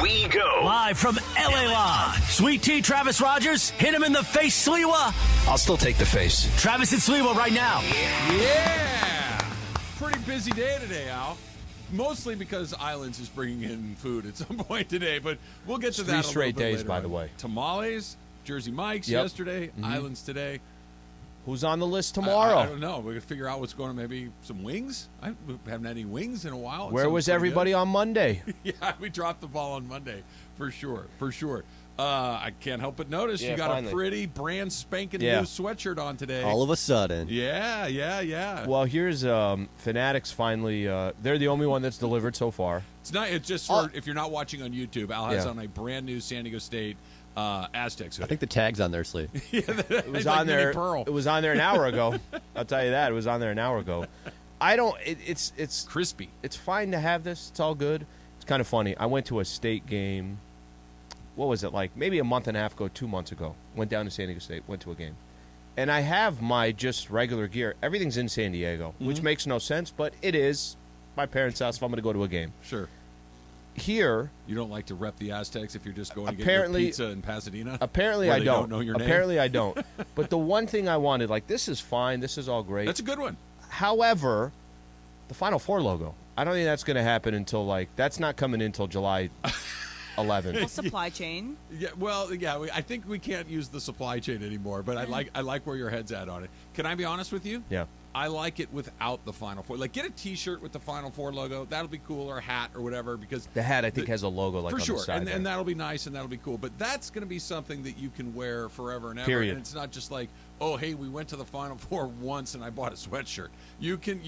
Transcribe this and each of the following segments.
we go. Live from LA Live. Sweet Tea, Travis Rogers. Hit him in the face, Sliwa. I'll still take the face. Travis and Sliwa right now. Yeah. Pretty busy day today, Al. Mostly because Islands is bringing in food at some point today, but we'll get to that a little bit straight days, later by on. the way. Tamales, Jersey Mike's yesterday, Islands today. Who's on the list tomorrow? I don't know. We're going to figure out what's going on. Maybe some wings? We haven't had any wings in a while. Where was everybody on Monday? Yeah, we dropped the ball on Monday, for sure. I can't help but notice you got finally. a pretty brand spanking new sweatshirt on today. All of a sudden. Yeah. Well, here's Fanatics finally. They're the only one that's delivered so far. It's not. It's just for if you're not watching on YouTube. Al has on a brand new San Diego State Aztecs hoodie. I think the tag's on their sleeve. It was on there. It was on there an hour ago. I'll tell you that. It was on there an hour ago. It's crispy. It's fine to have this. It's all good. It's kind of funny. I went to a state game. What was it like? Maybe a month and a half ago, 2 months ago. Went down to San Diego State. Went to a game. And I have my just regular gear. Everything's in San Diego, which makes no sense, but it is my parents' house if I'm going to go to a game. Sure. Here, you don't like to rep the Aztecs if you're just going to get your pizza in Pasadena? Apparently I don't. Know your name? Apparently I don't. But the one thing I wanted, like, this is fine. This is all great. That's a good one. However, the Final Four logo, I don't think that's going to happen until, that's not coming in until July 11th. Well, supply chain. I think we can't use the supply chain anymore, but I like where your head's at on it. Can I be honest with you? Yeah. I like it without the Final Four. Like, get a T-shirt with the Final Four logo. That'll be cool, or a hat or whatever. Because the hat, I think, has a logo for on sure, the side. and that'll be nice and that'll be cool. But that's going to be something that you can wear forever and ever. Period. And it's not just like, oh, hey, we went to the Final Four once and I bought a sweatshirt. You can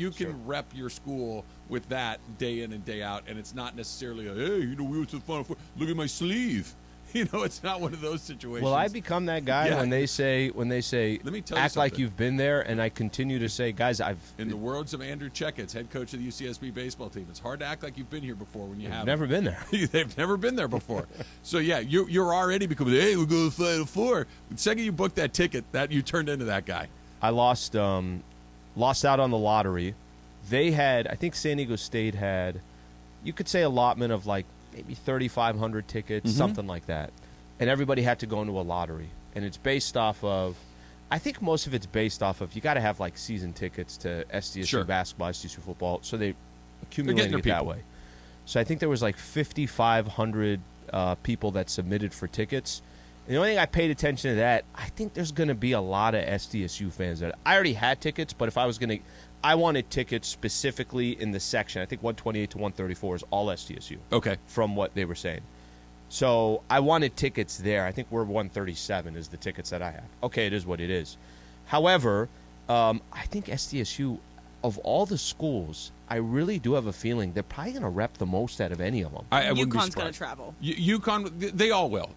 rep your school with that day in and day out, and it's not necessarily a, hey, we went to the Final Four. Look at my sleeve. It's not one of those situations. Will I become that guy when they say, Let me tell you act like something. you've been there, and I continue to say, guys, in the words of Andrew Checketts, head coach of the UCSB baseball team, it's hard to act like you've been here before when you haven't. Never been there. They've never been there before. So yeah, you're already becoming, hey, we'll go to the Final Four. The second you booked that ticket, that you turned into that guy. I lost out on the lottery. They had, I think San Diego State had, you could say allotment of maybe 3,500 tickets, something like that. And everybody had to go into a lottery. And it's based off of, I think most of it's based off of, you got to have season tickets to SDSU basketball, SDSU football. So they accumulated it that way. So I think there was 5,500 people that submitted for tickets. And the only thing I paid attention to that, I think there's going to be a lot of SDSU fans that I already had tickets, but if I was going to, I wanted tickets specifically in the section. I think 128 to 134 is all SDSU. Okay. From what they were saying. So I wanted tickets there. I think we're 137 is the tickets that I have. Okay, it is what it is. However, I think SDSU, of all the schools, I really do have a feeling they're probably going to rep the most out of any of them. UConn's going to travel. UConn, they all will.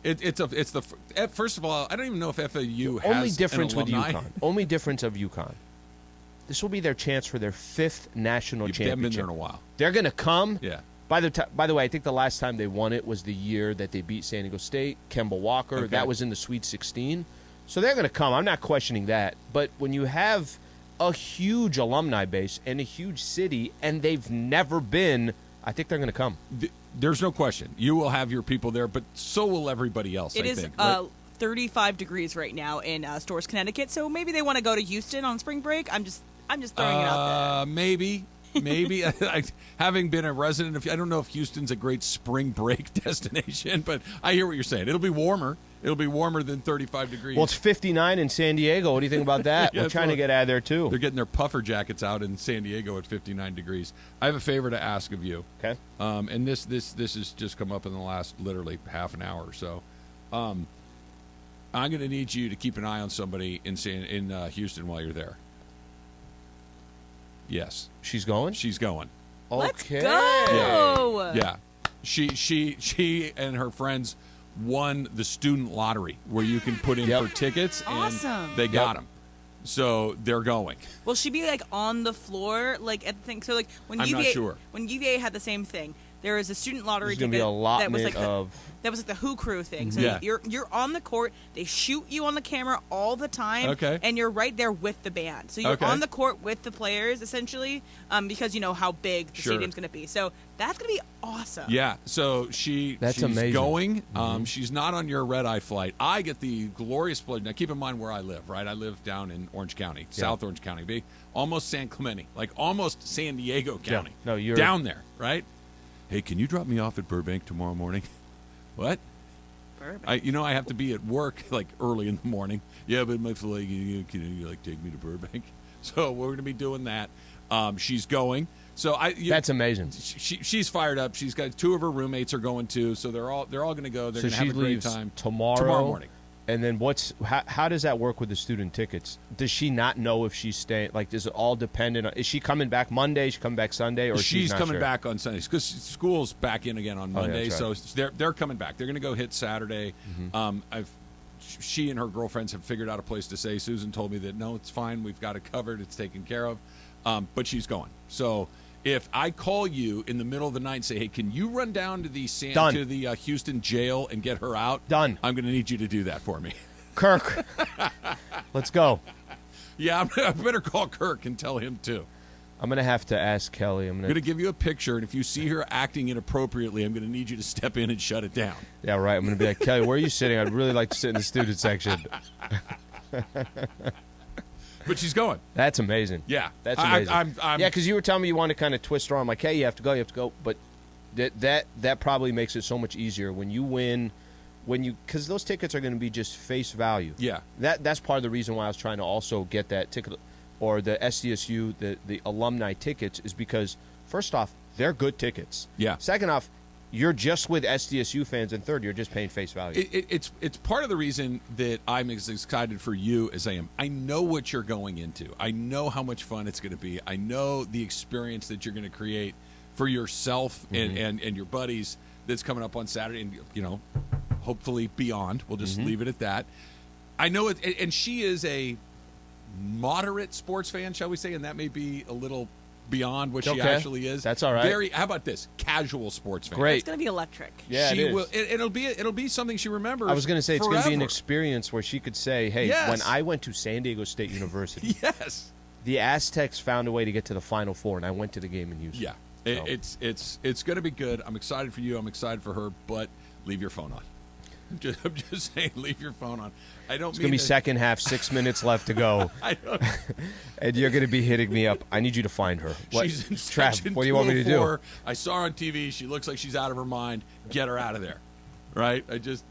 First of all, I don't even know if FAU has only difference an with alumni. UConn. Only difference of UConn. This will be their chance for their 5th national championship. They haven't been there in a while. They're going to come. Yeah. By the way, I think the last time they won it was the year that they beat San Diego State, Kemba Walker. Okay. That was in the Sweet 16. So they're going to come. I'm not questioning that. But when you have a huge alumni base and a huge city, and they've never been, I think they're going to come. There's no question. You will have your people there, but so will everybody else, It I is think. Right? 35 degrees right now in Storrs, Connecticut, so maybe they want to go to Houston on spring break. I'm just throwing it out there. Maybe. Having been a resident, I don't know if Houston's a great spring break destination, but I hear what you're saying. It'll be warmer. It'll be warmer than 35 degrees. Well, it's 59 in San Diego. What do you think about that? Yeah, we're trying to get out of there, too. They're getting their puffer jackets out in San Diego at 59 degrees. I have a favor to ask of you. Okay. And this has just come up in the last literally half an hour or so. I'm going to need you to keep an eye on somebody in Houston while you're there. Yes. She's going? She's going. Let's Okay. go. Yeah. She and her friends won the student lottery where you can put in for tickets, and Awesome. they got them. So they're going. Will she be on the floor at the thing? So when I'm UVA not sure. when UVA had the same thing, there is a student lottery There's going ticket to be a allotment that was like the Who Crew thing. So Yeah. you're on the court. They shoot you on the camera all the time. Okay. And you're right there with the band. So you're Okay. on the court with the players, essentially, because you know how big the Sure. stadium's going to be. So that's going to be awesome. Yeah, so she's amazing. going. She's not on your red-eye flight. I get the glorious pleasure. Now, keep in mind where I live, right? I live down in Orange County, South Orange County, be almost San Clemente, like almost San Diego County. No, you're down there, right? Hey, can you drop me off at Burbank tomorrow morning? What? Burbank. I have to be at work like early in the morning. Yeah, but my flight, can you like take me to Burbank? So we're going to be doing that. She's going. So That's amazing. She's fired up. She's got 2 of her roommates are going too. So they're all going to go. They're So going to have she a great leaves time tomorrow morning. And then how does that work with the student tickets? Does she not know if she's staying? Like, is it all dependent on? Is she coming back Monday? Is she coming back Sunday? Or She's not coming sure? back on Sundays because school's back in again on Monday. that's right. So they're coming back. They're going to go hit Saturday. She and her girlfriends have figured out a place to stay. Susan told me that no, it's fine. We've got it covered. It's taken care of. But she's going. So if I call you in the middle of the night and say, "Hey, can you run down to the Houston jail and get her out?" Done. I'm going to need you to do that for me. Kirk, let's go. Yeah, I better call Kirk and tell him too. I'm going to have to ask Kelly. I'm going to give you a picture, and if you see her acting inappropriately, I'm going to need you to step in and shut it down. Yeah, right. I'm going to be like, Kelly, where are you sitting? I'd really like to sit in the student section. But she's going. That's amazing. Yeah. That's amazing. I'm Yeah, because you were telling me you want to kind of twist her arm, like, hey, you have to go. But that probably makes it so much easier when you win. Because those tickets are going to be just face value. Yeah. That's part of the reason why I was trying to also get that ticket, or the SDSU, the alumni tickets, is because, first off, they're good tickets. Yeah. Second off, you're just with SDSU fans, and third, you're just paying face value. It's part of the reason that I'm as excited for you as I am. I know what you're going into. I know how much fun it's going to be. I know the experience that you're going to create for yourself and your buddies that's coming up on Saturday, and hopefully beyond. We'll just leave it at that. I know it, and she is a moderate sports fan, shall we say, and that may be a little beyond what she actually is. That's all right. How about this? Casual sports fan. Great. It's going to be electric. Yeah, She it is. will. It'll be something she remembers. I was going to say it's going to be an forever. experience where she could say, hey, Yes. when I went to San Diego State University, Yes. the Aztecs found a way to get to the Final Four, and I went to the game in Houston. Yeah. So. It's going to be good. I'm excited for you. I'm excited for her. But leave your phone on. I'm just saying, leave your phone on. I don't. It's going to be second half, 6 minutes left to go, I don't. and you're going to be hitting me up. I need you to find her. She's in Trav, section what do you want me to do? 204. I saw her on TV. She looks like she's out of her mind. Get her out of there. Right?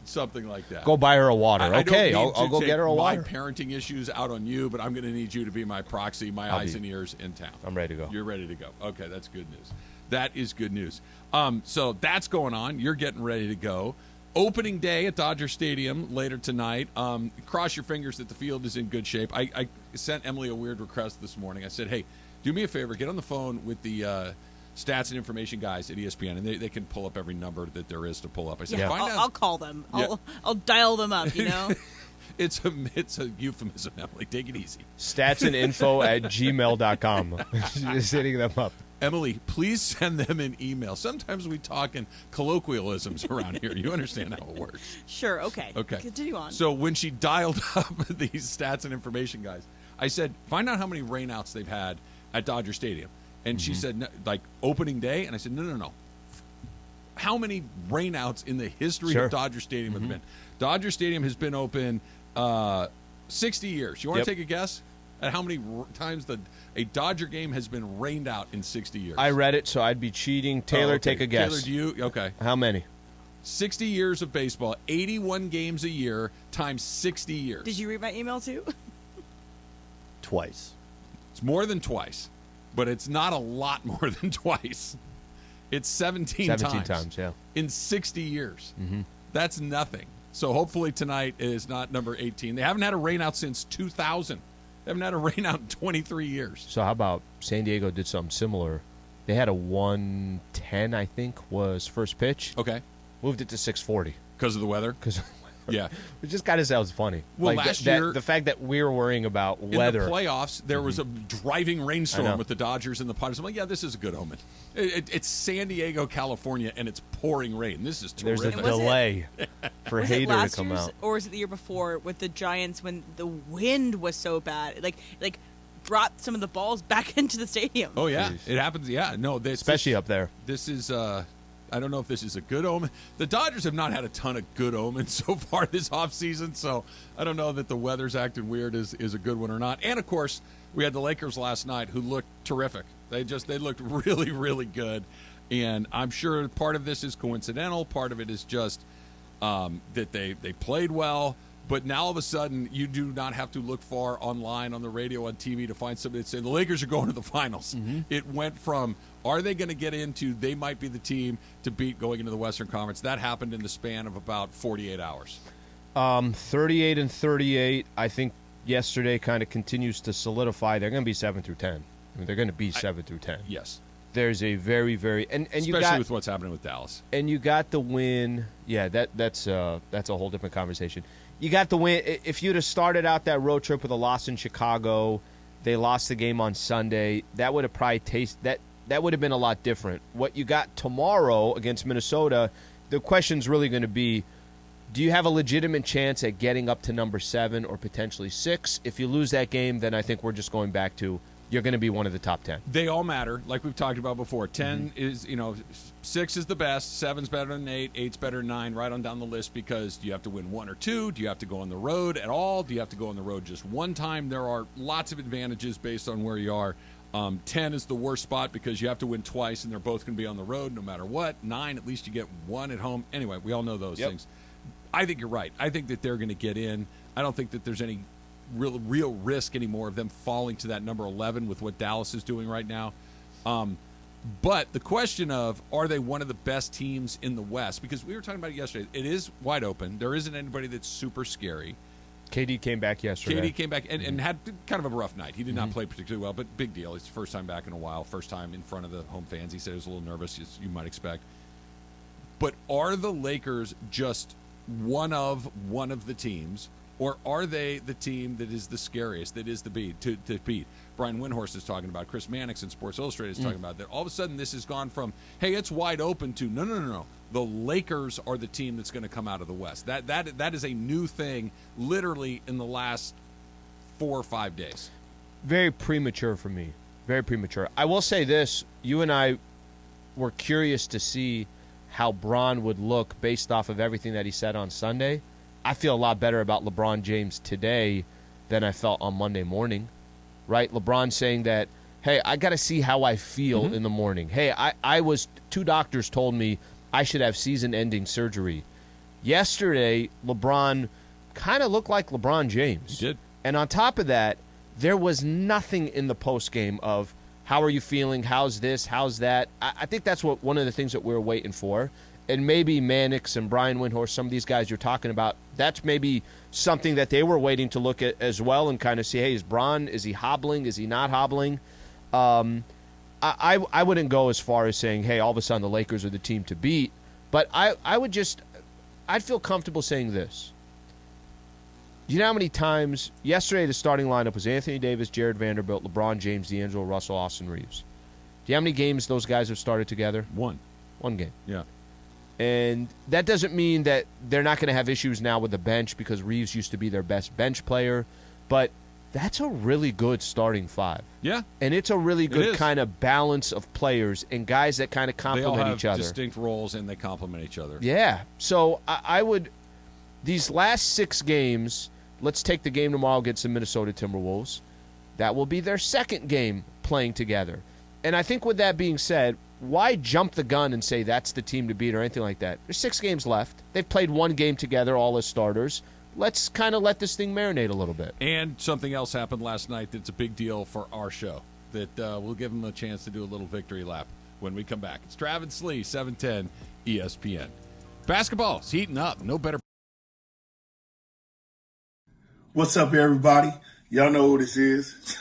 Something like that. Go buy her a water. I don't Okay, mean I'll to go take get her a water. My parenting issues out on you, but I'm going to need you to be my proxy, my eyes and ears in town. I'm ready to go. You're ready to go. Okay, that's good news. That is good news. So that's going on. You're getting ready to go. Opening day at Dodger Stadium later tonight. Cross your fingers that the field is in good shape. I sent Emily a weird request this morning. I said, hey, do me a favor. Get on the phone with the stats and information guys at ESPN, and they can pull up every number that there is to pull up. I said, find out. I'll call them. Yeah. I'll dial them up, It's a euphemism, Emily. Take it easy. statsandinfo@gmail.com. Just hitting them up. Emily, please send them an email. Sometimes we talk in colloquialisms around here. You understand how it works. Sure, okay. Okay. Continue on. So when she dialed up these stats and information guys, I said, find out how many rainouts they've had at Dodger Stadium. And she said, no, like opening day? And I said, no. How many rainouts in the history of Dodger Stadium have been? Dodger Stadium has been open 60 years. You want to take a guess at how many times a Dodger game has been rained out in 60 years? I read it, so I'd be cheating. Taylor, take a guess. Taylor, do you? Okay. How many? 60 years of baseball, 81 games a year times 60 years. Did you read my email too? Twice. It's more than twice, but it's not a lot more than twice. It's 17 times. 17 times, yeah. In 60 years. That's nothing. So hopefully tonight is not number 18. They haven't had a rainout since 2000. They haven't had a rainout in 23 years. So how about San Diego did something similar? They had a 110, I think, was first pitch. Okay. Moved it to 640. Because of the weather? Because Yeah. It just kind of sounds funny. Well, like last year, the fact that we're worrying about weather. In the playoffs, there was a driving I rainstorm know. with the Dodgers and the Padres. I'm like, yeah, this is a good omen. It's San Diego, California, and it's pouring rain. This is There's a terrific. delay for Was it Hader to last come year's, out. or was it the year before with the Giants when the wind was so bad, like brought some of the balls back into the stadium? Oh yeah, Jeez. it happens. Yeah, no, Especially up there. This is. I don't know if this is a good omen. The Dodgers have not had a ton of good omens so far this offseason, so I don't know that the weather's acting weird is a good one or not. And of course, we had the Lakers last night who looked terrific. They looked really, really good. And I'm sure part of this is coincidental. Part of it is just that they played well. But now all of a sudden, you do not have to look far online, on the radio, on TV to find somebody that say the Lakers are going to the finals. It went from, are they going to get into, they might be the team to beat going into the Western Conference. That happened in the span of about 48 hours. 38-38, I think yesterday kind of continues to solidify. They're going to be 7 through 10. I mean, they're going to be 7 through 10. Yes. There's a very, very and Especially you got with what's happening with Dallas. And you got the win. Yeah, that's a whole different conversation. You got the win. If you'd have started out that road trip with a loss in Chicago, they lost the game on Sunday. That would have probably that would have been a lot different. What you got tomorrow against Minnesota, the question's really going to be, do you have a legitimate chance at getting up to number 7 or potentially 6? If you lose that game, then I think we're just going back to you're going to be one of the top 10. They all matter, like we've talked about before. 10 is, 6 is the best, 7's better than 8, 8's better than 9, right on down the list, because do you have to win 1 or 2? Do you have to go on the road at all? Do you have to go on the road just one time? There are lots of advantages based on where you are. 10 is the worst spot because you have to win twice, and they're both going to be on the road no matter what. 9, at least you get 1 at home. Anyway, we all know those things. I think you're right. I think that they're going to get in. I don't think that there's any real risk anymore of them falling to that number 11 with what Dallas is doing right now. But the question of, are they one of the best teams in the West? Because we were talking about it yesterday. It is wide open. There isn't anybody that's super scary. KD came back yesterday. KD came back and had kind of a rough night. He did not play particularly well, but big deal. It's the first time back in a while, first time in front of the home fans. He said he was a little nervous, as you might expect. But are the Lakers just one of the teams, or are they the team that is the scariest, that is to beat? Brian Windhorst is talking about, Chris Mannix in Sports Illustrated is talking about that. All of a sudden, this has gone from, hey, it's wide open to, no. The Lakers are the team that's going to come out of the West. That is a new thing, literally in the last 4 or 5 days. Very premature for me. Very premature. I will say this. You and I were curious to see how Bron would look based off of everything that he said on Sunday. I feel a lot better about LeBron James today than I felt on Monday morning, right? LeBron saying that, hey, I got to see how I feel in the morning. Hey, I was 2 doctors told me I should have season-ending surgery. Yesterday, LeBron kind of looked like LeBron James. He did. And on top of that, there was nothing in the postgame of how are you feeling, how's this, how's that. I think that's one of the things that we were waiting for. And maybe Mannix and Brian Windhorst, some of these guys you're talking about, that's maybe something that they were waiting to look at as well and kind of see, hey, is Bron, is he hobbling, is he not hobbling? I wouldn't go as far as saying, hey, all of a sudden the Lakers are the team to beat. But I'd feel comfortable saying this. You know how many times, yesterday the starting lineup was Anthony Davis, Jared Vanderbilt, LeBron James, D'Angelo Russell, Austin Reeves. Do you know how many games those guys have started together? One game. Yeah. And that doesn't mean that they're not going to have issues now with the bench because Reeves used to be their best bench player. But that's a really good starting 5. Yeah. And it's a really good kind of balance of players and guys that kind of complement each other. They all have distinct roles, and they complement each other. Yeah. So I would – these last 6 games, let's take the game tomorrow against the Minnesota Timberwolves. That will be their second game playing together. And I think with that being said, why jump the gun and say that's the team to beat or anything like that? There's 6 games left. They've played 1 game together, all as starters. Let's kind of let this thing marinate a little bit. And something else happened last night that's a big deal for our show that we'll give them a chance to do a little victory lap when we come back. It's Travis Slee, 710 ESPN. Basketball is heating up. No better. What's up, everybody? Y'all know who this is.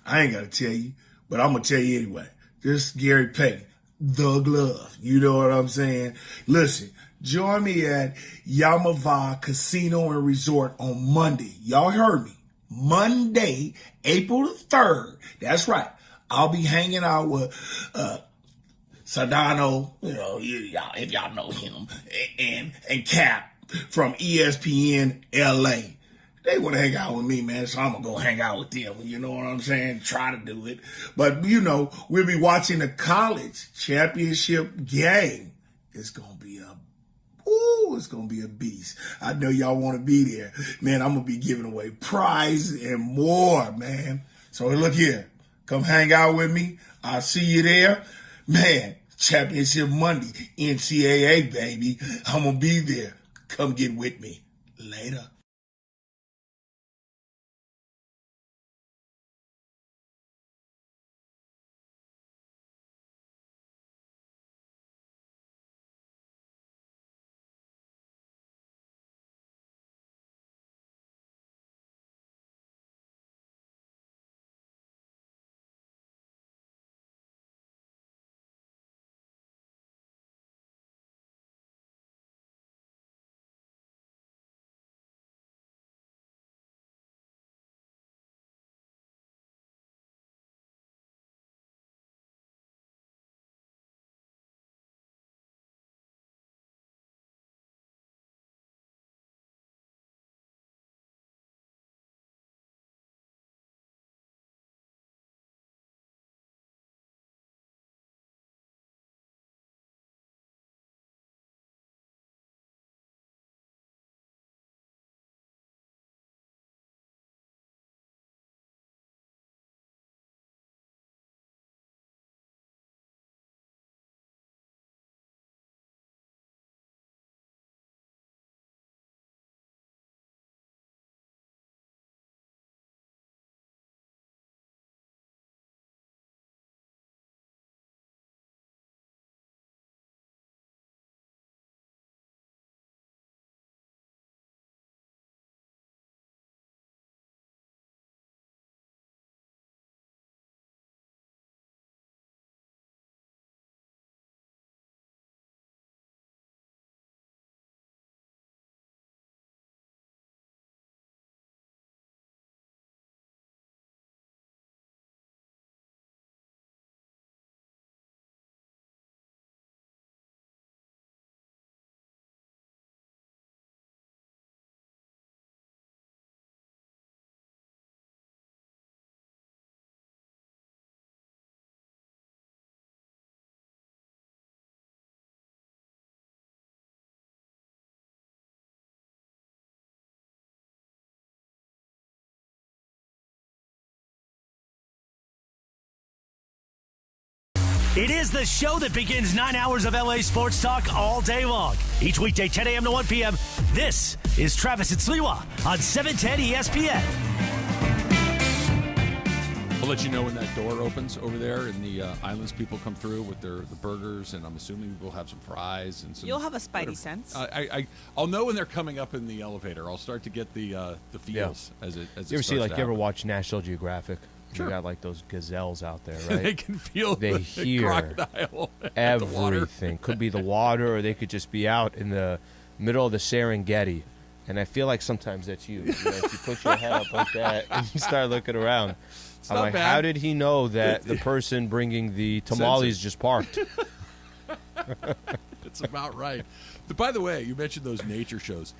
I ain't got to tell you, but I'm going to tell you anyway. This is Gary Payton. the glove. You know what I'm saying? Listen, join me at Yamava Casino and Resort on Monday. Y'all heard me. Monday, April the 3rd. That's right. I'll be hanging out with Sardano, y'all, if y'all know him, and Cap from ESPNLA. They want to hang out with me, man, so I'm going to go hang out with them. You know what I'm saying? Try to do it. But, we'll be watching the college championship game. It's going to be a beast. I know y'all want to be there. Man, I'm going to be giving away prizes and more, man. So look here. Come hang out with me. I'll see you there. Man, Championship Monday, NCAA, baby. I'm going to be there. Come get with me. Later. It is the show that begins 9 hours of LA sports talk all day long. Each weekday, 10 a.m. to 1 p.m. This is Travis and Sliwa on 710 ESPN. I'll let you know when that door opens over there, and the Islands people come through with the burgers, and I'm assuming we'll have some fries and some. You'll have a spidey sense. I'll know when they're coming up in the elevator. I'll start to get the feels as it. You ever see you ever watch National Geographic? Sure. You got like those gazelles out there, right? They can feel they the hear crocodile everything. Could be the water, or they could just be out in the middle of the Serengeti. And I feel like sometimes that's you. If you put your head up like that and you start looking around, I'm like, bad. how did he know that the person bringing the tamales just parked? It's about right. But by the way, you mentioned those nature shows.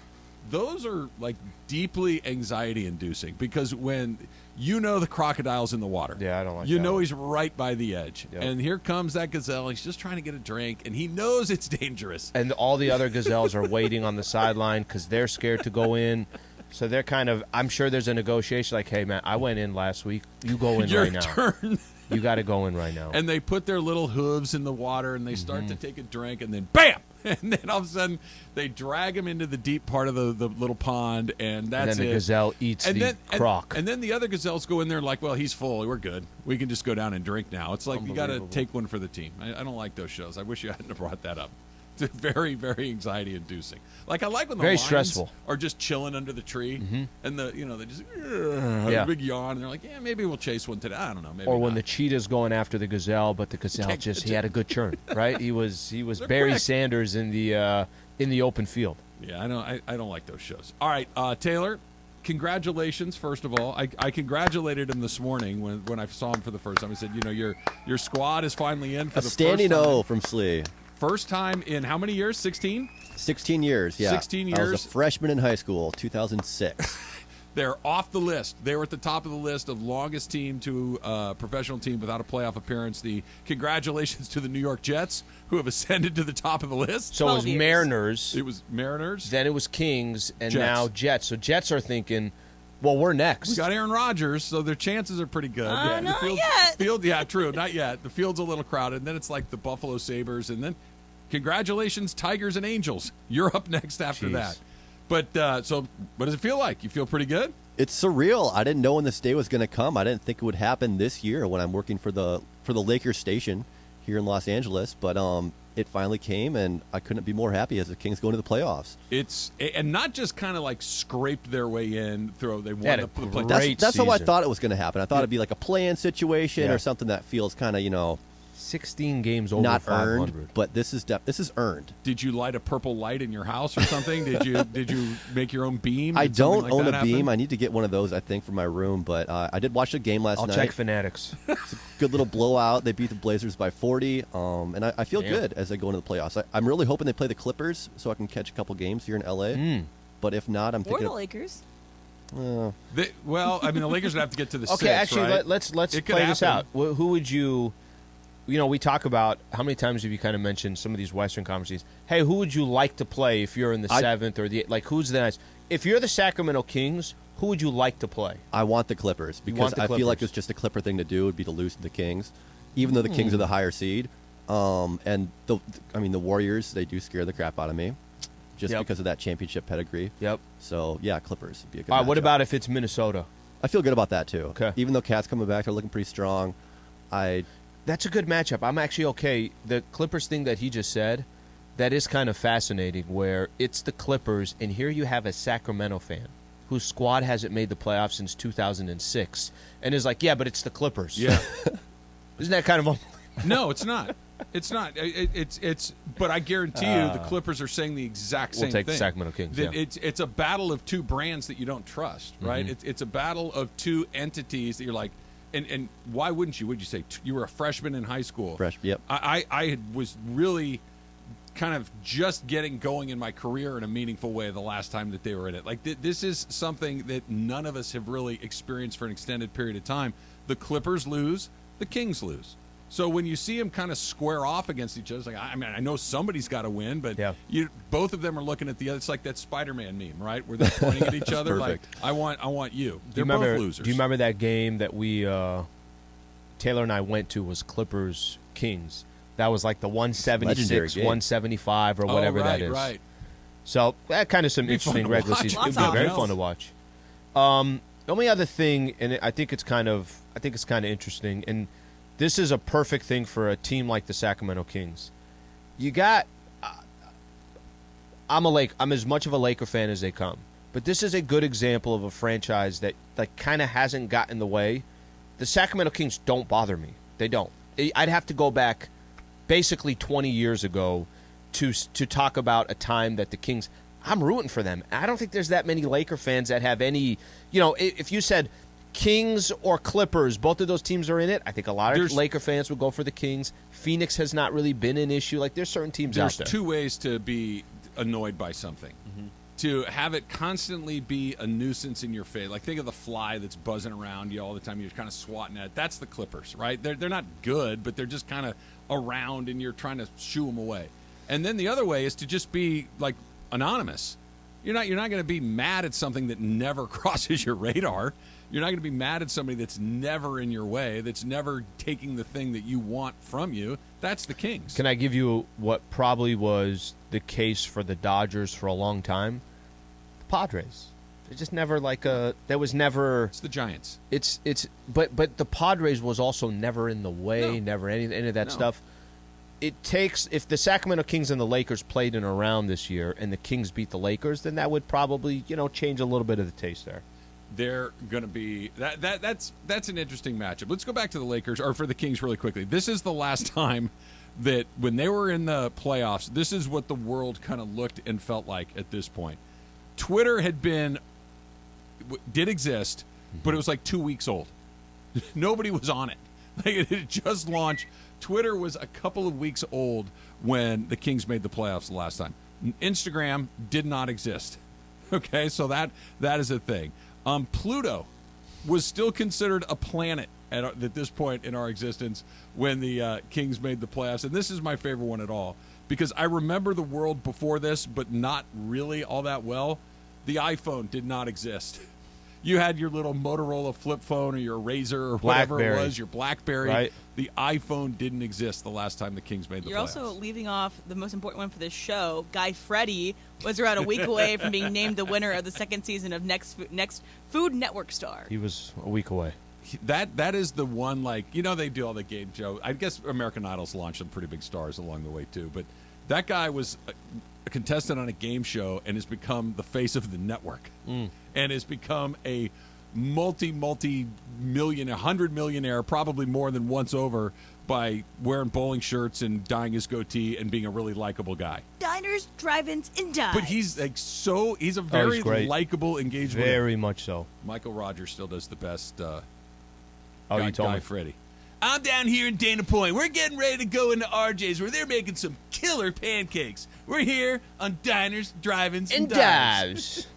Those are like deeply anxiety-inducing because when the crocodile's in the water. Yeah, I don't like that. You know he's right by the edge. Yep. And here comes that gazelle. He's just trying to get a drink, and he knows it's dangerous. And all the other gazelles are waiting on the sideline because they're scared to go in. So they're I'm sure there's a negotiation like, hey, man, I went in last week. You go in Your right now. turn. You got to go in right now. And they put their little hooves in the water, and they start to take a drink, and then bam! And then all of a sudden, they drag him into the deep part of the little pond, and that's it. And then the gazelle eats the croc. And then the other gazelles go in there like, well, he's full. We're good. We can just go down and drink now. It's like you got to take one for the team. I don't like those shows. I wish you hadn't have brought that up. very, very anxiety inducing. Like I like when the Very Lions stressful. are just chilling under the tree, and they just Yeah. a big yawn, and they're like, yeah, maybe we'll chase one today. I don't know, maybe. Or when not. the cheetah's going after the gazelle, but the gazelle he had a good turn, right? He was They're Barry quick. Sanders in the open field. Yeah, I know. I don't like those shows. All right, Taylor, congratulations. First of all, I congratulated him this morning when I saw him for the first time. I said, your squad is finally in for A the standing first time. O from Slee. First time in how many years? 16? 16 years, yeah. 16 I years. was a freshman in high school, 2006. They're off the list. They were at the top of the list of longest team to professional team without a playoff appearance. The congratulations to the New York Jets, who have ascended to the top of the list. So it was 12 years. Mariners, It was Mariners. then it was Kings, and Jets. now Jets. So Jets are thinking, well, we're next. We got Aaron Rodgers, so their chances are pretty good. The not field, yet. Field, yeah, true, not yet. The field's a little crowded. And then it's like the Buffalo Sabres, and then congratulations, Tigers and Angels. You're up next after Jeez. that. But so, what does it feel like? You feel pretty good? It's surreal. I didn't know when this day was going to come. I didn't think it would happen this year when I'm working for the Lakers station here in Los Angeles. But it finally came, and I couldn't be more happy as the Kings go into the playoffs. It's and not just kind of like scraped their way in. They won had the a play. great That's how I season. thought it was going to happen. I thought it'd be like a play-in situation Yeah. or something that feels kind of 16 games over not 500. earned. But this is earned. Did you light a purple light in your house or something? Did you make your own beam? I Did something don't like own that a beam. happen? I need to get one of those, I think, for my room. But I did watch the game last I'll night. check Fanatics. It's a good little blowout. They beat the Blazers by 40. And I feel Damn. good as they go into the playoffs. I'm really hoping they play the Clippers so I can catch a couple games here in L.A. But if not, I'm Or thinking the Lakers. of, Well, I mean, the Lakers would have to get to the Okay, six, actually, right? let's It could play this happen. out. Who would you? We talk about how many times have you kind of mentioned some of these Western conferences. Hey, who would you like to play if you're in the seventh or the who's the nice? If you're the Sacramento Kings, who would you like to play? I want the Clippers You because want the I feel like Clippers. it's just a Clipper thing to do would be to lose to the Kings, even though the Kings are the higher seed. And the Warriors, they do scare the crap out of me just Yep. because of that championship pedigree. Yep. So, yeah, Clippers would be a good All right, what matchup. about if it's Minnesota? I feel good about that, too. Okay. Even though Cat's coming back, they're looking pretty strong. That's a good matchup. I'm actually okay. The Clippers thing that he just said, that is kind of fascinating, where it's the Clippers, and here you have a Sacramento fan whose squad hasn't made the playoffs since 2006, and is like, yeah, but it's the Clippers. Yeah. Isn't that kind of unbelievable? No, it's not. It's not. It's. But I guarantee you, the Clippers are saying the exact same We'll take the thing. Sacramento Kings, That yeah. It's a battle of two brands that you don't trust, right? Mm-hmm. It's a battle of two entities that you're like, and why wouldn't you? Would you say you were a freshman in high school? Yep. I was really kind of just getting going in my career in a meaningful way the last time that they were in it. Like this is something that none of us have really experienced for an extended period of time. The Clippers lose, the Kings lose. So when you see them kind of square off against each other, it's like, I mean, I know somebody's got to win, but Yeah. both of them are looking at the other. It's like that Spider-Man meme, right, where they're pointing at each other like, Perfect. I want you. They're remember, both losers. Do you remember that game that we Taylor and I went to was Clippers Kings? That was like the 176, Legendary game. 175 or Oh, whatever right, that is. Right. So that kind of some Be fun interesting to regular watch. season. Lots It'd be of very offense. fun to watch. The only other thing, and I think it's kind of interesting, and this is a perfect thing for a team like the Sacramento Kings. You got, I'm as much of a Laker fan as they come, but this is a good example of a franchise that kind of hasn't gotten in the way. The Sacramento Kings don't bother me. They don't. I'd have to go back basically 20 years ago to talk about a time that the Kings, I'm rooting for them. I don't think there's that many Laker fans that have any, if you said Kings or Clippers, both of those teams are in it, I think a lot of Laker fans would go for the Kings. Phoenix has not really been an issue. Like, there's certain teams out There's there. two ways to be annoyed by something. To have it constantly be a nuisance in your face. Like, think of the fly that's buzzing around you all the time. You're kind of swatting at it. That's the Clippers, right? They're not good, but they're just kind of around, and you're trying to shoo them away. And then the other way is to just be, like, anonymous. You're not going to be mad at something that never crosses your radar. You're not going to be mad at somebody that's never in your way, that's never taking the thing that you want from you. That's the Kings. Can I give you what probably was the case for the Dodgers for a long time? The Padres. It's just never there was never. It's the Giants. But the Padres was also never in the way, No. never any of that No. stuff. it takes, if the Sacramento Kings and the Lakers played in a round this year and the Kings beat the Lakers, then that would probably, change a little bit of the taste there. They're going to be that's an interesting matchup. Let's go back to the Lakers, or for the Kings really quickly. This is the last time that when they were in the playoffs, this is what the world kind of looked and felt like at this point. Twitter did exist, but it was like 2 weeks old. Nobody was on it. Like, it had just launched. Twitter was a couple of weeks old when the Kings made the playoffs the last time. Instagram did not exist. Okay, so that is a thing. Pluto was still considered a planet at this point in our existence when the Kings made the playoffs. And this is my favorite one at all because I remember the world before this, but not really all that well. The iPhone did not exist. You had your little Motorola flip phone or your Razor or whatever it was, your BlackBerry. Right. The iPhone didn't exist the last time the Kings made the playoffs. You're also leaving off the most important one for this show. Guy Fieri was around a week away from being named the winner of the second season of Next Food Network Star. He was a week away. That is the one, they do all the game show. I guess American Idol's launched some pretty big stars along the way, too. But that guy was a contestant on a game show and has become the face of the network and has become a multi-millionaire, 100-millionaire, probably more than once over by wearing bowling shirts and dyeing his goatee and being a really likable guy. Diners, drive-ins, and dives. But he's he's a very likable, engagement. Very much so. Michael Rogers still does the best. You told Guy me. Fieri. I'm down here in Dana Point. We're getting ready to go into RJ's where they're making some killer pancakes. We're here on Diners, Drive-Ins, and Dives.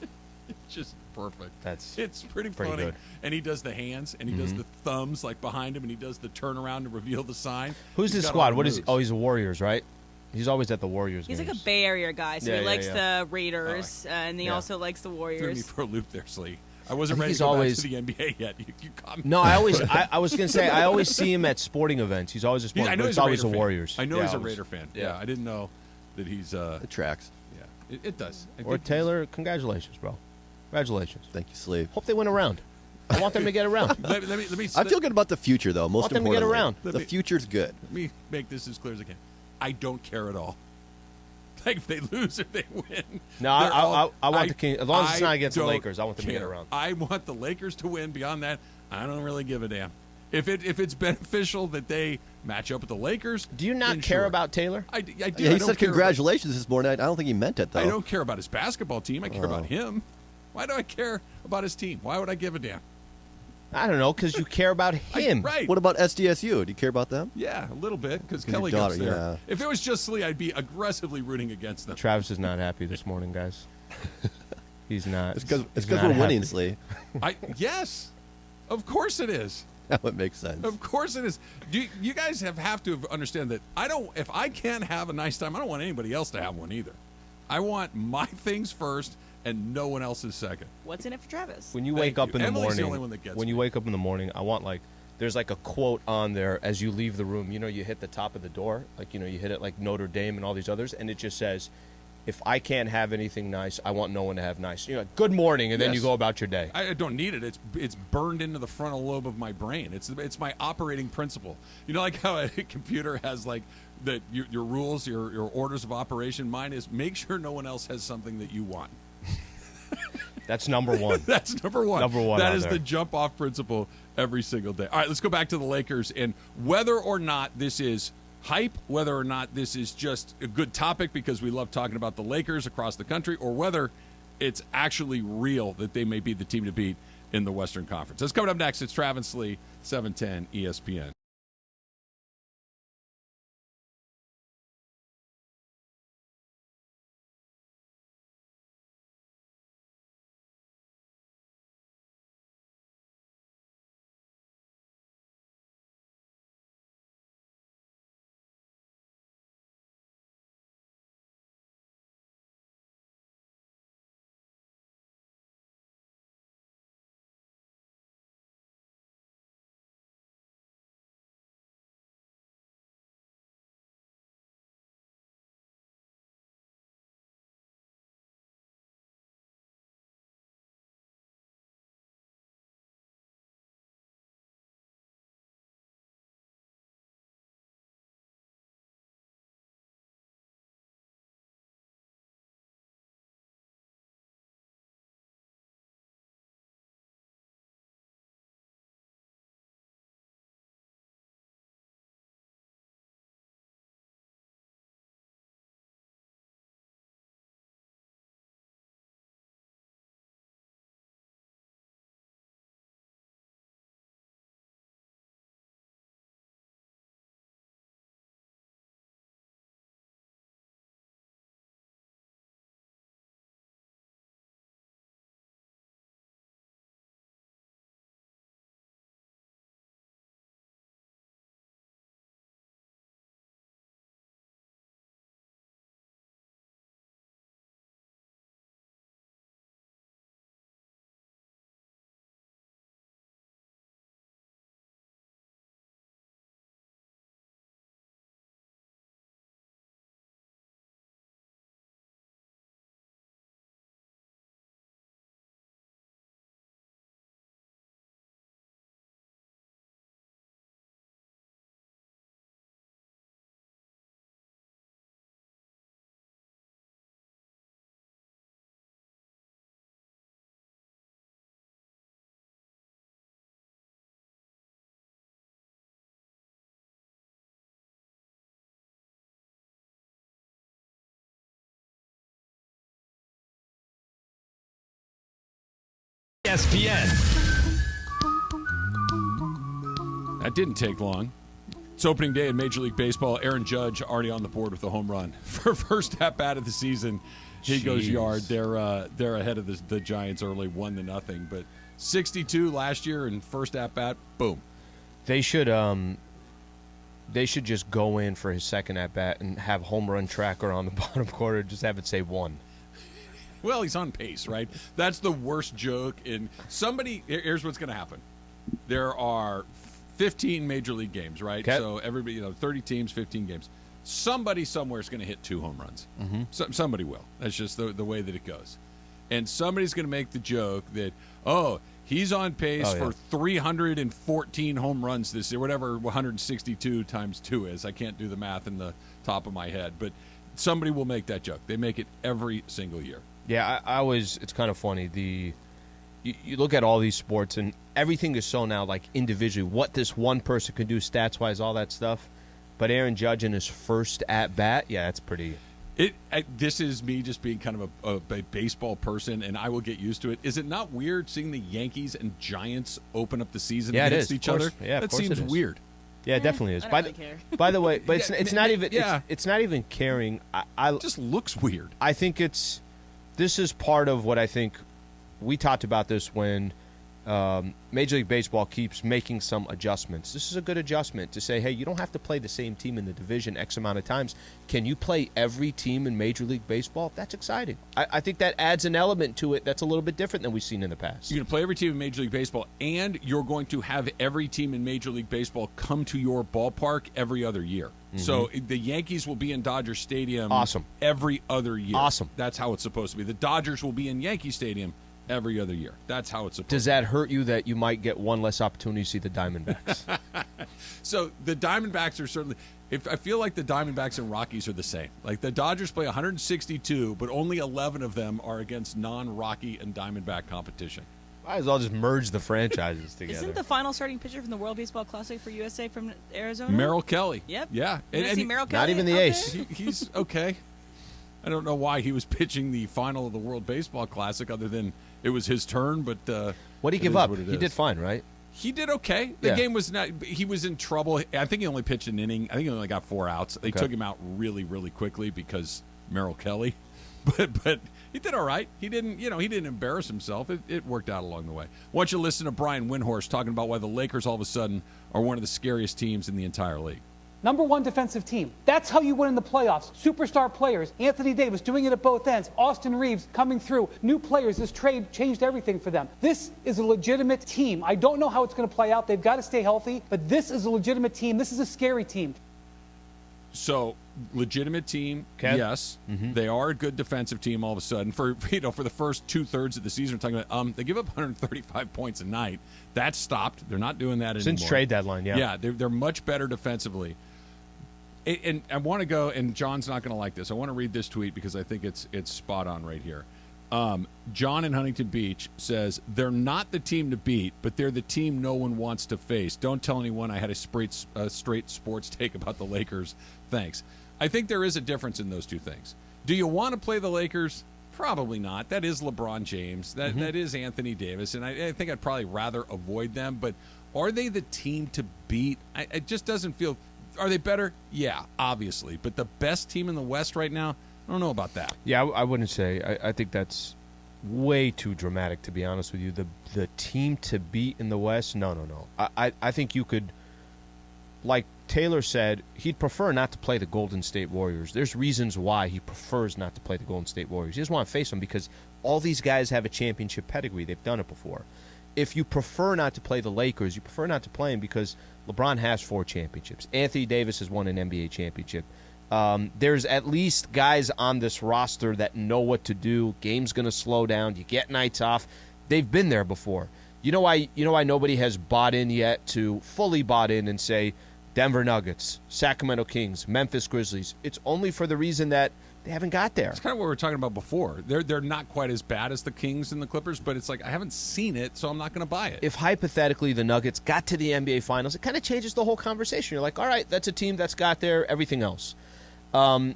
It's just perfect. It's pretty funny. good. And he does the hands, and he does the thumbs behind him, and he does the turnaround to reveal the sign. Who's his squad? What is? Oh, he's the Warriors, right? He's always at the Warriors. He's games. like a Bay Area guy, so he likes the Raiders, and he Yeah. also likes the Threw me Warriors. for a loop there, Slee. I wasn't I think ready he's to go always- back to the NBA yet. You caught me. No, I was gonna say I always see him at sporting events. He's always a sporting. I know but he's it's always a the Raider fan. Warriors. I know Yeah, he's a always. Raider fan. Yeah. Yeah, I didn't know that he's. It tracks. Yeah, it does. I Or think Taylor, congratulations, bro. Congratulations. Thank you, Slave. Hope they win a round. I want them to get around. Let me. I feel good about the future, though. Most Want them to get importantly, around. the future's good. Let me make this as clear as I can. I don't care at all. Like if they lose or they win. No, I want the Kings. As long as it's not against the don't Lakers, I want them to get care. around. I want the Lakers to win. Beyond that, I don't really give a damn. If it's beneficial that they match up with the Lakers, Do you not then care sure. about Taylor? I do. Yeah, I he don't said care congratulations this morning. I don't think he meant it, though. I don't care about his basketball team. I care about him. Why do I care about his team? Why would I give a damn? I don't know, because you care about him. Right. What about SDSU? Do you care about them? Yeah, a little bit, because 'Cause your Kelly daughter, goes there. yeah. If it was just Slee, I'd be aggressively rooting against them. Travis is not happy this morning, guys. He's not. It's because He's we're not winning, happy. Slee. Yes, of course it is. That would make sense. Of course it is. You guys have to understand that if I can't have a nice time, I don't want anybody else to have one either. I want my things first and no one else's second. What's in it for Travis? When you Thank wake up you. in the Emily's morning, the only one that gets when you me. wake up in the morning, I want there's a quote on there as you leave the room. You hit the top of the door, you hit it like Notre Dame and all these others, and it just says, "If I can't have anything nice, I want no one to have nice." Good morning, and then you Yes. go about your day. I don't need it. It's burned into the frontal lobe of my brain. It's my operating principle. Like how a computer has your rules, your orders of operation. Mine is make sure no one else has something that you want. That's number one. That's number one. Number one That out is there. the jump off principle every single day. All right, let's go back to the Lakers and whether or not this is hype, whether or not this is just a good topic because we love talking about the Lakers across the country, or whether it's actually real that they may be the team to beat in the Western Conference. That's coming up next. It's Travis Lee, 710 ESPN. ESPN. That didn't take long. It's opening day in Major League Baseball. Aaron Judge already on the board with a home run for first at bat of the season. He goes yard. They're ahead of the Giants early, 1-0. But 62 last year and first at bat, boom. They should just go in for his second at bat and have home run tracker on the bottom quarter. Just have it say 1. Well, he's on pace, right? That's the worst joke in somebody. Here's what's going to happen. There are 15 major league games, right? Okay. So everybody, 30 teams, 15 games. Somebody somewhere is going to hit 2 home runs. Mm-hmm. Somebody will. That's just the way that it goes. And somebody's going to make the joke that, he's on pace for 314 home runs this year, whatever 162 times 2 is. I can't do the math in the top of my head, but somebody will make that joke. They make it every single year. Yeah, it's kind of funny. You look at all these sports, and everything is so now like individually, what this one person can do stats-wise, all that stuff. But Aaron Judge in his first at-bat, that's pretty... This is me just being kind of a baseball person, and I will get used to it. Is it not weird seeing the Yankees and Giants open up the season against each other? Yeah, that seems weird. Yeah, it definitely is. I don't really care. By the way, but it's not even it's not even caring. It just looks weird. I think this is part of what I think we talked about this when Major League Baseball keeps making some adjustments. This is a good adjustment to say, hey, you don't have to play the same team in the division X amount of times. Can you play every team in Major League Baseball? That's exciting. I think that adds an element to it that's a little bit different than we've seen in the past. You're going to play every team in Major League Baseball, and you're going to have every team in Major League Baseball come to your ballpark every other year. Mm-hmm. So the Yankees will be in Dodger Stadium every other year. Awesome. That's how it's supposed to be. The Dodgers will be in Yankee Stadium every other year. That's how it's supposed to be. Does that hurt you that you might get one less opportunity to see the Diamondbacks? So the Diamondbacks are certainly... I feel like the Diamondbacks and Rockies are the same. Like the Dodgers play 162, but only 11 of them are against non-Rocky and Diamondback competition. Might as well just merge the franchises together. Isn't the final starting pitcher from the World Baseball Classic for USA from Arizona? Merrill Kelly. Yep. Yeah. See Merrill Kelly? Not even the ace. He's okay. I don't know why he was pitching the final of the World Baseball Classic other than it was his turn, but what did he give up? He did fine, right? He did okay. The game was not. He was in trouble. I think he only pitched an inning. I think he only got 4 outs. They took him out really, really quickly because Merrill Kelly. But he did all right. He didn't. He didn't embarrass himself. It worked out along the way. I want you to listen to Brian Windhorst talking about why the Lakers all of a sudden are one of the scariest teams in the entire league. Number 1 defensive team. That's how you win in the playoffs. Superstar players. Anthony Davis doing it at both ends. Austin Reeves coming through. New players. This trade changed everything for them. This is a legitimate team. I don't know how it's going to play out. They've got to stay healthy. But this is a legitimate team. This is a scary team. So, legitimate team, yes. Mm-hmm. They are a good defensive team all of a sudden. For the first 2/3 of the season, we're talking about, they give up 135 points a night. That stopped. They're not doing that anymore. Since trade deadline, yeah. Yeah, they're much better defensively. And I want to go, and John's not going to like this. I want to read this tweet because I think it's spot on right here. John in Huntington Beach says, they're not the team to beat, but they're the team no one wants to face. Don't tell anyone I had a straight sports take about the Lakers. Thanks. I think there is a difference in those two things. Do you want to play the Lakers? Probably not. That is LeBron James. That is Anthony Davis. And I think I'd probably rather avoid them. But are they the team to beat? It just doesn't feel... Are they better? Yeah, obviously. But the best team in the West right now, I don't know about that. Yeah, I wouldn't say. I think that's way too dramatic, to be honest with you. The team to beat in the West, no. I think you could, like Taylor said, he'd prefer not to play the Golden State Warriors. There's reasons why he prefers not to play the Golden State Warriors. He doesn't want to face them because all these guys have a championship pedigree. They've done it before. If you prefer not to play the Lakers, you prefer not to play them because LeBron has 4 championships. Anthony Davis has won an NBA championship. There's at least guys on this roster that know what to do. Game's going to slow down. You get nights off. They've been there before. You know why nobody has bought in yet to fully bought in and say Denver Nuggets, Sacramento Kings, Memphis Grizzlies. It's only for the reason that they haven't got there. It's kind of what we were talking about before. They're not quite as bad as the Kings and the Clippers, but it's like I haven't seen it, so I'm not going to buy it. If hypothetically the Nuggets got to the NBA Finals, it kind of changes the whole conversation. You're like, all right, that's a team that's got there, everything else. I'll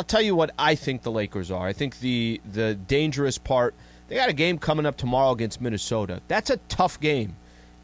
tell you what I think the Lakers are. I think the dangerous part, They got a game coming up tomorrow against Minnesota. That's a tough game.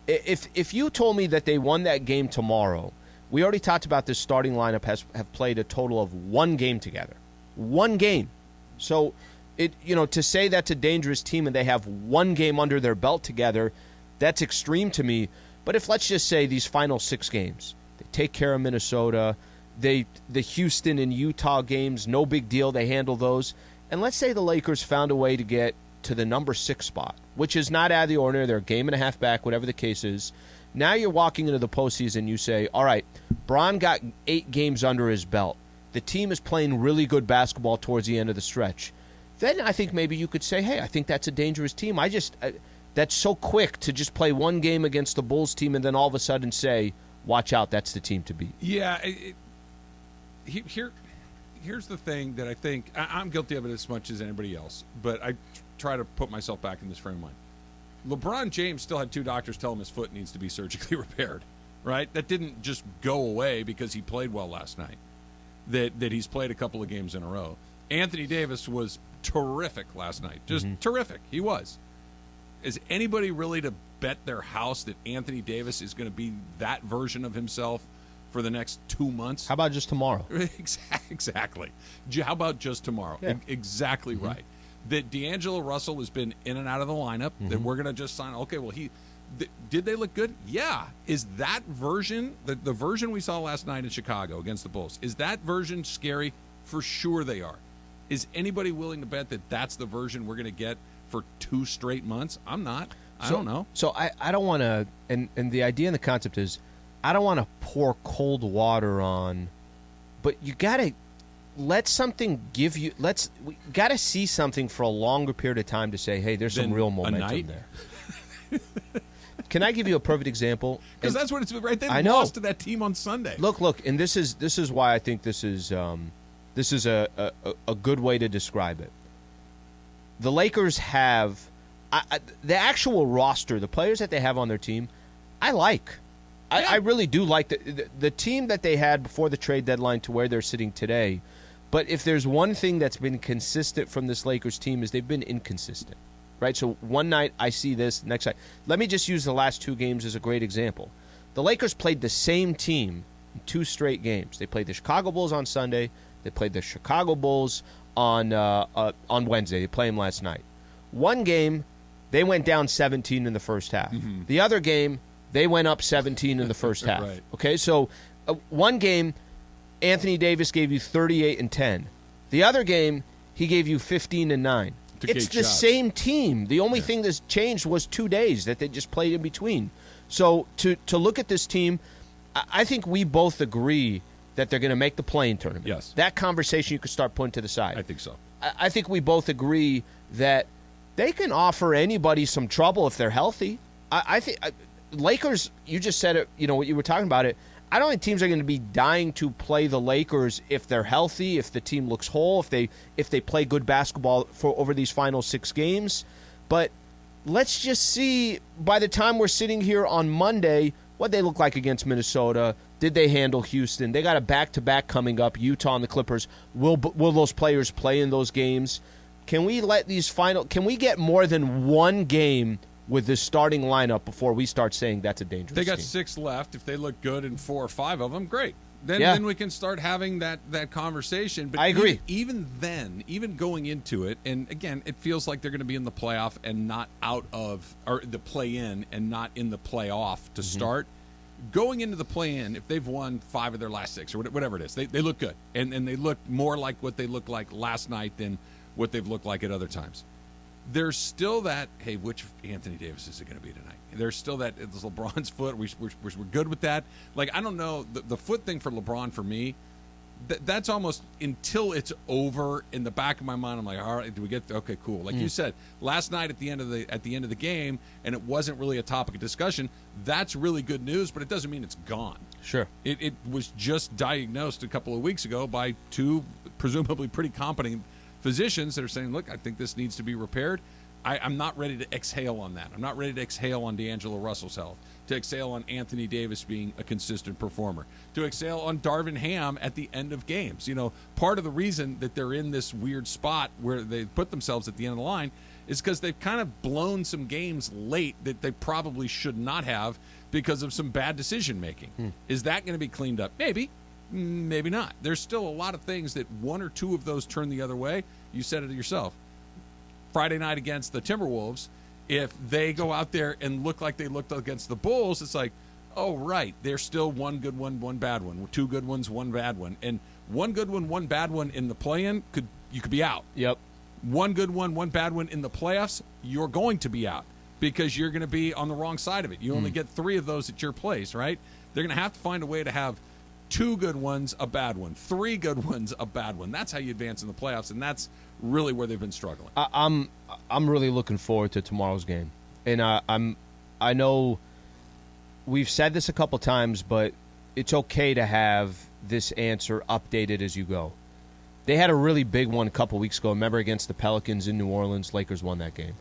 If you told me that they won that game tomorrow, we already talked about this starting lineup have played a total of one game together. One game. So, to say that's a dangerous team and they have one game under their belt together, that's extreme to me. But if, let's just say, these final 6 games, they take care of Minnesota, the Houston and Utah games, no big deal, they handle those. And let's say the Lakers found a way to get to the number 6 spot, which is not out of the ordinary. They're a game and a half back, whatever the case is. Now you're walking into the postseason, you say, all right, Bron got 8 games under his belt. The team is playing really good basketball towards the end of the stretch. Then I think maybe you could say, hey, I think that's a dangerous team. That's so quick to just play one game against the Bulls team and then all of a sudden say, watch out, that's the team to beat. Yeah. Here's the thing that I think I'm guilty of it as much as anybody else, but I try to put myself back in this frame of mind. LeBron James still had 2 doctors tell him his foot needs to be surgically repaired, right? That didn't just go away because he played well last night, that he's played a couple of games in a row. Anthony Davis was terrific last night, just terrific. He was. Is anybody really to bet their house that Anthony Davis is going to be that version of himself for the next 2 months? How about just tomorrow? Exactly. How about just tomorrow? Yeah. Exactly right. That D'Angelo Russell has been in and out of the lineup, that we're going to just sign. Okay, well, did they look good? Yeah. Is that version, the version we saw last night in Chicago against the Bulls, is that version scary? For sure they are. Is anybody willing to bet that that's the version we're going to get for 2 straight months? I'm not. I don't know. So I don't want to, and the idea and the concept is, I don't want to pour cold water on, but you got to let something give you, we got to see something for a longer period of time to say, hey, there's some real momentum there. Can I give you a perfect example? Because that's what it's been right there. I know. Lost to that team on Sunday. Look, and this is why I think this is a good way to describe it. The Lakers have the actual roster, the players that they have on their team, I like. I really do like the team that they had before the trade deadline to where they're sitting today. But if there's one thing that's been consistent from this Lakers team is they've been inconsistent, right? So one night I see this, next night. Let me just use the last 2 games as a great example. The Lakers played the same team in 2 straight games. They played the Chicago Bulls on Sunday. They played the Chicago Bulls on Wednesday. They played them last night. One game, they went down 17 in the first half. The other game, they went up 17 in the first half. Right. Okay, so one game, Anthony Davis gave you 38 and 10. The other game, he gave you 15 and 9. It's the same team. The only thing that's changed was 2 days that they just played in between. So to look at this team, I think we both agree that they're going to make the play-in tournament. Yes. That conversation you could start putting to the side. I think so. I think we both agree that they can offer anybody some trouble if they're healthy. I think Lakers, you just said it, what you were talking about it. I don't think teams are going to be dying to play the Lakers if they're healthy, if the team looks whole, if they play good basketball for over these final 6 games. But let's just see by the time we're sitting here on Monday what they look like against Minnesota. Did they handle Houston? They got a back-to-back coming up, Utah and the Clippers. Will those players play in those games? Can we get more than one game with this starting lineup before we start saying that's a dangerous They got team? 6 left. If they look good in 4 or 5 of them, great. Then we can start having that conversation. But I agree. Even then, even going into it, and again, it feels like they're going to be in the playoff and not out of, or the play-in and not in the playoff to start. Going into the play-in, if they've won 5 of their last 6 or whatever it is, they look good. And they look more like what they looked like last night than what they've looked like at other times. There's still that, hey, which Anthony Davis is it going to be tonight? There's still that, it's LeBron's foot. We're good with that. Like, I don't know. The foot thing for LeBron, for me, that's almost until it's over in the back of my mind. I'm like, all right, do we get okay, cool. Like you said, last night at the end of the game, and it wasn't really a topic of discussion, that's really good news, but it doesn't mean it's gone. Sure. It was just diagnosed a couple of weeks ago by 2 presumably pretty competent physicians that are saying, look, I think this needs to be repaired. I'm not ready to exhale on that. I'm not ready to exhale on D'Angelo Russell's health, to exhale on Anthony Davis being a consistent performer, to exhale on Darvin Ham at the end of games. Part of the reason that they're in this weird spot where they put themselves at the end of the line is because they've kind of blown some games late that they probably should not have because of some bad decision making. Is that going to be cleaned up? Maybe. Maybe not. There's still a lot of things that one or two of those turn the other way. You said it yourself. Friday night against the Timberwolves, if they go out there and look like they looked against the Bulls, it's like, oh, right, there's still one good one, one bad one, two good ones, one bad one. And one good one, one bad one in the play-in, you could be out. Yep. One good one, one bad one in the playoffs, you're going to be out because you're going to be on the wrong side of it. You only get 3 of those at your place, right? They're going to have to find a way to have 2 good ones, a bad one, 3 good ones, a bad one. That's how you advance in the playoffs, and that's really where they've been struggling. I'm really looking forward to tomorrow's game, and I know we've said this a couple times, but it's okay to have this answer updated as you go. They had a really big one a couple weeks ago. Remember, against the Pelicans in New Orleans, Lakers won that game.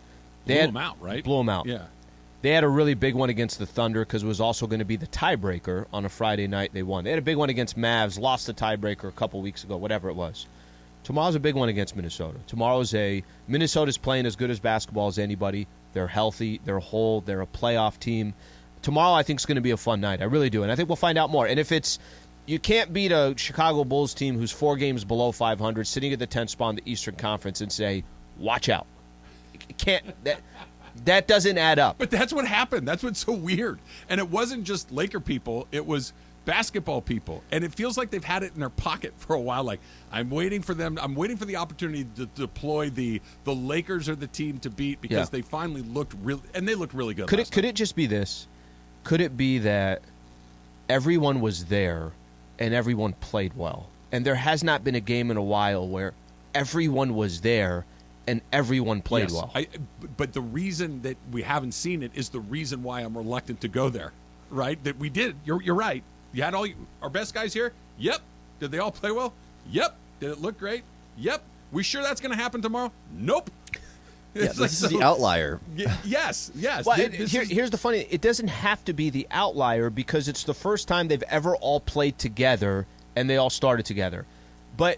Blew them out, right? Blew them out. Yeah. They had a really big one against the Thunder because it was also going to be the tiebreaker on a Friday night. They won. They had a big one against Mavs, lost the tiebreaker a couple weeks ago, whatever it was. Tomorrow's a big one against Minnesota. Minnesota's playing as good as basketball as anybody. They're healthy. They're whole. They're a playoff team. Tomorrow, I think, is going to be a fun night. I really do. And I think we'll find out more. And if you can't beat a Chicago Bulls team who's 4 games below 500, sitting at the 10th spot in the Eastern Conference and say, watch out. You can't. That doesn't add up. But that's what happened. That's what's so weird. And it wasn't just Laker people. It was basketball people. And it feels like they've had it in their pocket for a while. Like, I'm waiting for the opportunity to deploy the Lakers are the team to beat because they finally looked really – and they looked really good. Could it just be this? Could it be that everyone was there and everyone played well? And there has not been a game in a while where everyone was there and everyone played well. But the reason that we haven't seen it is the reason why I'm reluctant to go there, right? That we did. You're right. You had our best guys here? Yep. Did they all play well? Yep. Did it look great? Yep. We sure that's going to happen tomorrow? Nope. Yeah, this is the outlier. Yes. Well, here's the funny. It doesn't have to be the outlier because it's the first time they've ever all played together and they all started together. But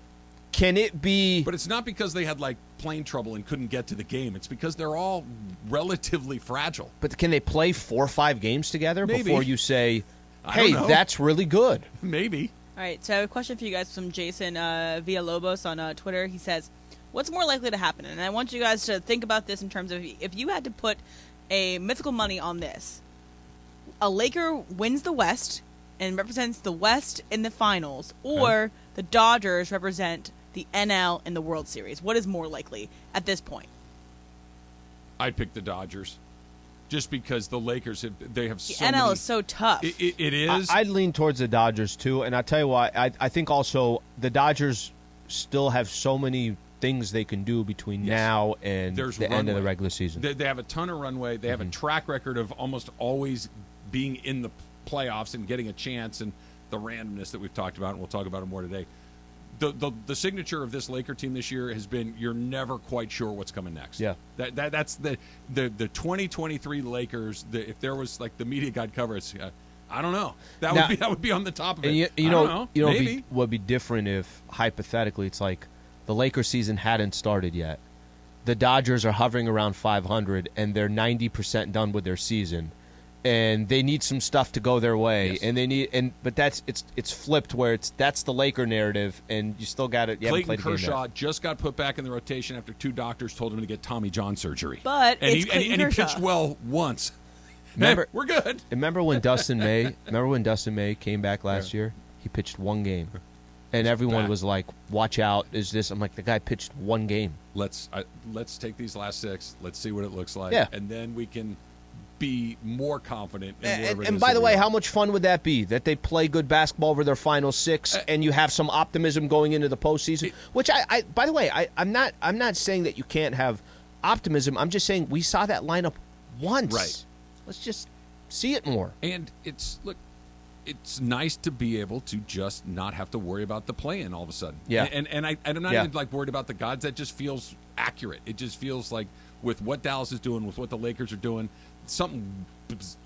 can it be? But it's not because they had plane trouble and couldn't get to the game. It's because they're all relatively fragile. But can they play 4 or 5 games together before you say, hey, that's really good? Maybe. All right, so I have a question for you guys from Jason Villalobos on Twitter. He says, what's more likely to happen? And I want you guys to think about this in terms of if you had to put a mythical money on this. A Laker wins the West and represents the West in the finals, or the Dodgers represent the NL in the World Series. What is more likely at this point? I'd pick the Dodgers. Just because the Lakers have so NL many, is so tough. It is. I'd lean towards the Dodgers too, and I'll tell you why. I think also the Dodgers still have so many things they can do between now and the end of the regular season. They have a ton of runway. They have a track record of almost always being in the playoffs and getting a chance, and the randomness that we've talked about, and we'll talk about it more today. The signature of this Laker team this year has been you're never quite sure what's coming next. Yeah, that's the 2023 Lakers. If there was the media guide cover, it's I don't know. That would be on the top of it. Maybe would be different if hypothetically it's like the Lakers season hadn't started yet. The Dodgers are hovering around 500 and they're 90% done with their season. And they need some stuff to go their way, but it's flipped where that's the Laker narrative, and you still got it. Clayton Kershaw just got put back in the rotation after 2 doctors told him to get Tommy John surgery. But he pitched well once. Remember, we're good. Remember when Dustin May came back last year? He pitched 1 game, and everyone was like, "Watch out! Is this?" I'm like, the guy pitched 1 game. Let's take these last 6. Let's see what it looks like, and then we can be more confident in and by the way, how much fun would that be that they play good basketball over their final 6 and you have some optimism going into the postseason, which I by the way, I'm not saying that you can't have optimism. I'm just saying we saw that lineup once. Right. Let's just see it more. And it's nice to be able to just not have to worry about the play-in all of a sudden. Yeah. And I'm not even worried about the gods. That just feels accurate. It just feels like with what Dallas is doing, with what the Lakers are doing, something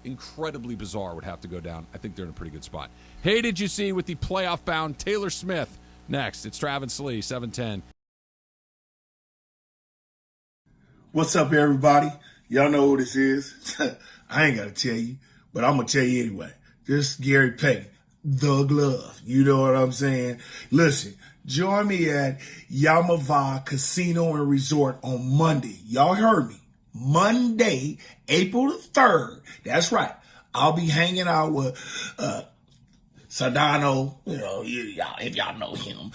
incredibly bizarre would have to go down. I think they're in a pretty good spot. Hey, did you see with the playoff-bound Taylor Smith next? It's Travis Lee, 710. What's up, everybody? Y'all know who this is. I ain't got to tell you, but I'm going to tell you anyway. This is Gary Payton, the glove. You know what I'm saying? Listen, join me at Yamava Casino and Resort on Monday. Y'all heard me. Monday, April the 3rd. That's right. I'll be hanging out with Sedano, y'all, if y'all know him,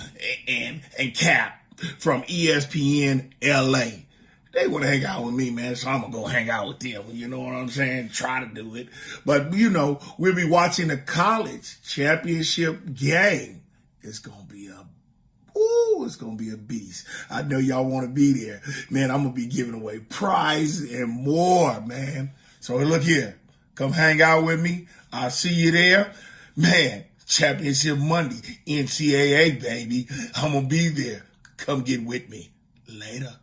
and Cap from ESPNLA. They want to hang out with me, man, so I'm going to go hang out with them. You know what I'm saying? Try to do it. But, we'll be watching the college championship game. It's going to be it's going to be a beast. I know y'all want to be there. Man, I'm going to be giving away prizes and more, man. So look here. Come hang out with me. I'll see you there. Man, championship Monday, NCAA, baby. I'm going to be there. Come get with me. Later.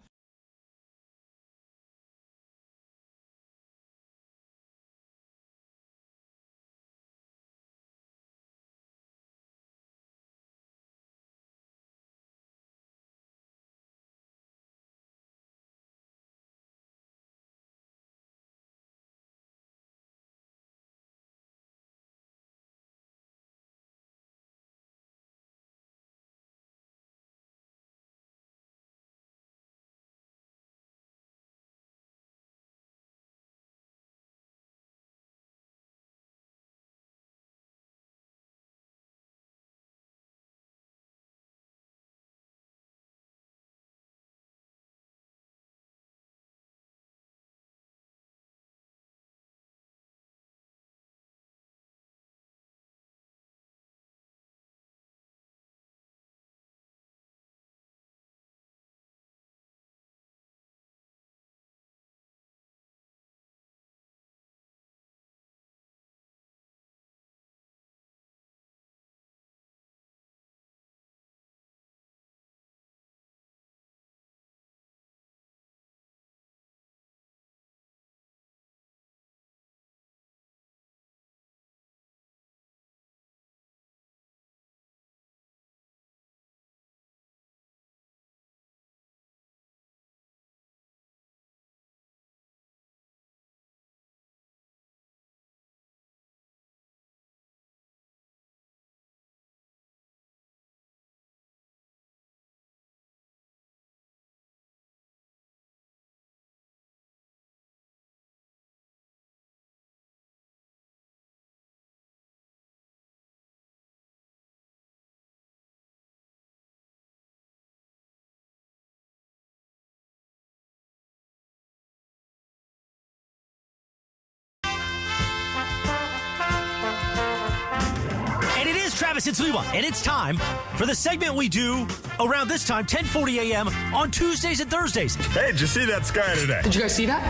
And it is Travis and Sliwa, and it's time for the segment we do around this time, 10:40 a.m. on Tuesdays and Thursdays. Hey, did you see that sky today? Did you guys see that?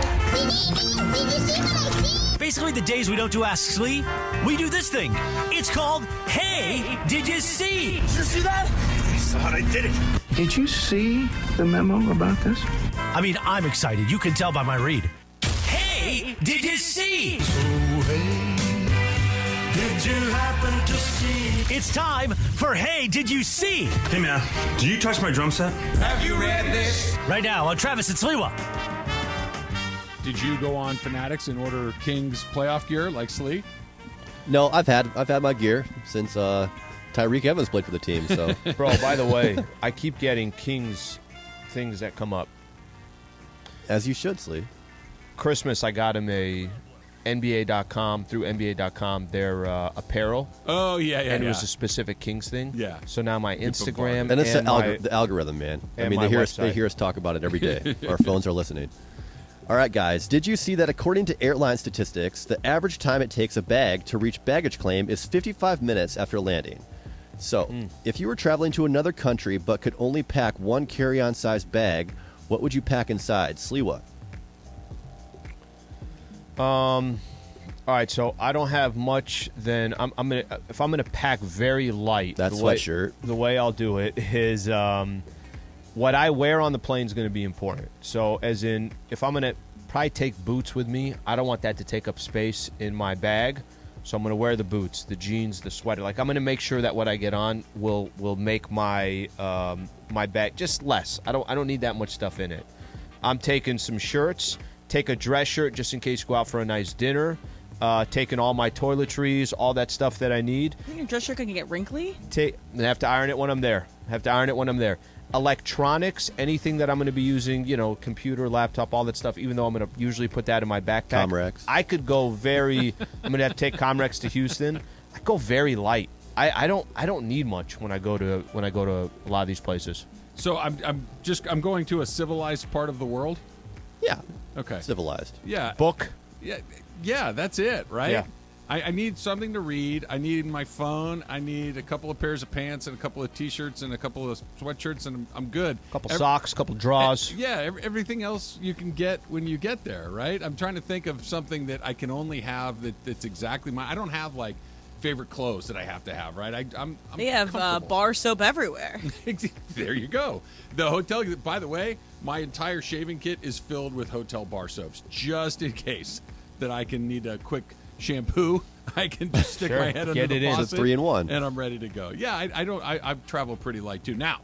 Basically, the days we don't do Ask Slee, we do this thing. It's called Hey, Did You See? Did you see that? I saw it, I did it. Did you see the memo about this? I mean, I'm excited. You can tell by my read. Hey, did you see? Did you happen to see? It's time for Hey, Did You See? Hey, man, did you touch my drum set? Have you read this? Right now on Travis and Sliwa. Did you go on Fanatics and order Kings playoff gear like Slee? No, I've had my gear since Tyreek Evans played for the team. So, Bro, by the way, I keep getting Kings things that come up. as you should, Slee. Christmas, I got him a NBA.com, through NBA.com, their apparel. Oh, yeah. And it was a specific Kings thing. Yeah. So now my Instagram And it's and the algorithm, man. I and mean, my they website. hear us talk about it every day. Our phones are listening. All right, guys. Did you see that according to airline statistics, the average time it takes a bag to reach baggage claim is 55 minutes after landing? So, if you were traveling to another country but could only pack one carry-on size bag, what would you pack inside? Sliwa. All right, so I don't have much. Then I'm gonna if I'm gonna pack very light. That the sweatshirt. The way I'll do it is what I wear on the plane is going to be important. So, as in, if I'm going to probably take boots with me, I don't want that to take up space in my bag. So I'm going to wear the boots, the jeans, the sweater. Like, I'm going to make sure that what I get on will make my my bag just less. I don't need that much stuff in it. I'm taking some shirts. Take a dress shirt just in case you go out for a nice dinner. Taking all my toiletries, all that stuff that I need. I think your dress shirt can get wrinkly. I have to iron it when I'm there. Electronics, anything that I'm going to be using, computer, laptop, all that stuff, even though I'm going to usually put that in my backpack. Comrex. I could go I'm going to have to take Comrex to Houston. I go very light. I don't need much when I go to a lot of these places. So I'm going to a civilized part of the world. Yeah. Okay. Civilized. Yeah. Book. Yeah, that's it, right? Yeah. I need something to read. I need my phone. I need a couple of pairs of pants and a couple of T-shirts and a couple of sweatshirts, and I'm good. A couple socks, a couple drawers. Everything else you can get when you get there, right? I'm trying to think of something that I can only have that's exactly I don't have, like, favorite clothes that I have to have, right? I'm They have bar soap everywhere. There you go. The hotel, by the way, my entire shaving kit is filled with hotel bar soaps, just in case that I can need a quick shampoo. I can just stick my head under the faucet. It's a 3-in-1, and I'm ready to go. Yeah, I've traveled pretty light too. Now,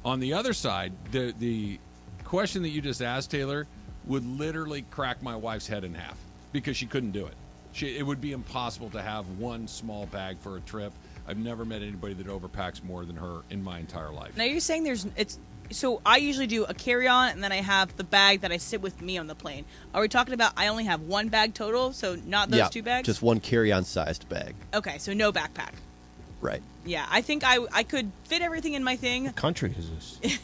on the other side, the question that you just asked, Taylor, would literally crack my wife's head in half because she couldn't do it. It would be impossible to have one small bag for a trip. I've never met anybody that overpacks more than her in my entire life. Now you're saying so I usually do a carry-on, and then I have the bag that I sit with me on the plane. Are we talking about I only have one bag total, so not those two bags? Just one carry-on sized bag. Okay, so no backpack. Right. Yeah, I think I could fit everything in my thing. What country is this?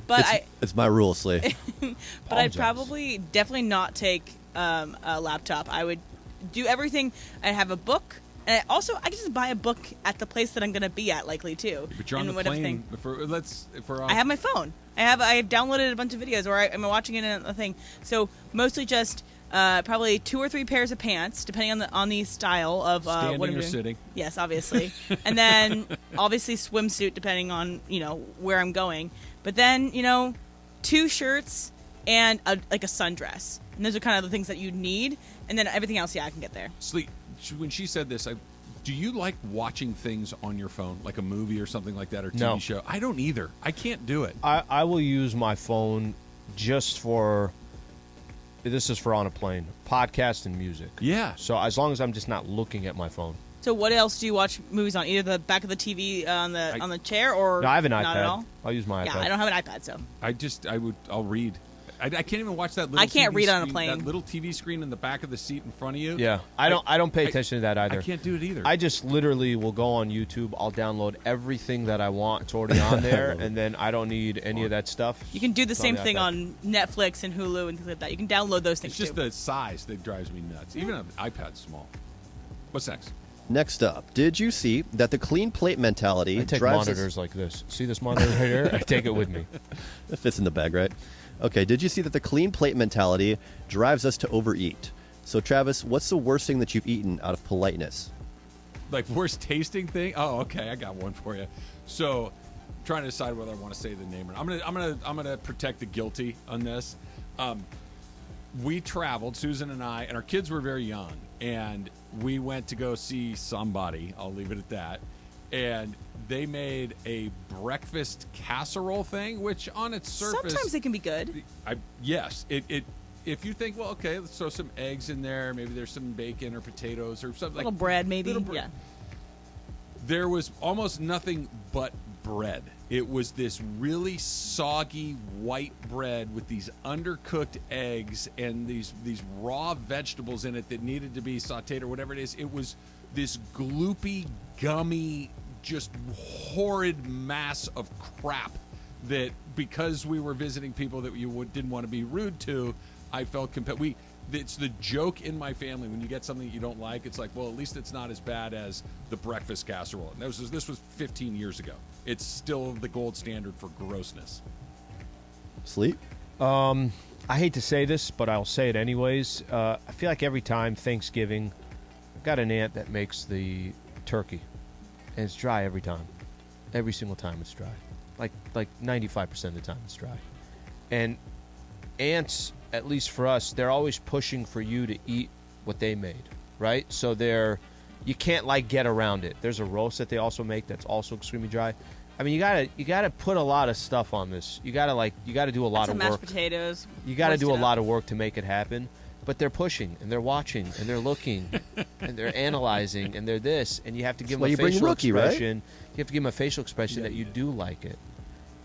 But it's my rule, Slee. But I'd probably definitely not take a laptop. I would do everything. I'd have a book. And I could just buy a book at the place that I'm going to be at, likely too. But you're on the plane. I have my phone. I have downloaded a bunch of videos, or I'm watching it in a thing. So mostly just probably 2 or 3 pairs of pants, depending on the style of standing what I'm or doing. sitting. Yes, obviously, and then obviously swimsuit, depending on where I'm going. But then 2 shirts and a sundress, and those are kind of the things that you need. And then everything else, I can get there. Sleep. When she said this, do you like watching things on your phone, like a movie or something like that, or TV show? I don't either. I can't do it. I will use my phone just for, this is for on a plane, podcast and music. Yeah. So as long as I'm just not looking at my phone. So what else do you watch movies on? Either the back of the TV on the chair, or no, I have an iPad. Not at all? I'll use my iPad. Yeah, I don't have an iPad, so I'll read. I can't even watch that little I can't TV read on a screen, plane. That little TV screen in the back of the seat in front of you. Yeah. I don't pay attention to that either. I can't do it either. I just literally will go on YouTube. I'll download everything that I want. It's already on there, and then I don't need any of that stuff. You can do the same thing iPad. on Netflix and Hulu and things like that. You can download those things It's just too. the size that drives me nuts. Even an iPad's small. What's next? Next up, did you see that the clean plate mentality I take drives monitors like this. See this monitor right here? I take it with me. It fits in the bag, right? Okay, did you see that the clean plate mentality drives us to overeat? So, Travis, what's the worst thing that you've eaten out of politeness? Like worst tasting thing? Oh, okay, I got one for you. So, trying to decide whether I want to say the name or not. I'm gonna protect the guilty on this. We traveled, Susan and I, and our kids were very young, and we went to go see somebody. I'll leave it at that. And they made a breakfast casserole thing, which on its surface, sometimes they can be good. Yes, if you think, well, okay, let's throw some eggs in there. Maybe there's some bacon or potatoes or something. Little bread, maybe. Yeah. There was almost nothing but bread. It was this really soggy white bread with these undercooked eggs and these raw vegetables in it that needed to be sauteed or whatever it is. It was this gloopy, gummy, just horrid mass of crap that, because we were visiting people that you didn't want to be rude to, I felt compelled. It's the joke in my family when you get something that you don't like. It's like, well, at least it's not as bad as the breakfast casserole. And this was 15 years ago. It's still the gold standard for grossness. Sleep? I hate to say this, but I'll say it anyways. I feel like every time Thanksgiving, I've got an aunt that makes the turkey, and it's dry every time. Every single time it's dry. like 95% of the time it's dry. And ants, at least for us, they're always pushing for you to eat what they made, right? So you can't like get around it. There's a roast that they also make that's also extremely dry. I mean, you gotta put a lot of stuff on this. You gotta do a lot of work. Mashed potatoes. You gotta do a lot of work to make it happen. But they're pushing and they're watching and they're looking and they're analyzing and they're this, and you have to give them a facial expression. You have to give them a facial expression that you do like it.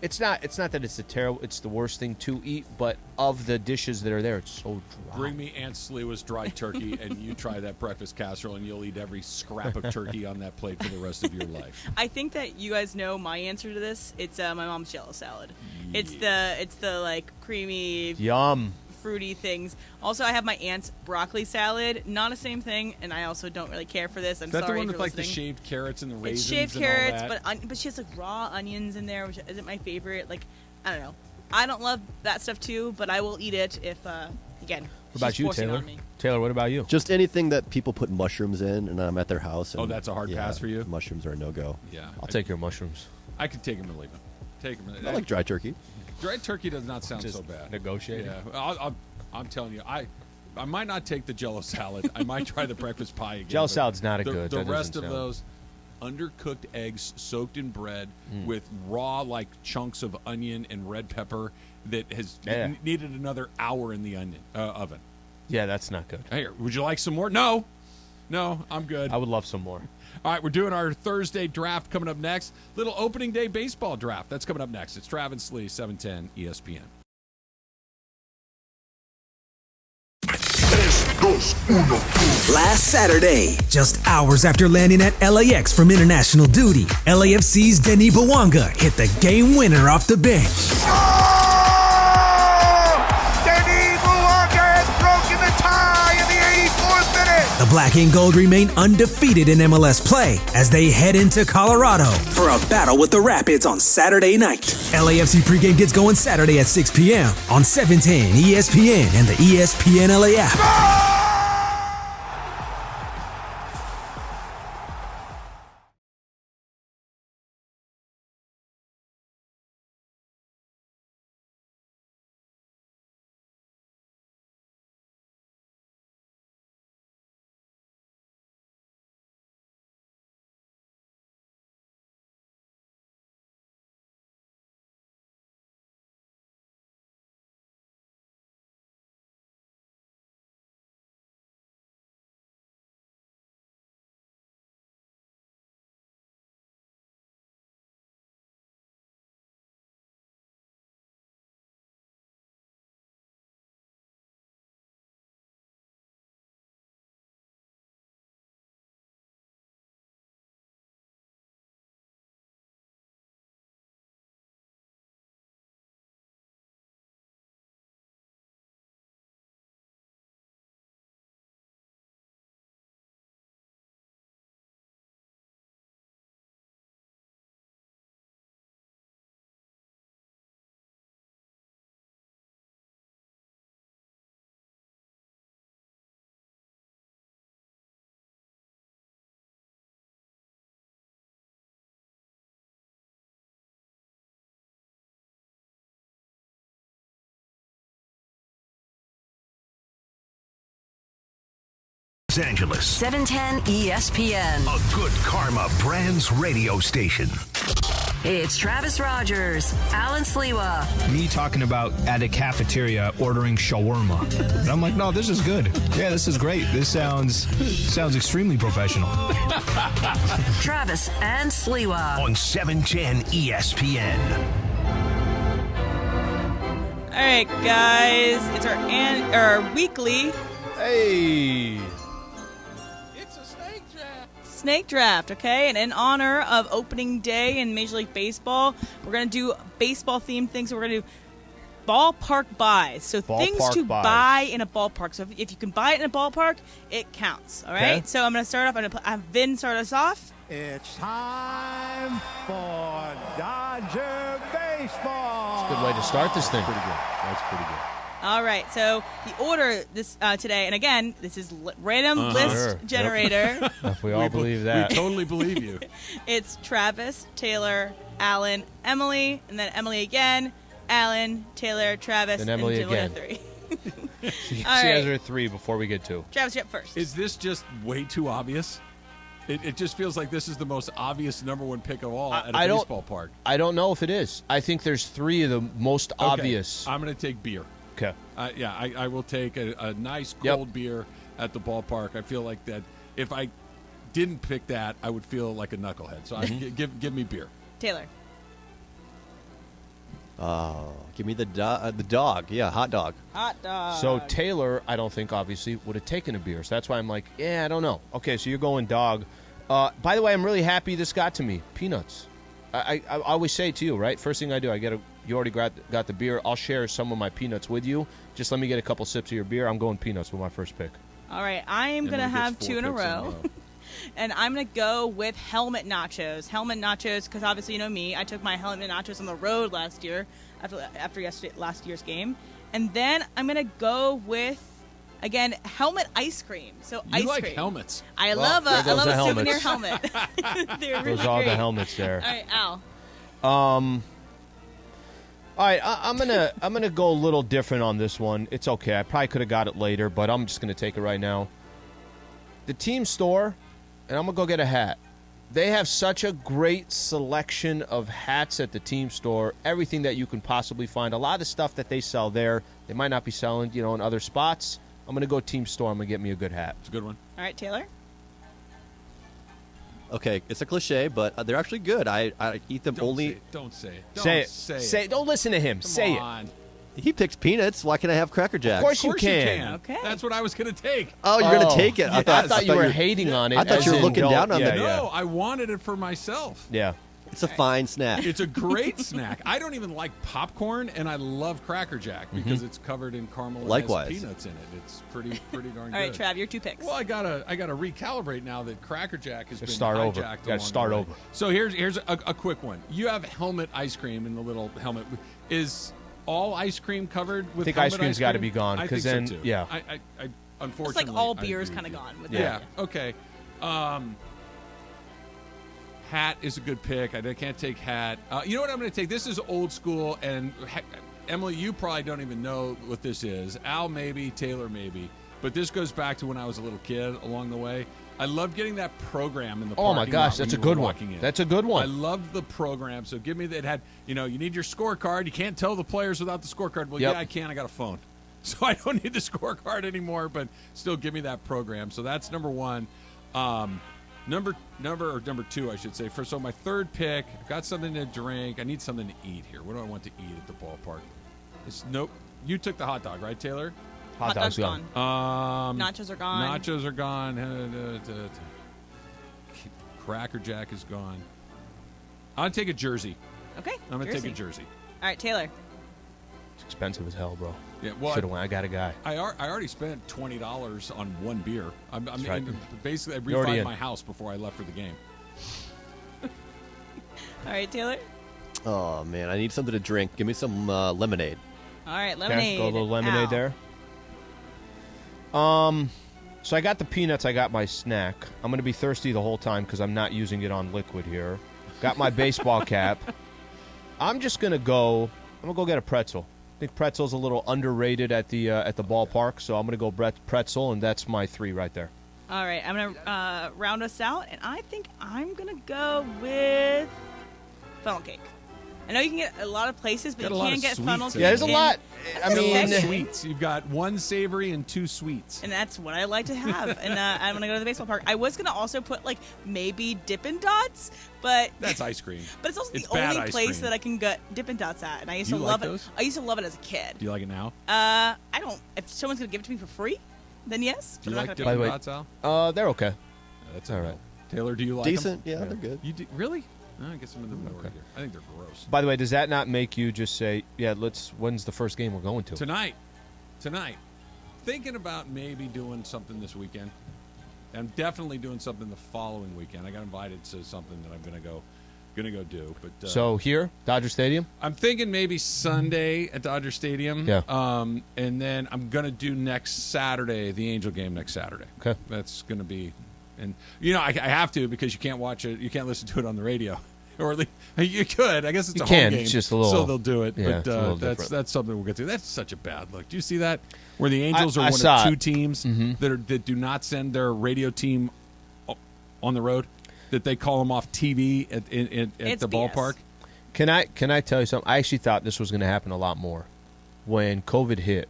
It's not that it's the worst thing to eat, but of the dishes that are there, it's so dry. Bring me Aunt Sliwa's dry turkey, and you try that breakfast casserole, and you'll eat every scrap of turkey on that plate for the rest of your life. I think that you guys know my answer to this. It's my mom's Jello salad. Yeah. It's the like creamy, yum, fruity things. Also, I have my aunt's broccoli salad. Not the same thing, and I also don't really care for this. I'm sorry. Is that the one with like the shaved carrots and the raisins? It's shaved and carrots, all that? but she has like raw onions in there, which isn't my favorite. Like, I don't know. I don't love that stuff too, but I will eat it if again. What about you, Taylor? Taylor, what about you? Just anything that people put mushrooms in, and I'm at their house. And, that's a hard pass for you? Mushrooms are a no-go. Yeah. I'll take your mushrooms. I could take them and leave them. Take them. I like dry turkey. Dry turkey does not sound Just so bad. Negotiating. Yeah. I'm telling you, I might not take the Jello salad. I might try the breakfast pie again. Jello salad's not good. good. The rest of those undercooked eggs soaked in bread with raw like chunks of onion and red pepper that has needed another hour in the oven. Yeah, that's not good. Hey, would you like some more? No, I'm good. I would love some more. All right, we're doing our Thursday draft coming up next. Little opening day baseball draft. That's coming up next. It's Travis Lee, 710 ESPN. Last Saturday, just hours after landing at LAX from international duty, LAFC's Denis Bouanga hit the game winner off the bench. Denis Bouanga has broken the tie in the 84th minute. The Black and Gold remain undefeated in MLS play as they head into Colorado for a battle with the Rapids on Saturday night. LAFC pregame gets going Saturday at 6 p.m. on 710 ESPN and the ESPNLA app. Los Angeles. 710 ESPN. A good karma brands radio station. It's Travis Rogers, Alan Sliwa. Me talking about at a cafeteria ordering shawarma. And I'm like, no, this is good. Yeah, this is great. This sounds extremely professional. Travis and Sliwa. On 710 ESPN. All right, guys. It's our weekly. Hey. Snake draft, okay? And in honor of opening day in Major League Baseball, we're going to do baseball-themed things. So we're going to do ballpark buys. So things to buy in a ballpark. So if you can buy it in a ballpark, it counts, all right? Okay. So I'm going to start off. I'm going to have Vin start us off. It's time for Dodger baseball. That's a good way to start this thing. Pretty good. That's pretty good. All right, so the order this today, and again, this is random list generator. If we all believe that. We totally believe you. It's Travis, Taylor, Alan, Emily, and then Emily again, Alan, Taylor, Travis, and Emily Julie again. 3. She All has right. her 3 before we get 2. Travis, you're up first. Is this just way too obvious? It just feels like this is the most obvious number one pick of all at a baseball park. I don't know if it is. I think there's 3 of the most obvious. I'm going to take beer. Okay. I will take a nice cold beer at the ballpark. I feel like that if I didn't pick that, I would feel like a knucklehead. So give me beer. Taylor. Give me the dog. Yeah, hot dog. Hot dog. So Taylor, I don't think, obviously, would have taken a beer. So that's why I'm like, I don't know. Okay, so you're going dog. By the way, I'm really happy this got to me. Peanuts. I always say to you, right? First thing I do, you already got the beer. I'll share some of my peanuts with you. Just let me get a couple sips of your beer. I'm going peanuts with my first pick. All right, I am going to have 2 in a row. And I'm going to go with helmet nachos. Helmet nachos, because obviously you know me. I took my helmet nachos on the road last year after last year's game. And then I'm going to go with, again, helmet ice cream. So You ice like cream. helmets. I love a souvenir helmets. helmet. They're really Those are all great. the helmets there. All right, Al. All right, I'm gonna go a little different on this one. It's okay. I probably could have got it later, but I'm just gonna take it right now. The team store, and I'm gonna go get a hat. They have such a great selection of hats at the team store. Everything that you can possibly find. A lot of the stuff that they sell there, they might not be selling, in other spots. I'm gonna go team store. I'm gonna get me a good hat. It's a good one. All right, Taylor. Okay, it's a cliche, but they're actually good. I eat them only. Don't say it. Say it. Don't listen to him. Say on. He picks peanuts. Why can't I have Cracker Jacks? Of course you can. Okay. That's what I was going to take. Oh, you're going to take it. I thought you were hating on it. I thought as you were in looking down on yeah, them. yeah. No, I wanted it for myself. Yeah. It's a fine snack. It's a great snack. I don't even like popcorn, and I love Cracker Jack because it's covered in caramel and Likewise. has peanuts in it. It's pretty darn good. All right, Trav, your 2 picks. Well, I gotta recalibrate now that Cracker Jack has been start over. hijacked. Gotta start along the over. way. So here's a quick one. You have helmet ice cream in the little helmet. Is all ice cream covered with? I think helmet ice cream's got to be gone I because think then, so too. yeah. I It's unfortunately, like all I beer is agree kind of with you. gone. With Yeah. that. Okay. Hat is a good pick. I can't take hat. You know what I'm going to take? This is old school, and Emily, you probably don't even know what this is. Al, maybe. Taylor, maybe. But this goes back to when I was a little kid along the way. I loved getting that program in the Oh, parking my gosh, lot when that's a you good were one. walking in. That's a good one. I loved the program. So give me that. It had, you need your scorecard. You can't tell the players without the scorecard. Well, Yep. yeah, I can. I got a phone. So I don't need the scorecard anymore, but still give me that program. So that's number one. Number 2, I should say. So my third pick, I've got something to drink. I need something to eat here. What do I want to eat at the ballpark? Nope. You took the hot dog, right, Taylor? Hot dog's gone. Nachos are gone. Nachos are gone. Cracker Jack is gone. I'll take a jersey. Okay. I'm going to take a jersey. All right, Taylor. It's expensive as hell, bro. Yeah, well, Should have went. I got a guy. I already spent $20 on one beer. right. Basically, I You're already refined in. my house before I left for the game. All right, Taylor. Oh, man. I need something to drink. Give me some lemonade. All right, Okay, lemonade. go a little lemonade Al. there. So I got the peanuts. I got my snack. I'm going to be thirsty the whole time because I'm not using it on liquid here. Got my baseball cap. I'm just going to go. I'm going to go get a pretzel. I think pretzel's a little underrated at the ballpark, so I'm going to go pretzel, and that's my 3 right there. All right, I'm going to round us out, and I think I'm going to go with funnel cake. I know you can get a lot of places, but Got a you lot can't of get sweets funnel in cake. Yeah, there's a in- lot. I mean, Sweets. You've got 1 savory and 2 sweets. And that's what I like to have. And I'm going to go to the baseball park. I was going to also put, maybe Dippin' Dots, but That's ice cream. but it's also It's the bad only ice place cream. that I can get Dippin' Dots at. And I used Do to you love like it. those? I used to love it as a kid. Do you like it now? I don't. If someone's going to give it to me for free, then yes. Do you but like I'm not Dippin' gonna By the way- Dots, Al? They're okay. That's all right. Taylor, do you like Decent. them? Yeah, they're good. You do, really? I guess I'm in the minority here. I think they're gross. By the way, does that not make you just say, yeah, when's the first game we're going to? Tonight. Thinking about maybe doing something this weekend. I'm definitely doing something the following weekend. I got invited to something that I'm gonna go do. But So here, Dodger Stadium? I'm thinking maybe Sunday at Dodger Stadium. Yeah. And then I'm gonna do next Saturday, the Angel game next Saturday. Okay. That's gonna be, and I have to because you can't watch it, you can't listen to it on the radio. Or you could. I guess it's You a can. home game. It's just a little. So they'll do it. Yeah, it's a little but different. that's something we'll get to. That's such a bad look. Do you see that? Where the Angels are I one saw of two it. teams that do not send their radio team on the road, that they call them off TV at the ballpark. Can I tell you something? I actually thought this was going to happen a lot more when COVID hit,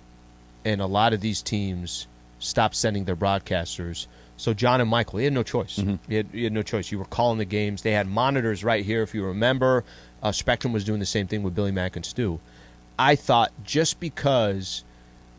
and a lot of these teams stopped sending their broadcasters. So John and Michael, they had no choice. You had no choice. You were calling the games. They had monitors right here, if you remember. Spectrum was doing the same thing with Billy Mack and Stu. I thought just because,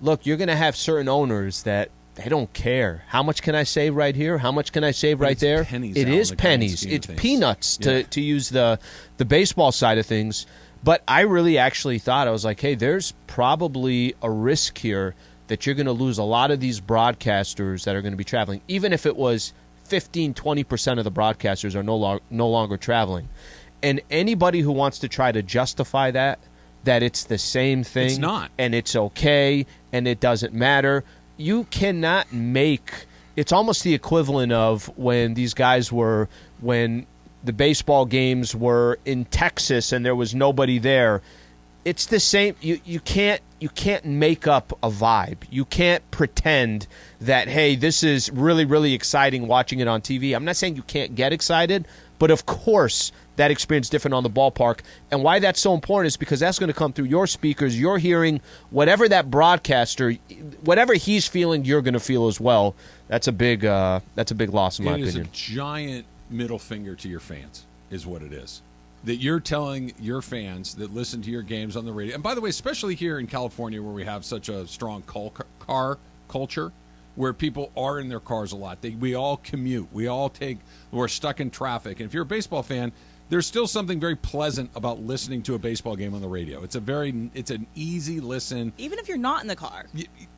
look, you're going to have certain owners that they don't care. How much can I save right here? How much can I save right there? Pennies, it Al, is in the grand pennies. scheme of It's things. peanuts to use the baseball side of things. But I really actually thought, I was like, hey, there's probably a risk here that you're going to lose a lot of these broadcasters that are going to be traveling. Even if it was 15, 20% of the broadcasters are no longer traveling. And anybody who wants to try to justify that it's the same thing. It's not. And it's okay, and it doesn't matter. You cannot make – it's almost the equivalent of when these guys were – when the baseball games were in Texas and there was nobody there. It's the same. You can't make up a vibe. You can't pretend that, hey, this is really, really exciting watching it on TV. I'm not saying you can't get excited, but of course that experience is different on the ballpark. And why that's so important is because that's going to come through your speakers. You're hearing whatever that broadcaster, whatever he's feeling, you're going to feel as well. That's a big loss in my opinion. It is a giant middle finger to your fans is what it is. That you're telling your fans that listen to your games on the radio. And by the way, especially here in California where we have such a strong car culture where people are in their cars a lot. We all commute. We're stuck in traffic. And if you're a baseball fan, there's still something very pleasant about listening to a baseball game on the radio. It's an easy listen. Even if you're not in the car.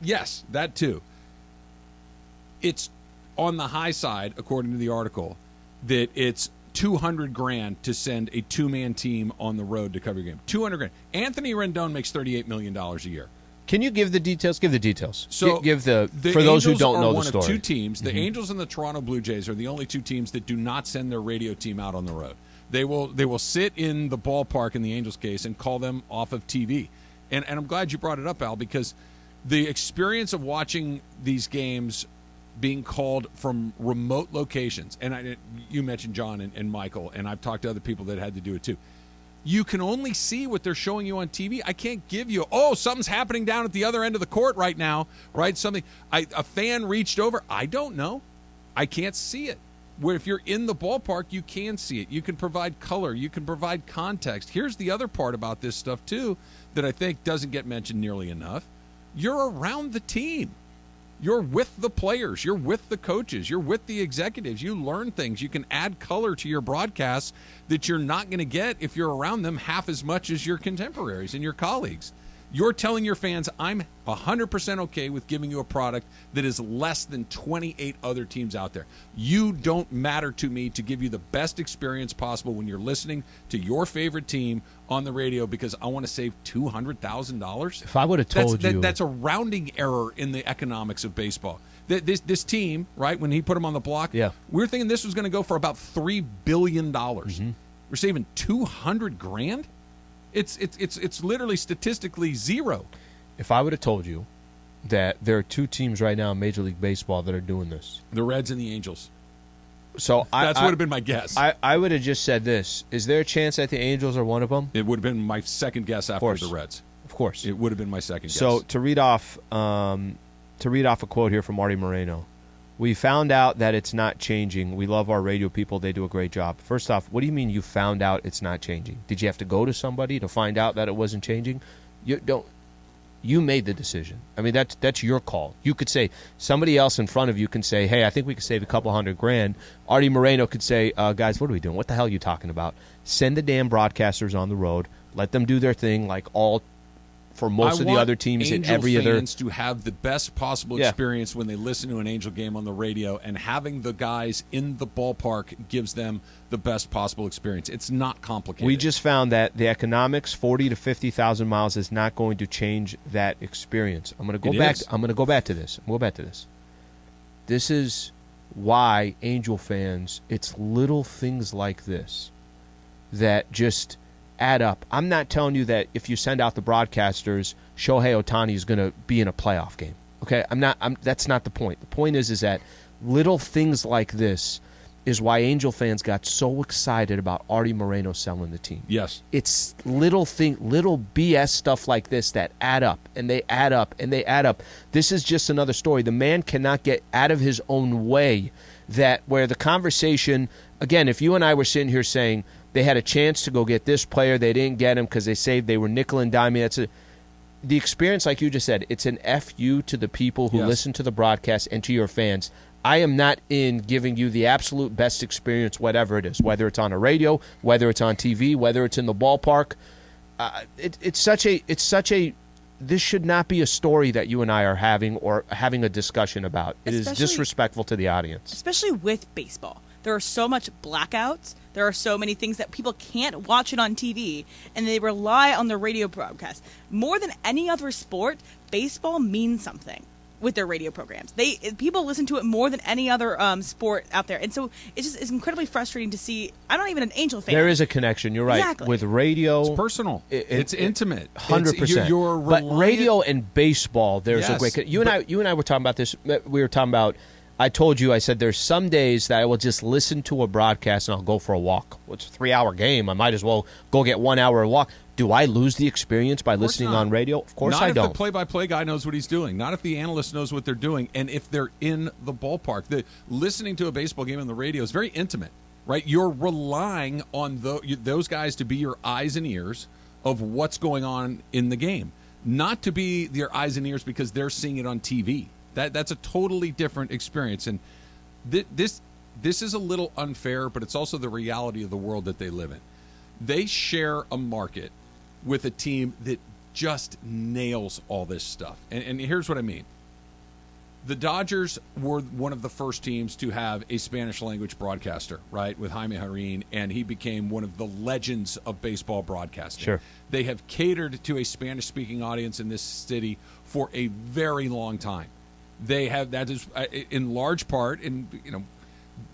Yes, that too. It's on the high side, according to the article, that it's $200,000 to send a two-man team on the road to cover your game. $200,000. Anthony Rendon makes $38 million a year. Can you give the details? Give the details. So give the for Angels those who don't know the story. One of two teams. The Angels and the Toronto Blue Jays are the only two teams that do not send their radio team out on the road. They will sit in the ballpark in the Angels' case and call them off of TV. And I'm glad you brought it up, Al, because the experience of watching these games being called from remote locations, and you mentioned John and Michael, and I've talked to other people that had to do it too. You can only see what they're showing you on TV. I can't give you, something's happening down at the other end of the court right now, right? A fan reached over. I don't know. I can't see it. Where if you're in the ballpark, you can see it. You can provide color. You can provide context. Here's the other part about this stuff too that I think doesn't get mentioned nearly enough. You're around the team. You're with the players. You're with the coaches. You're with the executives. You learn things. You can add color to your broadcasts that you're not going to get if you're around them half as much as your contemporaries and your colleagues. You're telling your fans, I'm 100% okay with giving you a product that is less than 28 other teams out there. You don't matter to me to give you the best experience possible when you're listening to your favorite team on the radio because I want to save $200,000. If I would have told you. That's a rounding error in the economics of baseball. This team, right, when he put them on the block, we were thinking this was going to go for about $3 billion. Mm-hmm. We're saving $200,000? It's literally statistically zero. If I would have told you that there are two teams right now in Major League Baseball that are doing this, the Reds and the Angels. So that would have been my guess. I would have just said this: is there a chance that the Angels are one of them? It would have been my second guess after the Reds. Of course, it would have been my second guess. So to read off a quote here from Marty Moreno. We found out that it's not changing. We love our radio people. They do a great job. First off, what do you mean you found out it's not changing? Did you have to go to somebody to find out that it wasn't changing? You made the decision. I mean, that's your call. You could say, somebody else in front of you can say, hey, I think we could save a couple $100,000. Artie Moreno could say, guys, what are we doing? What the hell are you talking about? Send the damn broadcasters on the road. Let them do their thing like all for most of the other teams and every other. Fans to have the best possible experience when they listen to an Angel game on the radio, and having the guys in the ballpark gives them the best possible experience. It's not complicated. We just found that the economics, 40 to 50,000 miles, is not going to change that experience. I'm going to go back. I'm going to go back to this. This is why Angel fans. It's little things like this that just add up. I'm not telling you that if you send out the broadcasters, Shohei Ohtani is going to be in a playoff game. Okay, that's not the point. The point is that little things like this is why Angel fans got so excited about Artie Moreno selling the team. Yes. It's little BS stuff like this that add up, and they add up, and they add up. This is just another story. The man cannot get out of his own way, that where the conversation, again, if you and I were sitting here saying they had a chance to go get this player, they didn't get him because they were nickel and diming. The experience, like you just said, it's an FU to the people who listen to the broadcast and to your fans. I am not in giving you the absolute best experience, whatever it is, whether it's on a radio, whether it's on TV, whether it's in the ballpark. It's such a. This should not be a story that you and I are having or having a discussion about. It is disrespectful to the audience, especially with baseball. There are so much blackouts. There are so many things that people can't watch it on TV, and they rely on the radio broadcast. More than any other sport, baseball means something with their radio programs. People listen to it more than any other sport out there. And so it's incredibly frustrating to see. I'm not even an Angel fan. There is a connection. You're right. Exactly. With radio. It's personal. It's intimate. 100%. But radio and baseball, there's a great. You and I were talking about this. We were talking about. I told you, I said, there's some days that I will just listen to a broadcast and I'll go for a walk. Well, it's a 3-hour game. I might as well go get 1 hour of walk. Do I lose the experience by listening on radio? Of course I don't. Not if the play-by-play guy knows what he's doing. Not if the analyst knows what they're doing. And if they're in the ballpark. Listening to a baseball game on the radio is very intimate, right? You're relying on those guys to be your eyes and ears of what's going on in the game. Not to be their eyes and ears because they're seeing it on TV. That's a totally different experience. And this is a little unfair, but it's also the reality of the world that they live in. They share a market with a team that just nails all this stuff. And here's what I mean. The Dodgers were one of the first teams to have a Spanish-language broadcaster, right, with Jaime Jarrín, and he became one of the legends of baseball broadcasting. Sure. They have catered to a Spanish-speaking audience in this city for a very long time. They have, that is in large part,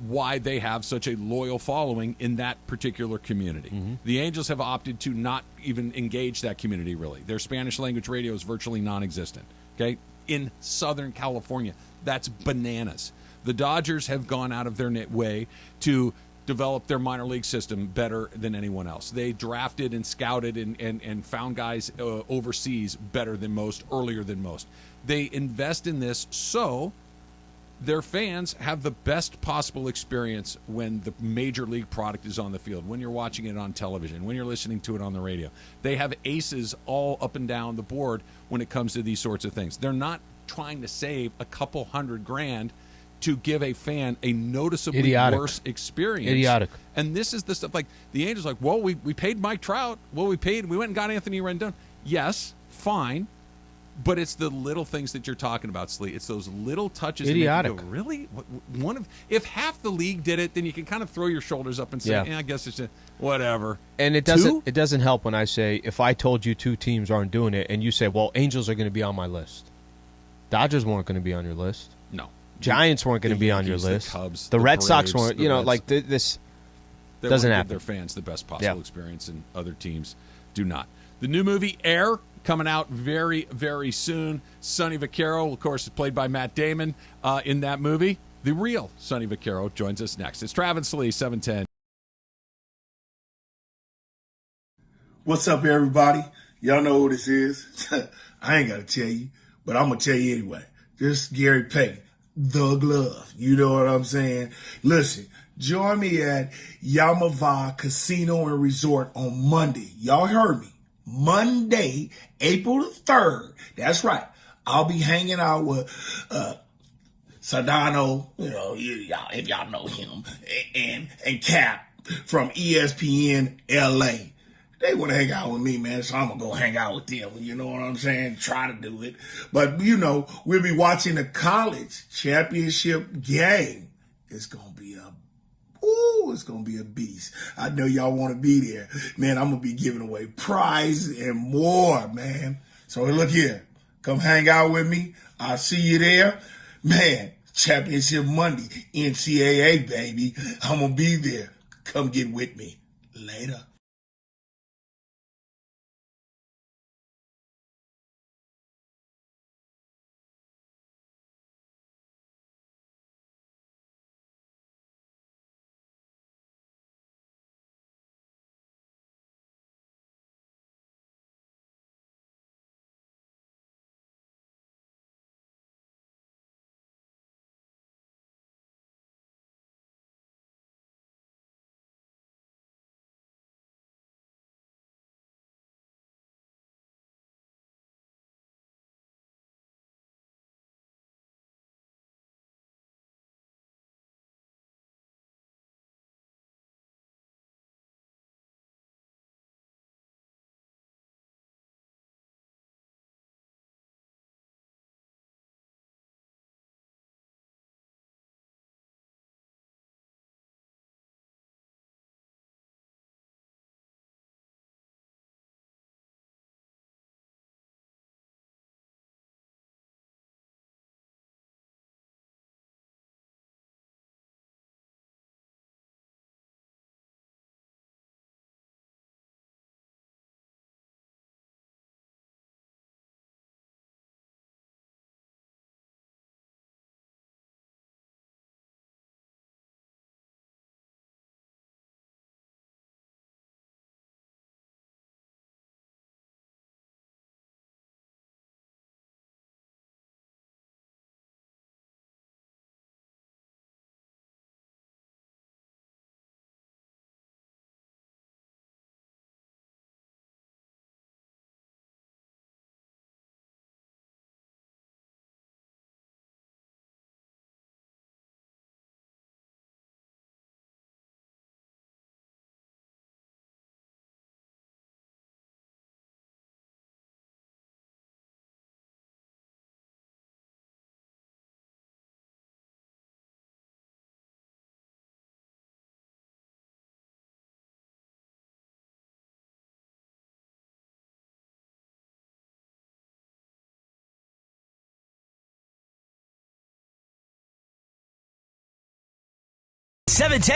why they have such a loyal following in that particular community. Mm-hmm. The Angels have opted to not even engage that community, really. Their Spanish language radio is virtually non-existent, okay? In Southern California, that's bananas. The Dodgers have gone out of their way to develop their minor league system better than anyone else. They drafted and scouted and found guys overseas better than most, earlier than most. They invest in this so their fans have the best possible experience when the major league product is on the field, when you're watching it on television, when you're listening to it on the radio. They have aces all up and down the board when it comes to these sorts of things. They're not trying to save a couple $100,000 to give a fan a noticeably worse experience. Idiotic. And this is the stuff like the Angels like, well, we paid Mike Trout. Well, we went and got Anthony Rendon. Yes, fine. But it's the little things that you're talking about, Slee. It's those little touches. Idiotic. That make you go, really? If half the league did it, then you can kind of throw your shoulders up and say, I guess it's whatever. And it doesn't help when I say, if I told you two teams aren't doing it, and you say, well, Angels are going to be on my list. Dodgers weren't going to be on your list. No. Giants weren't going to be on your list. The Cubs, the Red Braves, Sox weren't. Reds. This they doesn't want to happen. give their fans the best possible experience, and other teams do not. The new movie Air, coming out very, very soon. Sonny Vaccaro, of course, is played by Matt Damon in that movie. The real Sonny Vaccaro joins us next. It's Travis Lee, 710. What's up, everybody? Y'all know who this is. I ain't got to tell you, but I'm going to tell you anyway. This is Gary Payton, the glove. You know what I'm saying? Listen, join me at Yamava Casino and Resort on Monday. Y'all heard me. Monday, April the 3rd. That's right. I'll be hanging out with Sedano, if y'all know him, and Cap from ESPNLA. They want to hang out with me, man, so I'm going to go hang out with them. You know what I'm saying? Try to do it. But, we'll be watching the college championship game. It's going to be it's going to be a beast. I know y'all want to be there. Man, I'm going to be giving away prizes and more, man. So look here. Come hang out with me. I'll see you there. Man, Championship Monday, NCAA, baby. I'm going to be there. Come get with me. Later.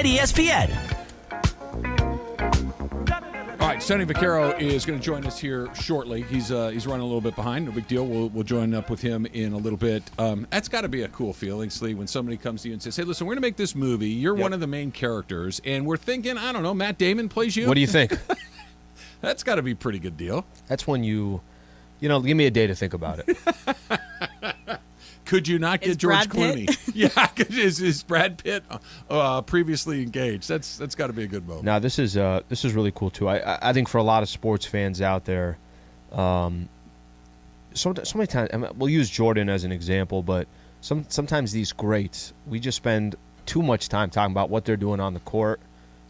ESPN. All right, Sonny Vaccaro is going to join us here shortly. He's running a little bit behind. No big deal. We'll join up with him in a little bit. That's got to be a cool feeling, Slee, when somebody comes to you and says, "Hey, listen, we're going to make this movie. You're one of the main characters, and we're thinking, I don't know, Matt Damon plays you." What do you think? That's got to be a pretty good deal. That's when give me a day to think about it. Could you not get George Clooney? Yeah, is Brad Pitt previously engaged? That's got to be a good moment. Now this is really cool too. I think for a lot of sports fans out there, so many times we'll use Jordan as an example, but sometimes these greats, we just spend too much time talking about what they're doing on the court,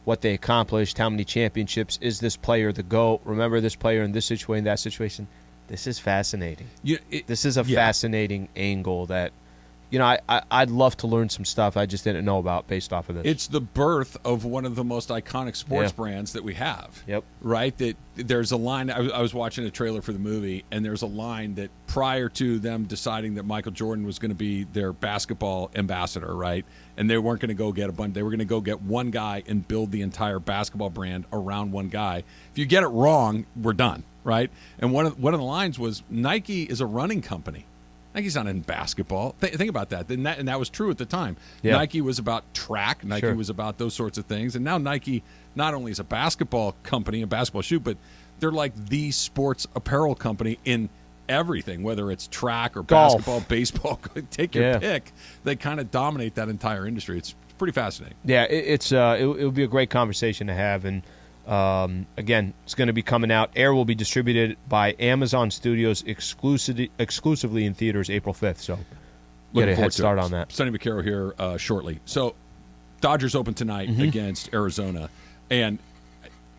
what they accomplished, how many championships, is this player the GOAT? Remember this player in this situation, that situation. This is fascinating. This is a fascinating angle that, I'd love to learn some stuff I just didn't know about based off of this. It's the birth of one of the most iconic sports brands that we have. Yep. Right? That there's a line, I was watching a trailer for the movie, and there's a line that prior to them deciding that Michael Jordan was going to be their basketball ambassador, right? And they weren't going to go get a bunch. They were going to go get one guy and build the entire basketball brand around one guy. If you get it wrong, we're done. Right, and one of the lines was, Nike is a running company. Nike's not in basketball. Think about that. And that was true at the time. Yeah. Nike was about track. Nike was about those sorts of things. And now Nike not only is a basketball company, a basketball shoe, but they're like the sports apparel company in everything, whether it's track or golf, basketball, baseball. Take your pick. They kind of dominate that entire industry. It's pretty fascinating. Yeah, it would be a great conversation to have. And again, it's going to be coming out. Air will be distributed by Amazon Studios exclusively in theaters April 5th. So get a head start on that. Sonny Vaccaro here shortly. So Dodgers open tonight against Arizona. And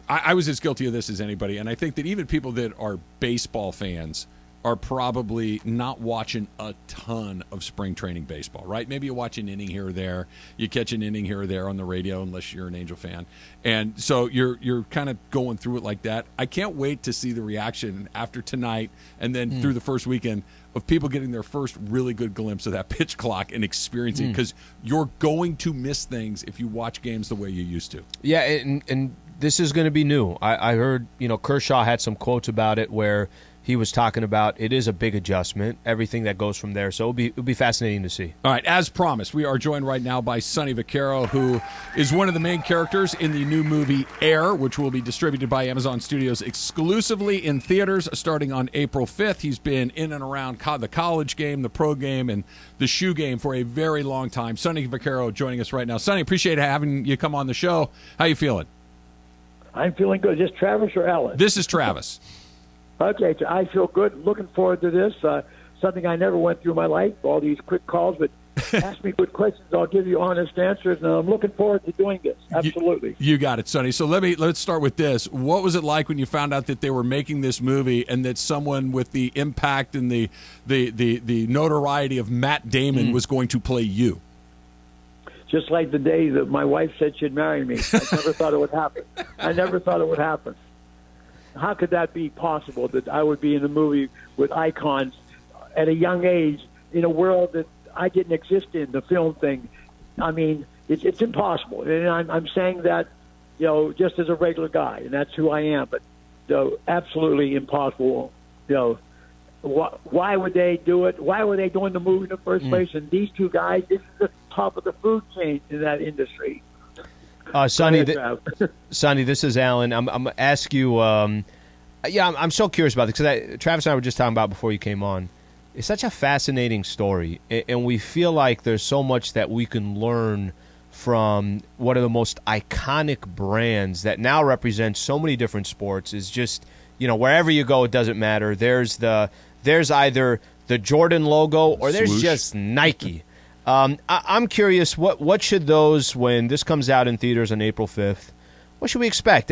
I was as guilty of this as anybody. And I think that even people that are baseball fans are probably not watching a ton of spring training baseball, right? Maybe you watch an inning here or there. You catch an inning here or there on the radio, unless you're an Angel fan. And so you're kind of going through it like that. I can't wait to see the reaction after tonight and then through the first weekend of people getting their first really good glimpse of that pitch clock and experiencing, because you're going to miss things if you watch games the way you used to. Yeah, and this is going to be new. I heard, Kershaw had some quotes about it where he was talking about it is a big adjustment, everything that goes from there. So it'll be fascinating to see. All right, as promised, we are joined right now by Sonny Vaccaro, who is one of the main characters in the new movie Air, which will be distributed by Amazon Studios exclusively in theaters starting on April 5th. He's been in and around the college game, the pro game, and the shoe game for a very long time. Sonny Vaccaro joining us right now. Sonny, appreciate having you come on the show. How you feeling? I'm feeling good. Is this Travis or Alan? This is Travis. Okay, I feel good. Looking forward to this. Something I never went through in my life, all these quick calls, but ask me good questions. I'll give you honest answers, and I'm looking forward to doing this. Absolutely. You got it, Sonny. So let's start with this. What was it like when you found out that they were making this movie and that someone with the impact and the notoriety of Matt Damon was going to play you? Just like the day that my wife said she'd marry me. I never thought it would happen. I never thought it would happen. How could that be possible, that I would be in a movie with icons at a young age in a world that I didn't exist in, the film thing? I mean, it's impossible. And I'm saying that, just as a regular guy, and that's who I am. But absolutely impossible. Why would they do it? Why were they doing the movie in the first place? And these two guys, this is the top of the food chain in that industry. Sonny, Sonny, this is Alan. I'm going to ask you. I'm so curious about this because Travis and I were just talking about before you came on. It's such a fascinating story, and we feel like there's so much that we can learn from one of the most iconic brands that now represents so many different sports. Is just wherever you go, it doesn't matter. There's either the Jordan logo or there's Swoosh. Just Nike. I'm curious, what should those, when this comes out in theaters on April 5th, what should we expect?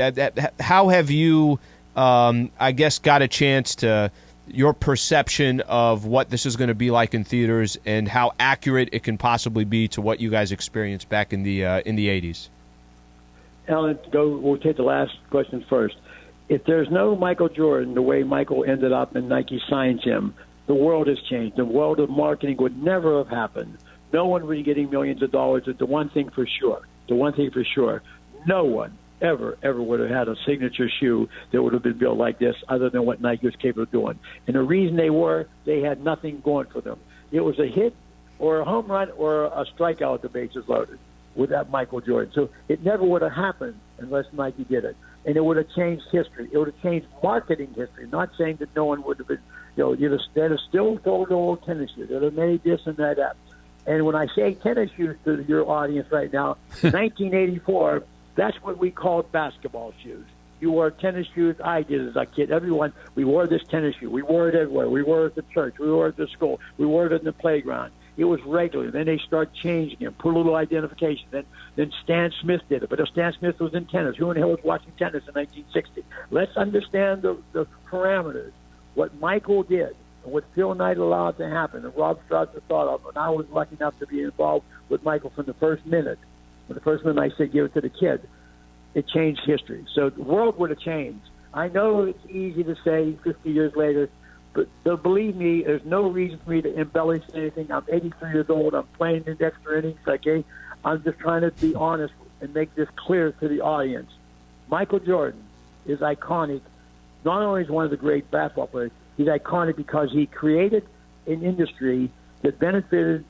How have you, got a chance to, your perception of what this is going to be like in theaters and how accurate it can possibly be to what you guys experienced back in the 80s? Alan, we'll take the last question first. If there's no Michael Jordan, the way Michael ended up and Nike signs him, the world has changed. The world of marketing would never have happened. No one would be getting millions of dollars. The one thing for sure, no one ever would have had a signature shoe that would have been built like this other than what Nike was capable of doing. And the reason they had nothing going for them. It was a hit or a home run or a strikeout, the bases loaded, with that Michael Jordan. So it never would have happened unless Nike did it. And it would have changed history. It would have changed marketing history. Not saying that no one would have been, they'd have still sold old tennis shoes. They'd have made this and that. And when I say tennis shoes to your audience right now, 1984, that's what we called basketball shoes. You wore tennis shoes. I did as a kid. Everyone, we wore this tennis shoe. We wore it everywhere. We wore it at the church. We wore it at the school. We wore it in the playground. It was regular. Then they start changing it, put a little identification. Then Stan Smith did it. But Stan Smith was in tennis. Who in the hell was watching tennis in 1960? Let's understand the parameters. What Michael did and what Phil Knight allowed to happen, and Rob Strasser thought of, and I was lucky enough to be involved with Michael from the first minute. When the first minute I said give it to the kid, it changed history. So the world would have changed. I know it's easy to say 50 years later, but believe me, there's no reason for me to embellish anything. I'm 83 years old. I'm playing in extra innings. Okay, I'm just trying to be honest and make this clear to the audience. Michael Jordan is iconic. Not only is one of the great basketball players, he's iconic because he created an industry that benefited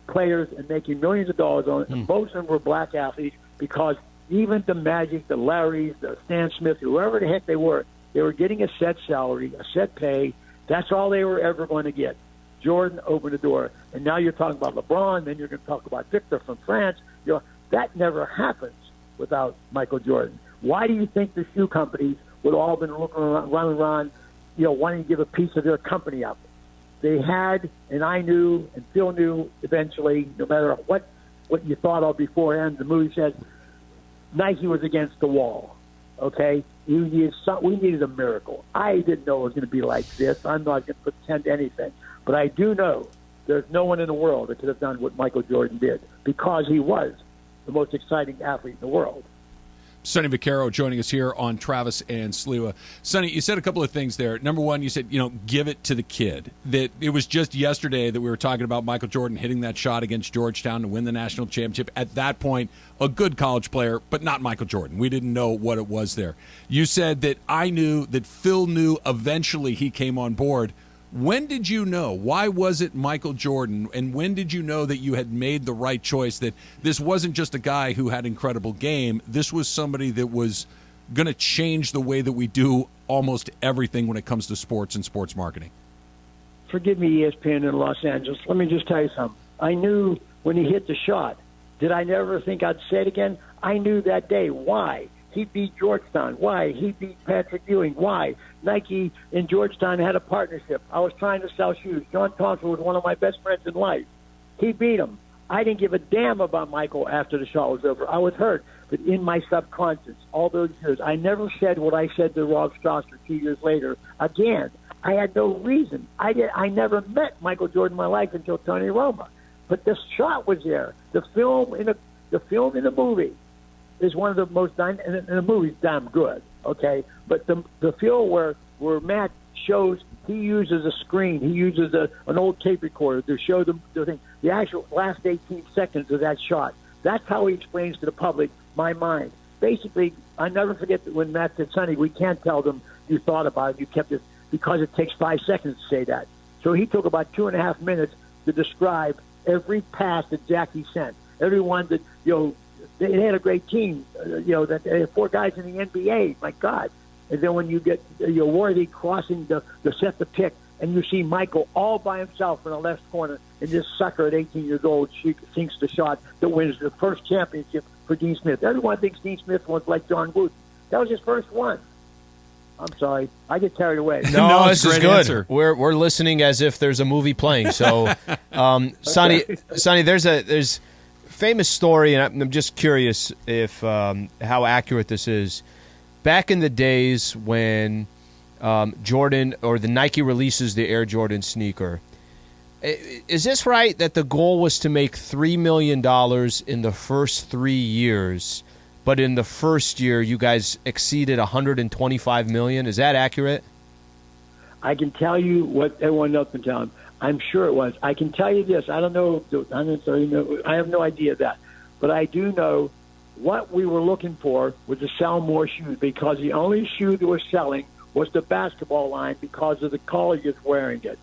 players and making millions of dollars on it. And most of them were black athletes because even the Magic, the Larrys, the Stan Smith, whoever the heck they were getting a set salary, a set pay. That's all they were ever going to get. Jordan opened the door. And now you're talking about LeBron, then you're going to talk about Victor from France. That never happens without Michael Jordan. Why do you think the shoe companies would all been running around, wanting to give a piece of their company up? They had, and I knew, and Phil knew eventually, no matter what you thought of beforehand, the movie said Nike was against the wall. Okay? We needed a miracle. I didn't know it was going to be like this. I'm not going to pretend anything. But I do know there's no one in the world that could have done what Michael Jordan did because he was the most exciting athlete in the world. Sonny Vaccaro joining us here on Travis and Sliwa. Sonny, you said a couple of things there. Number one, you said, give it to the kid. That it was just yesterday that we were talking about Michael Jordan hitting that shot against Georgetown to win the national championship. At that point, a good college player, but not Michael Jordan. We didn't know what it was there. You said that I knew, that Phil knew eventually he came on board. When did you know? Why was it Michael Jordan? And when did you know that you had made the right choice, that this wasn't just a guy who had incredible game? This was somebody that was going to change the way that we do almost everything when it comes to sports and sports marketing? Forgive me, ESPN in Los Angeles. Let me just tell you something. I knew when he hit the shot. Did I never think I'd say it again? I knew that day. Why? He beat Georgetown. Why? He beat Patrick Ewing. Why? Nike and Georgetown had a partnership. I was trying to sell shoes. John Thompson was one of my best friends in life. He beat him. I didn't give a damn about Michael after the shot was over. I was hurt. But in my subconscious, all those years, I never said what I said to Rob Strasser 2 years later. Again, I had no reason. I never met Michael Jordan in my life until Tony Romo. But the shot was there. The film in the movie is one of the most, and the movie's damn good, okay? But the film where Matt shows, he uses a screen, he uses an old tape recorder to show them the actual last 18 seconds of that shot. That's how he explains to the public my mind. Basically, I never forget that when Matt said, Sonny, we can't tell them you thought about it, you kept it, because it takes 5 seconds to say that. So he took about 2.5 minutes to describe every pass that Jackie sent. Everyone that, they had a great team, that they had 4 guys in the NBA, my God. And then when you get Worthy crossing to set the pick, and you see Michael all by himself in the left corner, and this sucker at 18 years old sinks the shot that wins the first championship for Dean Smith. Everyone thinks Dean Smith was like John Wooten. That was his first one. I'm sorry, I get carried away. No, this is good. Answer. We're listening as if there's a movie playing. So, Sonny, there's famous story, and I'm just curious if how accurate this is. Back in the days when Jordan or the Nike releases the Air Jordan sneaker, is this right that the goal was to make $3 million in the first 3 years, but in the first year you guys exceeded $125 million? Is that accurate? I can tell you what everyone else can tell him. I'm sure it was. I can tell you this. I don't know. I have no idea of that. But I do know what we were looking for was to sell more shoes, because the only shoe that was selling was the basketball line because of the colleges wearing it.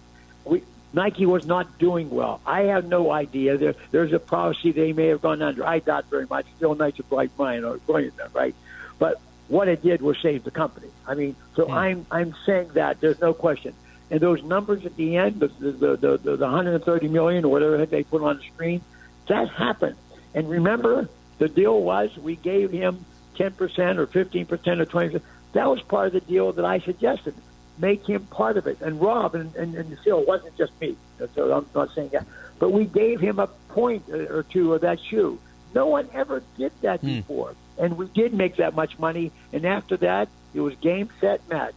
Nike was not doing well. I have no idea. There's a prophecy they may have gone under. I doubt very much. Still nice and bright mind or brilliant, right? But what it did was save the company. I mean, so I'm saying that there's no question. And those numbers at the end, the 130 million or whatever they put on the screen, that happened. And remember, the deal was we gave him 10% or 15% or 20%. That was part of the deal that I suggested. Make him part of it. And Rob and Phil, wasn't just me. So I'm not saying that. But we gave him a point or two of that shoe. No one ever did that before. And we did make that much money. And after that, it was game, set, match.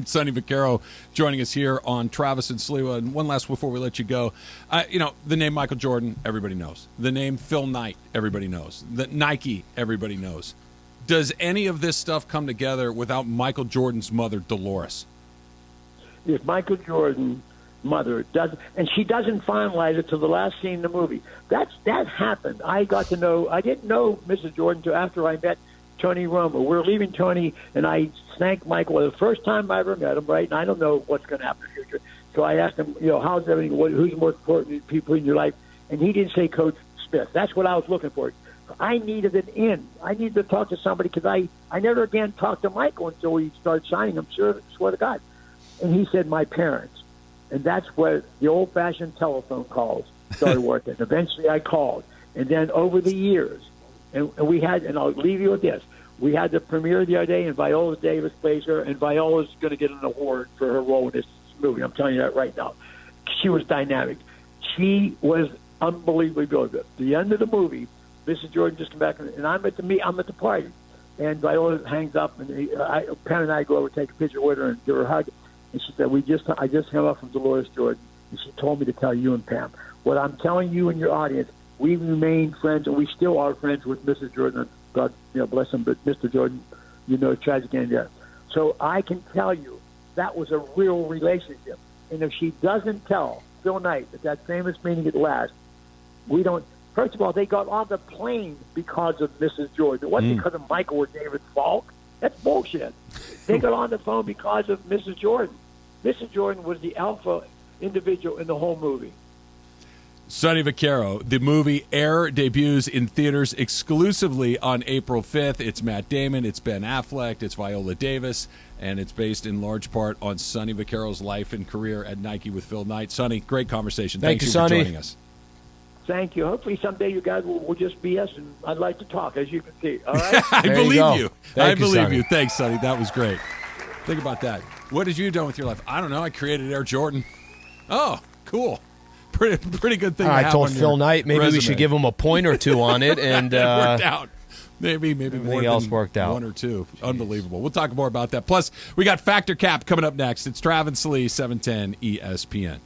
Sonny Vaccaro joining us here on Travis and Sliwa. And one last before we let you go. The name Michael Jordan, everybody knows. The name Phil Knight, everybody knows. The Nike, everybody knows. Does any of this stuff come together without Michael Jordan's mother, Dolores? If Michael Jordan's mother doesn't, and she doesn't finalize it till the last scene in the movie. That happened. I didn't know Mrs. Jordan until after I met Tony Romo. We were leaving Tony, and I thanked Michael. The first time I ever met him, right? And I don't know what's going to happen in the future. So I asked him, how's everything? Who's the most important people in your life? And he didn't say Coach Smith. That's what I was looking for. I needed an in. I needed to talk to somebody because I never again talked to Michael until we started signing him. Swear to God. And he said, my parents. And that's where the old-fashioned telephone calls started working. Eventually I called. And then over the years, and we had, and I'll leave you with this, we had the premiere the other day, and Viola Davis plays her, and Viola's going to get an award for her role in this movie. I'm telling you that right now. She was dynamic. She was unbelievably good. At the end of the movie, Mrs. Jordan just came back, and I'm at the party, and Viola hangs up, and Pam and I go over, take a picture with her, and give her a hug, and she said, I just came up from Dolores Jordan, and she told me to tell you and Pam what I'm telling you and your audience. We remain friends, and we still are friends with Mrs. Jordan God bless him, but Mr. Jordan, tragic end there. So I can tell you that was a real relationship. And if she doesn't tell Phil Knight at that famous meeting at last, we don't. First of all, they got on the plane because of Mrs. Jordan. It wasn't because of Michael or David Falk. That's bullshit. They got on the phone because of Mrs. Jordan. Mrs. Jordan was the alpha individual in the whole movie. Sonny Vaccaro, the movie Air debuts in theaters exclusively on April 5th. It's Matt Damon, it's Ben Affleck, it's Viola Davis, and it's based in large part on Sonny Vaccaro's life and career at Nike with Phil Knight. Sonny, great conversation. Thank you, for Sonny. joining us. Thank you. Hopefully someday you guys will just BS, and I'd like to talk, as you can see. All right? I believe you. I believe Sonny. you. Thanks, Sonny. That was great. Think about that. What did you do with your life? I don't know. I created Air Jordan. Oh, cool. Pretty good thing. I told Phil Knight maybe we should give him a point or two on it, and it worked out. Maybe more else than worked out. One or two. Jeez. Unbelievable. We'll talk more about that. Plus, we got Factor Cap coming up next. It's Travis Lee, 710 ESPN.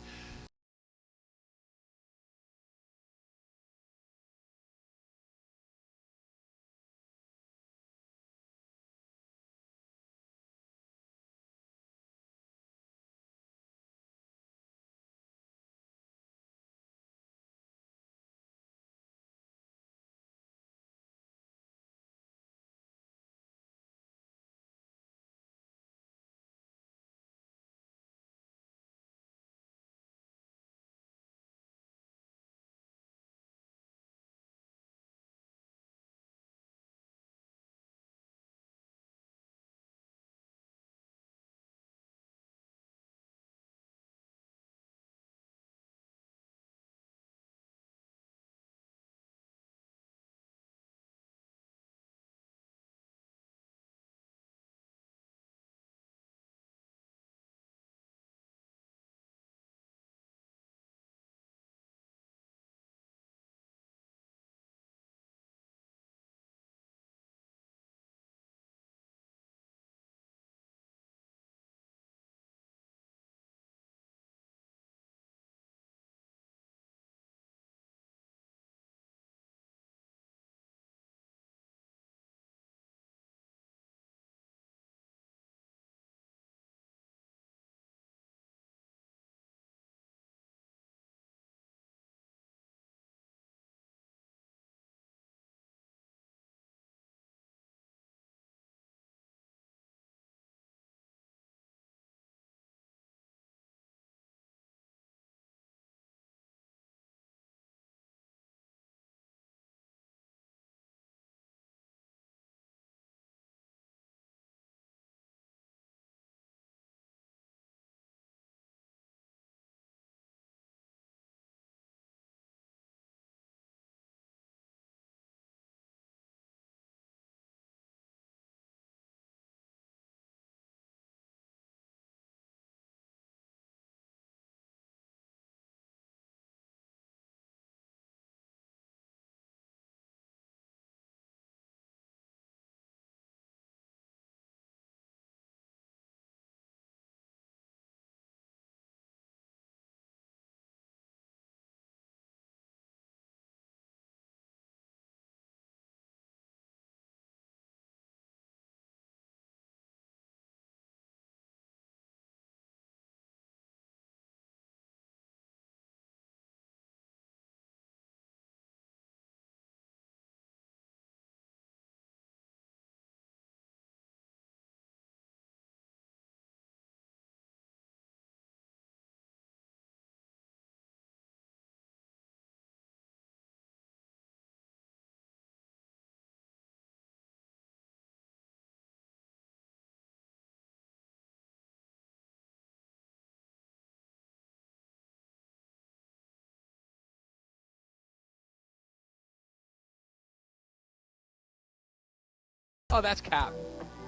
Oh, that's cap.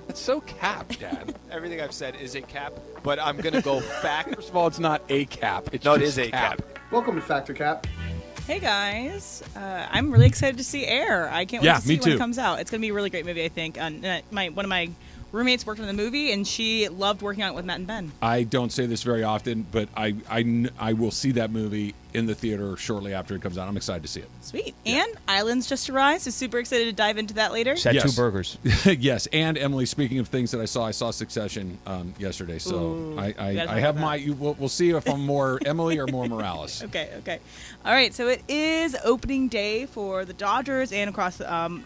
That's so cap, Dad. Everything I've said is a cap, but I'm going to go back. First of all, it's not a cap. It's no, it just is a cap. Welcome to Factor Cap. Hey guys, I'm really excited to see Air. I can't wait to see me when too. it comes out. It's gonna be a really great movie, I think. One of my roommates worked on the movie, and she loved working on it with Matt and Ben. I don't say this very often, but I will see that movie in the theater shortly after it comes out. I'm excited to see it. Sweet. And Islands just arrived, so super excited to dive into that later. Just had 2 burgers. Yes, and Emily, speaking of things that I saw Succession yesterday, so Ooh, I have we'll see if I'm more Emily or more Morales. Okay. All right, so it is opening day for the Dodgers and across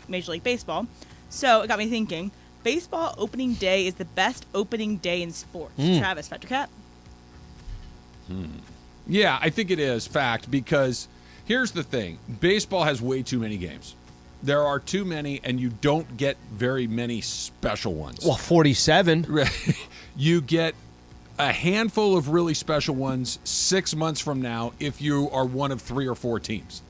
Major League Baseball. So it got me thinking, baseball opening day is the best opening day in sports. Travis, Patrick Cap? Yeah, I think it is, fact, because here's the thing. Baseball has way too many games. There are too many, and you don't get very many special ones. Well, 47. You get a handful of really special ones 6 months from now if you are one of 3 or 4 teams.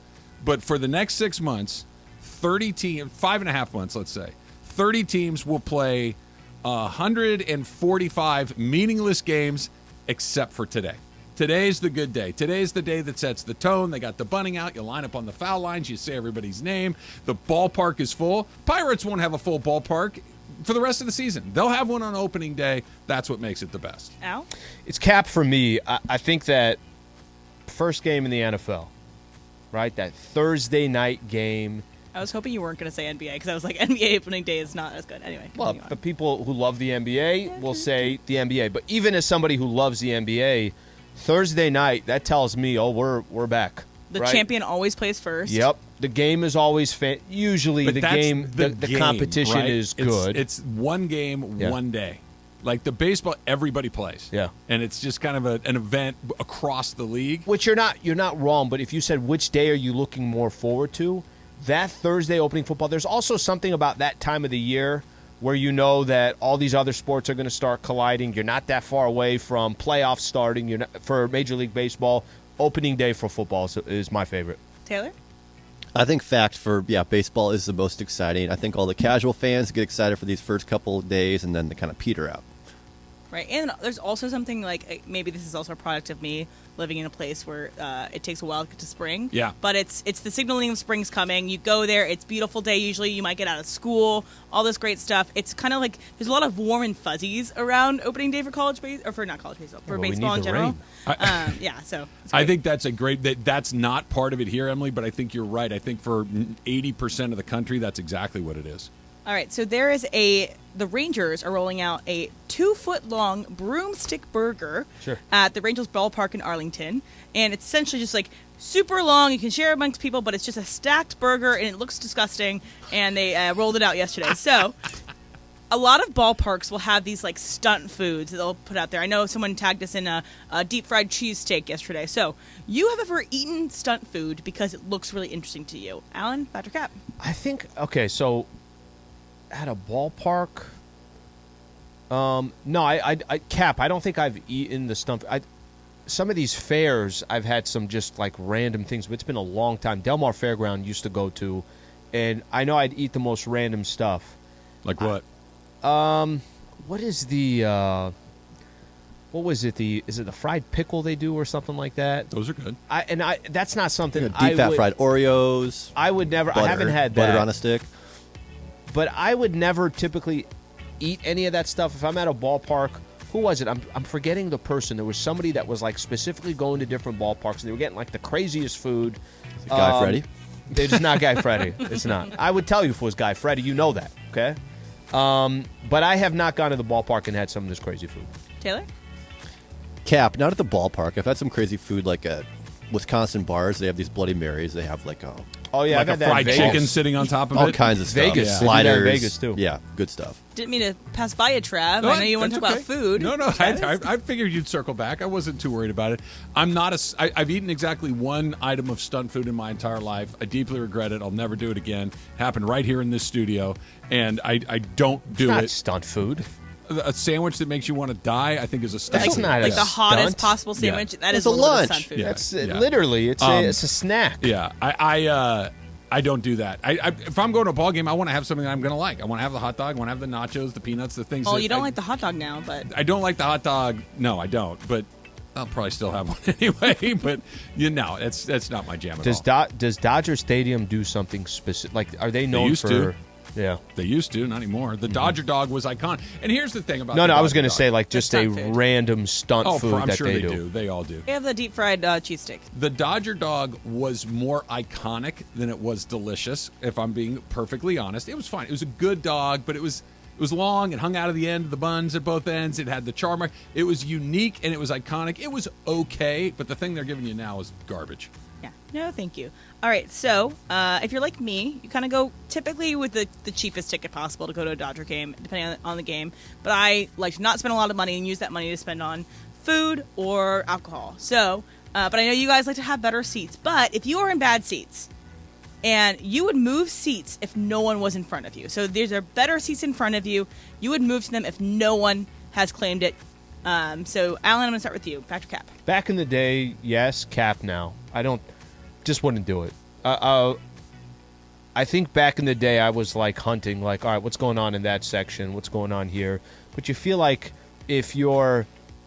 But for the next 6 months, 30 teams, 5.5 months, let's say, 30 teams will play 145 meaningless games except for today. Today's the good day. Today's the day that sets the tone. They got the bunting out. You line up on the foul lines. You say everybody's name. The ballpark is full. Pirates won't have a full ballpark for the rest of the season. They'll have one on opening day. That's what makes it the best. Al? It's Cap for me. I think that first game in the NFL, right? That Thursday night game. I was hoping you weren't going to say NBA because I was like, NBA opening day is not as good. Anyway. Well, the people who love the NBA will say the NBA. But even as somebody who loves the NBA, Thursday night, that tells me, we're back. The right? champion always plays first. Yep. The game is always usually But the that's game, the competition right? is good. It's one game, one day. Like the baseball, everybody plays. Yeah. And it's just kind of an event across the league. Which you're not wrong, but if you said which day are you looking more forward to, that Thursday opening football, there's also something about that time of the year where you know that all these other sports are going to start colliding. You're not that far away from playoffs starting. For Major League Baseball, opening day for football is my favorite. Taylor? I think fact for baseball is the most exciting. I think all the casual fans get excited for these first couple of days and then they kind of peter out. Right, and there's also something like, maybe this is also a product of me living in a place where it takes a while to get to spring. Yeah. But it's the signaling of spring's coming. You go there, it's a beautiful day usually. You might get out of school, all this great stuff. It's kind of like there's a lot of warm and fuzzies around opening day for for baseball in general. So I think that's that's not part of it here, Emily, but I think you're right. I think for 80% of the country, that's exactly what it is. All right, so there is the Rangers are rolling out a 2-foot-long broomstick burger at the Rangers ballpark in Arlington. And it's essentially just like super long. You can share amongst people, but it's just a stacked burger, and it looks disgusting. And they rolled it out yesterday. So a lot of ballparks will have these like stunt foods that they'll put out there. I know someone tagged us in a deep-fried cheesesteak yesterday. So you have ever eaten stunt food because it looks really interesting to you? Alan, Patrick Cap? I think, so at a ballpark, no, I Cap, I don't think I've eaten the stunt. Some of these fairs, I've had some just like random things, but it's been a long time. Del Mar Fairground used to go to, and I know I'd eat the most random stuff. Like what? What is the, what was it? Is it the fried pickle they do or something like that? Those are good. That's not something deep fat fried Oreos. I would never, butter, I haven't had that. Butter on a stick. But I would never typically eat any of that stuff. If I'm at a ballpark, who was it? I'm forgetting the person. There was somebody that was like specifically going to different ballparks, and they were getting like the craziest food. Guy Freddy? It's not Guy Freddy. It's not. I would tell you if it was Guy Freddy. You know that, okay? But I have not gone to the ballpark and had some of this crazy food. Taylor? Cap, not at the ballpark. I've had some crazy food like at Wisconsin bars. They have these Bloody Marys. They have like a... Oh, yeah, like I've a had fried that in chicken Vegas. sitting on top of all it. kinds of stuff. Vegas. Sliders. In Vegas, too. Yeah, good stuff. Didn't mean to pass by you, Trav. I know you want to talk about food. No, I figured you'd circle back. I wasn't too worried about it. I've eaten exactly one item of stunt food in my entire life. I deeply regret it. I'll never do it again. Happened right here in this studio, and I don't do It's not it. Stunt food. A sandwich that makes you want to die, I think, is a stunt. That's food. not Like a the hottest stunt. possible sandwich. Yeah. That is It's a little bit of lunch. stunt food. Yeah. That's literally, it's a snack. Yeah, I don't do that. If I'm going to a ball game, I want to have something that I'm going to like. I want to have the hot dog. I want to have the nachos, the peanuts, the things. Oh, that you don't like the hot dog now, but I don't like the hot dog. No, I don't. But I'll probably still have one anyway. But that's not my jam at all. Does Dodger Stadium do something specific? Like, are they known used for? to. Yeah. They used to, not anymore. The Dodger dog was iconic. And here's the thing about No, the I was Dodger going to dog. say like just a random stunt food I'm that sure they do. They all do. They have the deep fried cheese stick. The Dodger dog was more iconic than it was delicious, if I'm being perfectly honest. It was fine. It was a good dog, but it was long and hung out of the end of the buns at both ends. It had the char mark. It was unique and it was iconic. It was okay, but the thing they're giving you now is garbage. Yeah. No, thank you. All right, so if you're like me, you kind of go typically with the cheapest ticket possible to go to a Dodger game, depending on the game. But I like to not spend a lot of money and use that money to spend on food or alcohol. So, but I know you guys like to have better seats. But if you are in bad seats, and you would move seats if no one was in front of you. So there's better seats in front of you. You would move to them if no one has claimed it. So, Alan, I'm going to start with you. Factor cap. Back in the day, yes. Cap now. Just wouldn't do it. I think back in the day I was like hunting, like, all right, what's going on in that section? What's going on here? But you feel like if you're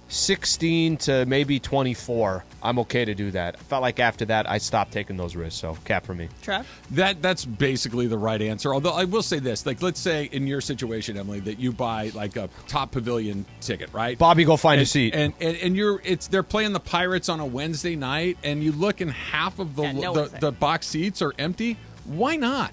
16 to maybe 24, I'm okay to do that. I felt like after that I stopped taking those risks, so cap for me. Trev? That's basically the right answer. Although I will say this, like let's say in your situation, Emily, that you buy like a top pavilion ticket, right? Bobby, go find a seat. And they're playing the Pirates on a Wednesday night, and you look and half of the box seats are empty. Why not?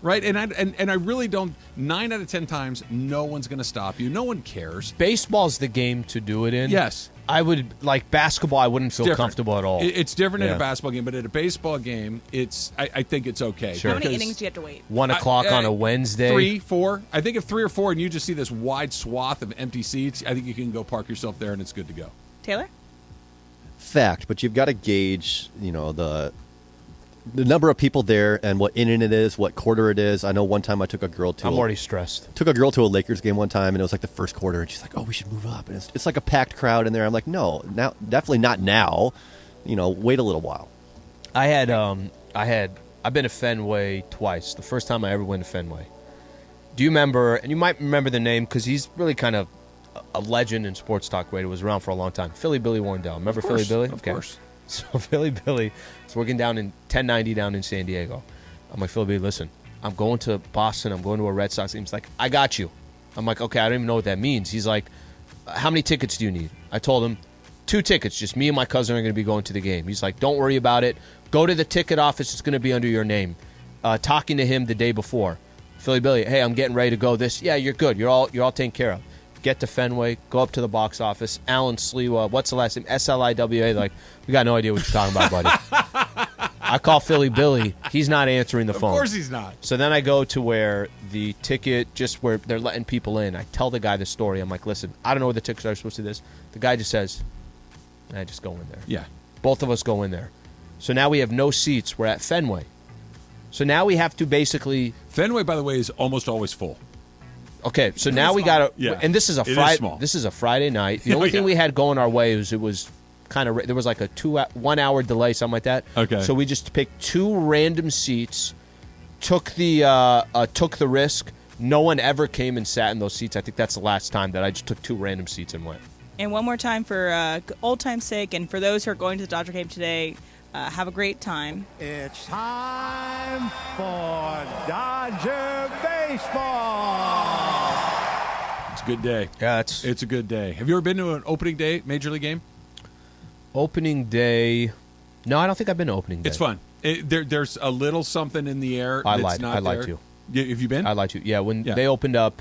Right, and I really don't. 9 out of 10 times, no one's going to stop you. No one cares. Baseball's the game to do it in. Yes, I would like basketball. I wouldn't feel comfortable at all. It's different in a basketball game, but at a baseball game, I think it's okay. Sure. How many innings do you have to wait? 1 o'clock on a Wednesday. 3, 4. I think if 3 or 4, and you just see this wide swath of empty seats, I think you can go park yourself there, and it's good to go. Taylor? Fact, but you've got to gauge, the number of people there and what inning it is, what quarter it is. I know one time I took a girl to... I'm already stressed. Took a girl to a Lakers game one time, and it was like the first quarter, and she's like, oh, we should move up. And it's like a packed crowd in there. I'm like, no, now, definitely not now. Wait a little while. I've been to Fenway twice. The first time I ever went to Fenway. Do you remember, and you might remember the name because he's really kind of a legend in sports talk radio. Was around for a long time. Philly Billy Warndell. Remember Philly Billy? Of course. So Philly Billy is working down in 1090 down in San Diego. I'm like, Philly Billy, listen, I'm going to Boston. I'm going to a Red Sox game. He's like, I got you. I'm like, okay, I don't even know what that means. He's like, how many tickets do you need? I told him, 2 tickets. Just me and my cousin are going to be going to the game. He's like, don't worry about it. Go to the ticket office. It's going to be under your name. Talking to him the day before. Philly Billy, hey, I'm getting ready to go. Yeah, you're good. You're all taken care of. Get to Fenway, go up to the box office. Alan Sliwa, what's the last name? Sliwa. Like, we got no idea what you're talking about, buddy. I call Philly Billy. He's not answering the phone. Of course he's not. So then I go to where the ticket, just where they're letting people in. I tell the guy the story. I'm like, listen, I don't know where the tickets are supposed to do this. The guy just says, and I just go in there. Yeah. Both of us go in there. So now we have no seats. We're at Fenway. So now we have to basically... Fenway, by the way, is almost always full. Okay, so now we got to, and this is a Friday. Is this is a Friday night. The only thing we had going our way was it was kind of there was like a 1 hour delay, something like that. Okay, so we just picked 2 random seats, took the risk. No one ever came and sat in those seats. I think that's the last time that I just took 2 random seats and went. And one more time for old time's sake, and for those who are going to the Dodger game today, have a great time. It's time for Dodger baseball. It's a good day. Yeah, it's a good day. Have you ever been to an opening day Major League game? Opening day? No, I don't think I've been to opening day. It's fun. There's a little something in the air. I that's lied. Not I lied there. to you. Have you been? I lied to you. Yeah, when they opened up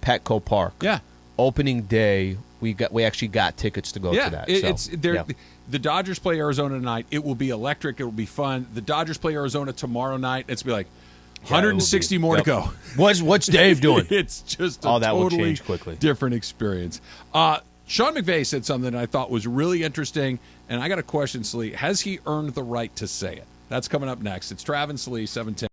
Petco Park. Yeah. Opening day, we actually got tickets to go to that. The Dodgers play Arizona tonight. It will be electric. It will be fun. The Dodgers play Arizona tomorrow night. It's be like 160 more to go. What's Dave doing? It's just a that will totally change quickly. different experience. Sean McVay said something that I thought was really interesting, and I got a question, Slee. Has he earned the right to say it? That's coming up next. It's Trav and Slee, 710.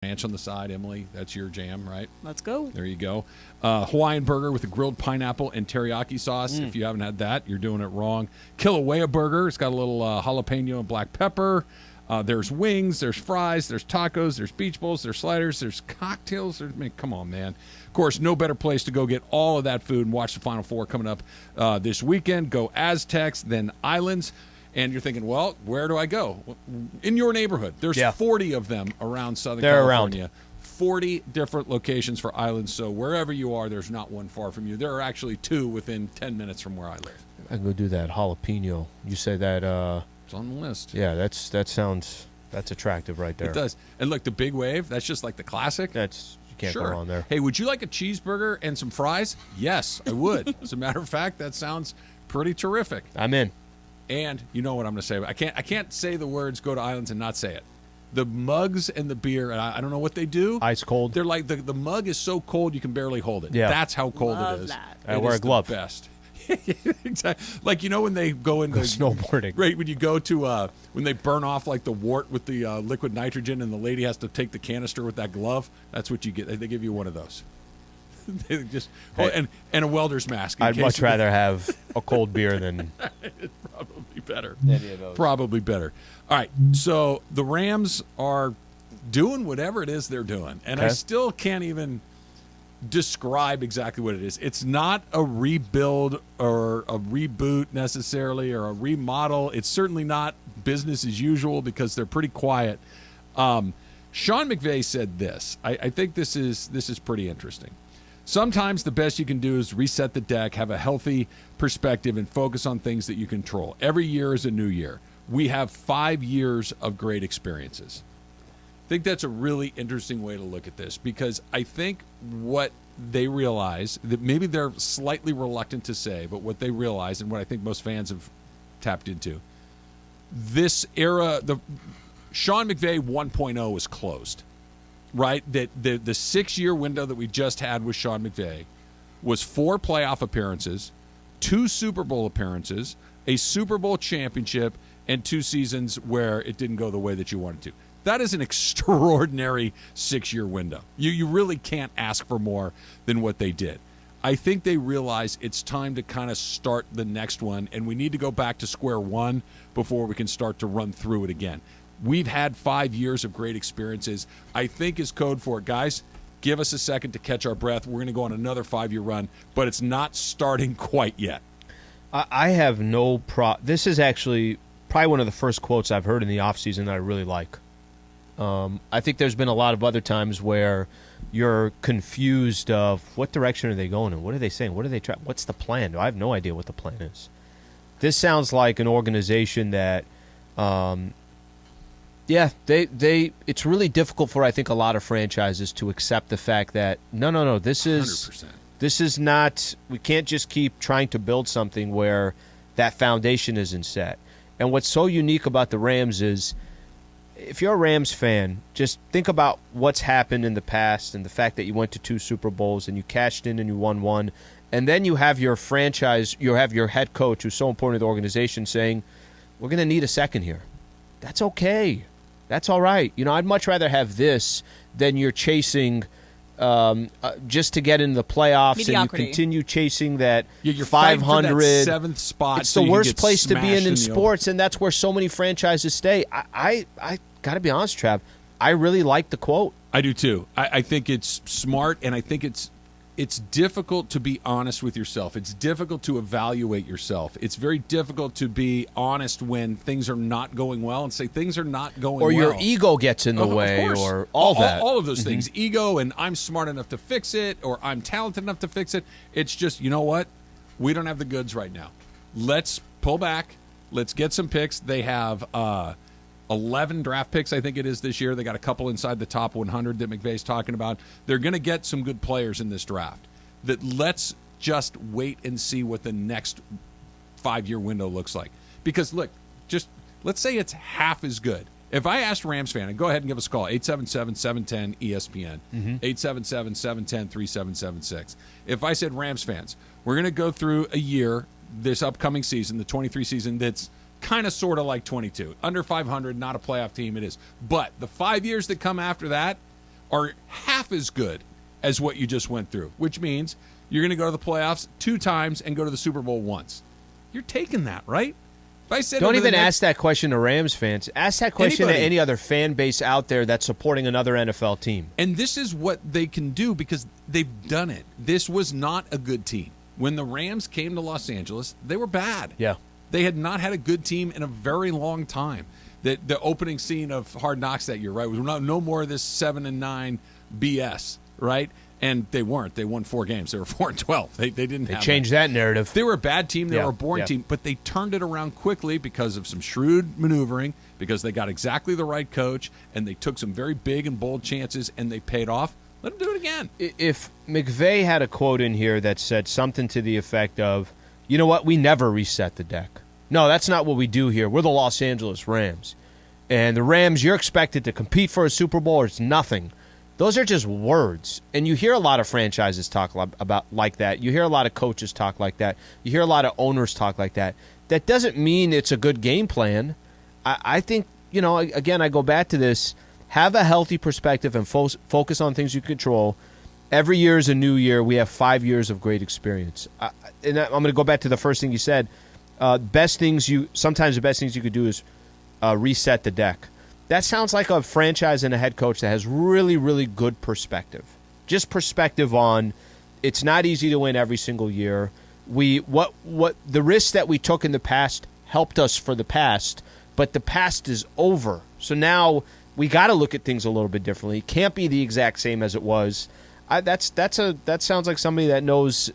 ranch on the side, Emily. That's your jam, right? Let's go. There you go. Hawaiian burger with a grilled pineapple and teriyaki sauce. If you haven't had that, you're doing it wrong. Kilauea burger. It's got a little jalapeno and black pepper. There's wings. There's fries. There's tacos. There's beach bowls. There's sliders. There's cocktails. Come on, man. Of course, no better place to go get all of that food and watch the Final Four coming up this weekend. Go Aztecs, then Islands. And you're thinking, well, where do I go? In your neighborhood. There's 40 of them around Southern California. 40 different locations for Islands. So wherever you are, there's not one far from you. There are actually 2 within 10 minutes from where I live. I can go do that jalapeno. You say that. It's on the list. Yeah, that's attractive right there. It does. And look, the Big Wave, that's just like the classic. You can't go wrong there. Hey, would you like a cheeseburger and some fries? Yes, I would. As a matter of fact, that sounds pretty terrific. I'm in. And you know what I'm going to say. I can't say the words "go to Islands" and not say it. The mugs and the beer, and I don't know what they do. Ice cold. They're like the mug is so cold you can barely hold it. Yeah. That's how cold Love it is. that. I wear a glove. The best. Exactly. Like, when they go into snowboarding. Right, when you go to when they burn off like the wart with the liquid nitrogen, and the lady has to take the canister with that glove. That's what you get. They give you one of those. They just and a welder's mask. I'd much rather have a cold beer than. It's probably better. Any of those. Probably better. All right, so the Rams are doing whatever it is they're doing, and I still can't even describe exactly what it is. It's not a rebuild or a reboot necessarily, or a remodel. It's certainly not business as usual because they're pretty quiet. Sean McVay said this. I think this is pretty interesting. Sometimes the best you can do is reset the deck, have a healthy perspective, and focus on things that you control. Every year is a new year. We have 5 years of great experiences. I think that's a really interesting way to look at this, because I think what they realize, that maybe they're slightly reluctant to say, but what they realize, and what I think most fans have tapped into, this era, the Sean McVay 1.0 is closed. Right, that the 6-year window that we just had with Sean McVay was 4 playoff appearances, 2 Super Bowl appearances, a Super Bowl championship, and 2 seasons where it didn't go the way that you wanted to. That is an extraordinary 6-year window. You really can't ask for more than what they did. I think they realize it's time to kind of start the next one, and we need to go back to square one before we can start to run through it again. We've had 5 years of great experiences. I think is code for it. Guys, give us a second to catch our breath. We're going to go on another 5-year run, but it's not starting quite yet. I have no This is actually probably one of the first quotes I've heard in the offseason that I really like. I think there's been a lot of other times where you're confused of what direction are they going in? What are they saying? What are they trying? What's the plan? I have no idea what the plan is. This sounds like an organization that it's really difficult for, I think, a lot of franchises to accept the fact that no, this is 100%. This is not, we can't just keep trying to build something where that foundation isn't set. And what's so unique about the Rams is, if you're a Rams fan, just think about what's happened in the past and the fact that you went to 2 Super Bowls and you cashed in and you won 1. And then you have your franchise, you have your head coach, who's so important to the organization, saying, we're going to need a second here. That's okay. That's all right. I'd much rather have this than you're chasing just to get into the playoffs. Mediocrity. And you continue chasing that you're 500 for that 7th spot. It's so the you worst get place to be in smashed sports, and that's where so many franchises stay. I got to be honest, Trav. I really like the quote. I do too. I think it's smart, and I think it's difficult to be honest with yourself. It's difficult to evaluate yourself. It's very difficult to be honest when things are not going well and say things are not going well. Or your ego gets in the way, or all that. All of those things. Ego, and I'm smart enough to fix it, or I'm talented enough to fix it. It's just, you know what? We don't have the goods right now. Let's pull back. Let's get some picks. They have 11 draft picks, I think it is, this year. They got a couple inside the top 100 that McVay's talking about. They're going to get some good players in this draft. Let's just wait and see what the next 5-year window looks like. Because, look, just let's say it's half as good. If I asked Rams fan, and go ahead and give us a call, 877-710-ESPN, 877-710-3776. If I said, Rams fans, we're going to go through a year, this upcoming season, the 23 season, that's kind of sort of like 22. Under 500, not a playoff team, it is. But the 5 years that come after that, are half as good as what you just went through, which means you're going to go to the playoffs 2 times and go to the Super Bowl once. You're taking that, right? If I said don't even ask that question to Rams fans. Ask that question to any other fan base out there that's supporting another NFL team. And this is what they can do because they've done it. This was not a good team. When the Rams came to Los Angeles, they were bad. Yeah. They had not had a good team in a very long time. The opening scene of Hard Knocks that year, right, was no more of this 7-9 BS, right? And they weren't. They won 4 games. They were 4-12. They didn't. They changed that narrative. They were a bad team. They were a boring team, but they turned it around quickly because of some shrewd maneuvering, because they got exactly the right coach, and they took some very big and bold chances, and they paid off. Let them do it again. If McVay had a quote in here that said something to the effect of, you know what, we never reset the deck. No, that's not what we do here. We're the Los Angeles Rams. And the Rams, you're expected to compete for a Super Bowl or it's nothing. Those are just words. And you hear a lot of franchises talk about like that. You hear a lot of coaches talk like that. You hear a lot of owners talk like that. That doesn't mean it's a good game plan. I think, again, I go back to this. Have a healthy perspective and focus on things you control. Every year is a new year. We have 5 years of great experience. And I'm going to go back to the first thing you said. Sometimes the best things you could do is reset the deck. That sounds like a franchise and a head coach that has really, really good perspective. Just perspective on it's not easy to win every single year. What the risks that we took in the past helped us for the past, but the past is over. So now we got to look at things a little bit differently. It can't be the exact same as it was. That sounds like somebody that knows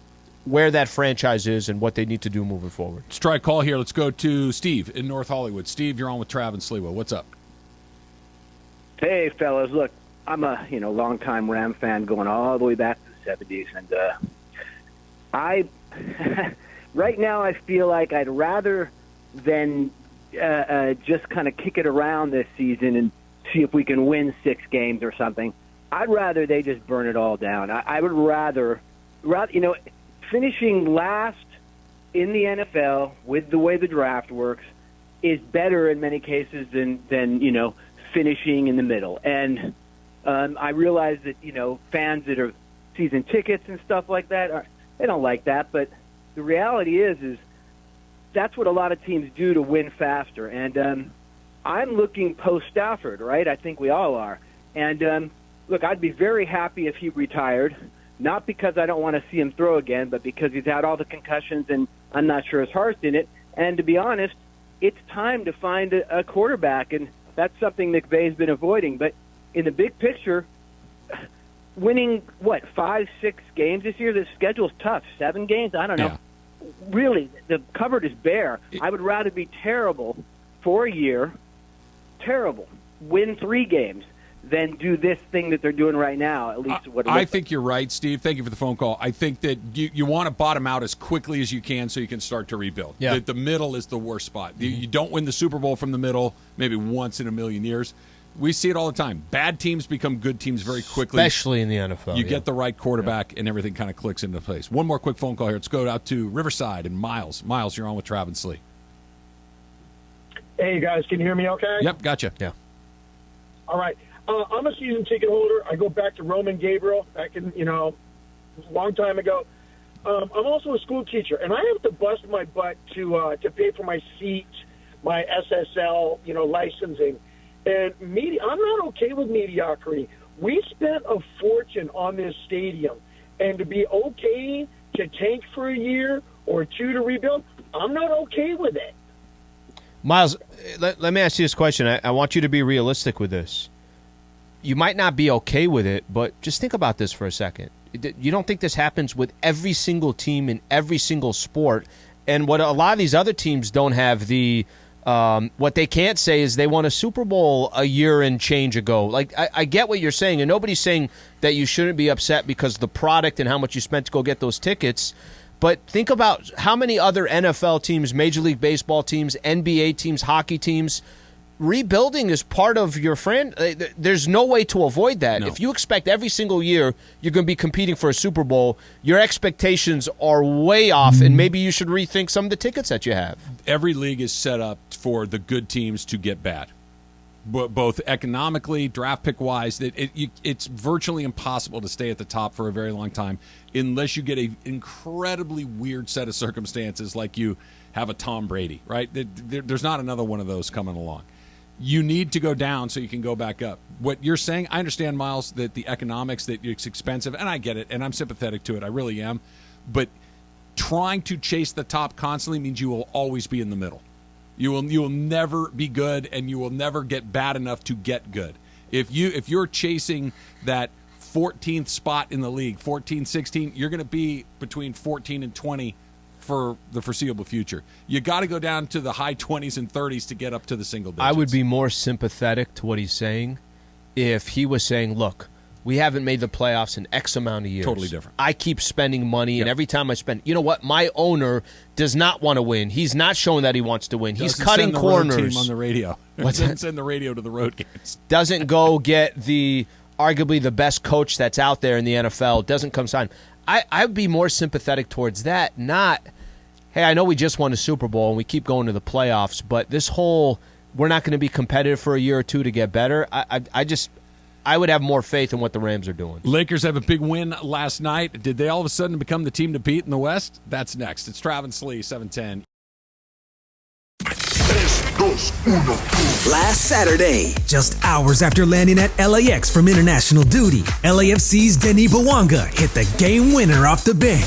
where that franchise is and what they need to do moving forward. Let's try a call here. Let's go to Steve in North Hollywood. Steve, you're on with Trav and Sliwa. What's up? Hey, fellas. Look, I'm a longtime Ram fan going all the way back to the 70s, and I right now I feel like I'd rather than just kind of kick it around this season and see if we can win 6 games or something. I'd rather they just burn it all down. I would rather finishing last in the NFL with the way the draft works is better in many cases than finishing in the middle. And I realize that, fans that are season tickets and stuff like that, they don't like that. But the reality is that's what a lot of teams do to win faster. And I'm looking post-Stafford, right? I think we all are. And, look, I'd be very happy if he retired, not because I don't want to see him throw again, but because he's had all the concussions and I'm not sure his heart's in it. And to be honest, it's time to find a quarterback, and that's something McVay's been avoiding. But in the big picture, winning, 5-6 games this year? The schedule's tough. 7 games? I don't know. Yeah. Really, the cupboard is bare. I would rather be terrible for a year, win 3 games, than do this thing that they're doing right now, at least what it looks I think you're right, Steve. Thank you for the phone call. I think that you want to bottom out as quickly as you can so you can start to rebuild. Yeah. The middle is the worst spot. You don't win the Super Bowl from the middle maybe once in a million years. We see it all the time. Bad teams become good teams very quickly. Especially in the NFL. You get the right quarterback, and everything kind of clicks into place. One more quick phone call here. Let's go out to Riverside and Miles. Miles, you're on with Trav and Slee. Hey, guys. Can you hear me okay? Yep, gotcha. Yeah. All right. I'm a season ticket holder. I go back to Roman Gabriel back in, a long time ago. I'm also a school teacher, and I have to bust my butt to pay for my seat, my SSL, licensing. And I'm not okay with mediocrity. We spent a fortune on this stadium, and to be okay to tank for a year or 2 to rebuild, I'm not okay with it. Miles, let me ask you this question. I want you to be realistic with this. You might not be okay with it, but just think about this for a second. You don't think this happens with every single team in every single sport? And what a lot of these other teams don't have what they can't say is they won a Super Bowl a year and change ago. Like, I get what you're saying, and nobody's saying that you shouldn't be upset because of the product and how much you spent to go get those tickets. But think about how many other NFL teams, Major League Baseball teams, NBA teams, hockey teams. Rebuilding is part of your there's no way to avoid that. No. If you expect every single year you're going to be competing for a Super Bowl, your expectations are way off, and maybe you should rethink some of the tickets that you have. Every league is set up for the good teams to get bad. both economically, draft pick wise, that it's virtually impossible to stay at the top for a very long time unless you get an incredibly weird set of circumstances like you have a Tom Brady, right? There's not another one of those coming along. You need to go down so you can go back up. What you're saying, I understand, Miles, that the economics, that it's expensive, and I get it, and I'm sympathetic to it. I really am. But trying to chase the top constantly means you will always be in the middle. You will never be good, and you will never get bad enough to get good. If you're chasing that 14th spot in the league, 14, 16, you're going to be between 14 and 20 for the foreseeable future. You got to go down to the high 20s and 30s to get up to the single digits. I would be more sympathetic to what he's saying if he was saying, look, we haven't made the playoffs in X amount of years. Totally different. I keep spending money, and every time I spend, you know what? My owner does not want to win. He's not showing that he wants to win. He's cutting corners. Road team on the radio. Doesn't send the radio to the road games. Doesn't go get arguably the best coach that's out there in the NFL. Doesn't come sign. I'd be more sympathetic towards that, not, hey, I know we just won a Super Bowl and we keep going to the playoffs, but this whole we're not going to be competitive for a year or two to get better, I would have more faith in what the Rams are doing. Lakers have a big win last night. Did they all of a sudden become the team to beat in the West? That's next. It's Travis Slee, 710. Last Saturday, just hours after landing at LAX from international duty, LAFC's Denis Bouanga hit the game winner off the bench.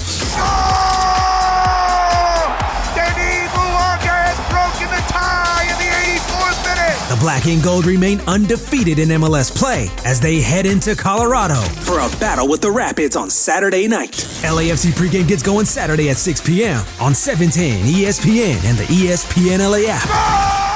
Denis Bouanga has broken the tie in the 84th minute. The Black and Gold remain undefeated in MLS play as they head into Colorado for a battle with the Rapids on Saturday night. LAFC pregame gets going Saturday at 6 p.m. on 710 ESPN and the ESPNLA app.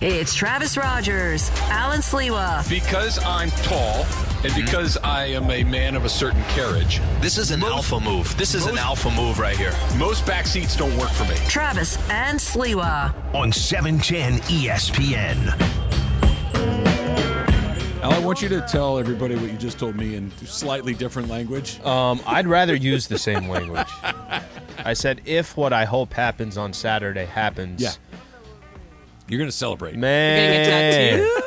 It's Travis Rogers, Alan Sliwa. Because I'm tall and because I am a man of a certain carriage. This is an alpha move. This is an alpha move right here. Most back seats don't work for me. Travis and Sliwa. On 710 ESPN. Al, I want you to tell everybody what you just told me in slightly different language. I'd rather use the same language. I said, if what I hope happens on Saturday happens, you're going to celebrate. Man, You're gonna get tattooed?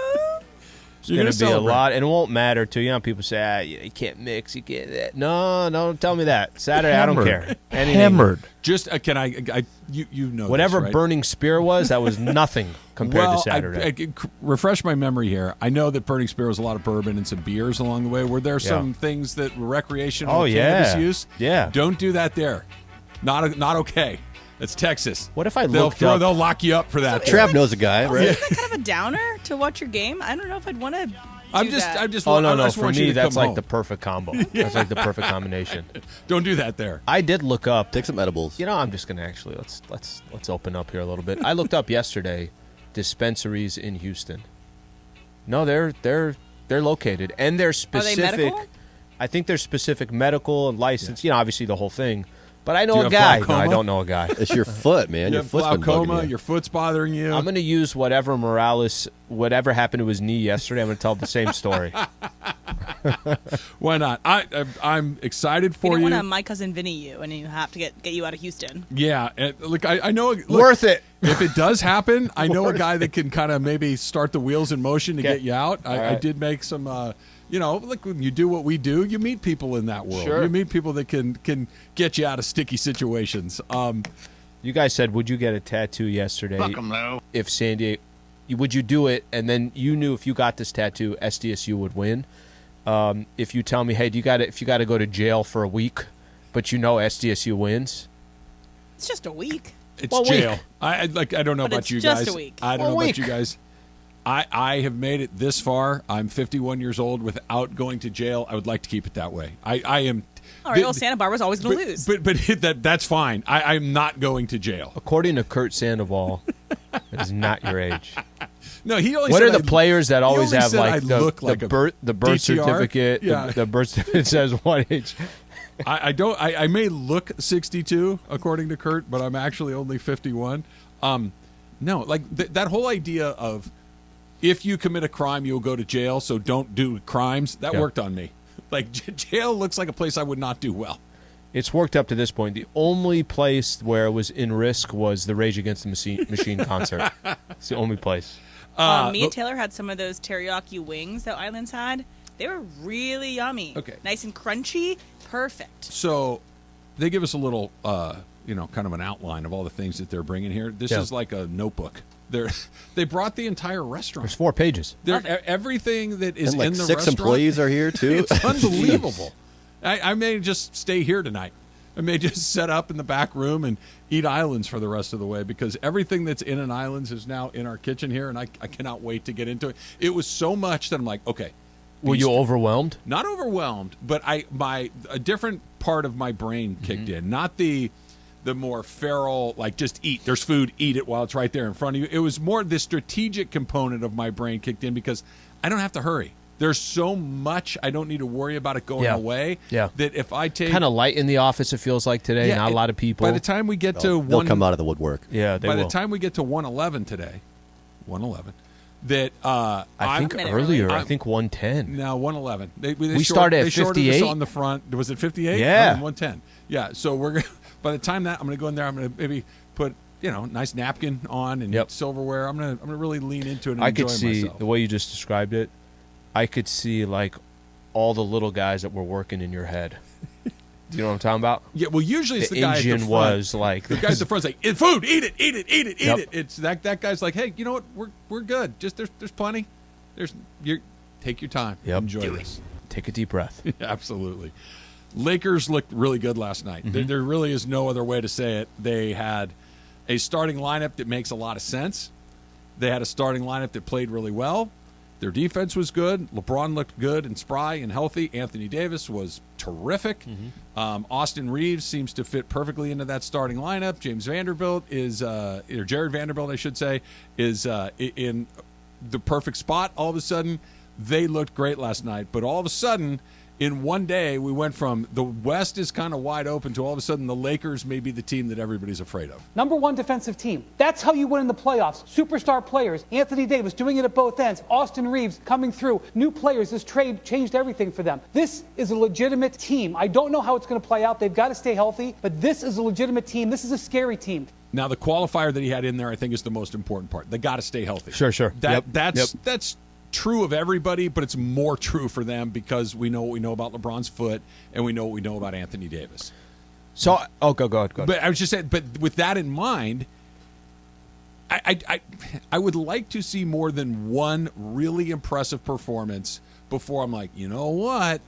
it's going to be a lot, and it won't matter to you. People say, you can't mix, you can't that. No, don't tell me that. Saturday, I don't care. Anything. Hammered. Just can you know whatever this, right? Burning Spear was, that was nothing compared to Saturday. I refresh my memory here. I know that Burning Spear was a lot of bourbon and some beers along the way. Were there some things that were recreational cannabis use? Yeah. Don't do that there. Not okay. It's Texas. What if I They'll looked up? They'll lock you up for that. Trav knows a guy, right? Isn't that kind of a downer to watch your game? I don't know if I'd want to. Oh no! For me, that's like the perfect combo. That's like the perfect combination. Don't do that there. I did look up. Take some edibles. You know, I'm just gonna actually let's open up here a little bit. I looked up yesterday dispensaries in Houston. No, they're located and they're specific. Are they medical? I think they're specific medical and license. You know, obviously the whole thing. But I Do know you a have guy. No, glaucoma? I don't know a guy. It's your foot, man. You Your have foot's been bugging glaucoma. you. Your foot's bothering you. I'm going to use whatever happened to his knee yesterday. I'm going to tell the same story. Why not? I'm excited for You you. don't want to My Cousin Vinny you, and you have to get you out of Houston. Yeah, look, I know. Look, Worth it. If it does happen, I know a guy that can kind of maybe start the wheels in motion to get you out. I did make some. Look, when you do what we do, you meet people in that world. Sure. You meet people that can get you out of sticky situations. You guys said, would you get a tattoo yesterday? Fuck 'em, no. If San Diego, would you do it? And then you knew if you got this tattoo, SDSU would win. If you tell me, hey, if you got to go to jail for a week, but you know SDSU wins, It's just a week. It's Well, jail. week. I don't know But about it's you just guys. a week. I don't Well, know week. about you guys. I have made it this far. I'm 51 years old without going to jail. I would like to keep it that way. I am. All right, well, Santa Barbara's always going to lose. But that's fine. I'm not going to jail. according to Kurt Sandoval, it is not your age. No, he only. What said are the players that he always only have said I like look like a birth DTR? certificate? Yeah. The birth certificate says what age? I don't. I may look 62 according to Kurt, but I'm actually only 51. No, like that whole idea of if you commit a crime, you'll go to jail. So don't do crimes. That worked on me. Like jail looks like a place I would not do well. It's worked up to this point. The only place where it was in risk was the Rage Against the Machine concert. It's the only place. Me and Taylor had some of those teriyaki wings that Islands had. They were really yummy. Okay. Nice and crunchy. Perfect. So they give us a little, kind of an outline of all the things that they're bringing here. This is like a notebook. They brought the entire restaurant. There's 4 pages. Everything that is And like in the 6 restaurant. employees are here too. It's unbelievable. I may just stay here tonight. I may just set up in the back room and eat Islands for the rest of the way because everything that's in an Islands is now in our kitchen here, and I cannot wait to get into it. It was so much that I'm like, okay. Were you overwhelmed? Not overwhelmed, but a different part of my brain kicked in. Not the more feral, like just eat. There's food, eat it while it's right there in front of you. It was more the strategic component of my brain kicked in because I don't have to hurry. There's so much I don't need to worry about it going away. Yeah. That if I take Kind of light in the office, it feels like today. Yeah, Not a lot of people. By the time we get to They'll come out of the woodwork. Yeah, they by will. the time we get to 111 today, 111, that I think earlier. I think 110. No, 111. We started at They shorted 58? us on the front. Was it 58? Yeah. 110. Yeah. So we're gonna, by the time that I'm going to go in there, I'm going to maybe put nice napkin on and silverware. I'm going to really lean into it and I enjoy could see myself. the way you just described it. I could see like all the little guys that were working in your head. Do you know what I'm talking about? Yeah, well, usually it's the guy at the engine front. was like the guy at the front's like, food, eat it, eat it, eat it, eat Yep. it. It's that guy's like, hey, you know what? We're good. Just there's plenty. Take your time. Yep. Enjoy this. Take a deep breath. Absolutely. Lakers looked really good last night. There really is no other way to say it. They had a starting lineup that makes a lot of sense. They had a starting lineup that played really well. Their defense was good. LeBron looked good and spry and healthy. Anthony Davis was terrific. Austin Reeves seems to fit perfectly into that starting lineup. Jared Vanderbilt, I should say, is in the perfect spot. All of a sudden, they looked great last night. But all of a sudden, in one day, we went from the West is kind of wide open to all of a sudden the Lakers may be the team that everybody's afraid of. Number one defensive team. That's how you win in the playoffs. Superstar players. Anthony Davis doing it at both ends. Austin Reeves coming through. New players. This trade changed everything for them. This is a legitimate team. I don't know how it's going to play out. They've got to stay healthy, but this is a legitimate team. This is a scary team. Now, the qualifier that he had in there, I think, is the most important part. They got to stay healthy. Sure. That's true of everybody, but it's more true for them because we know what we know about LeBron's foot and we know what we know about Anthony Davis. So, go ahead. But I was just saying, but with that in mind, I would like to see more than one really impressive performance before I'm like, you know what?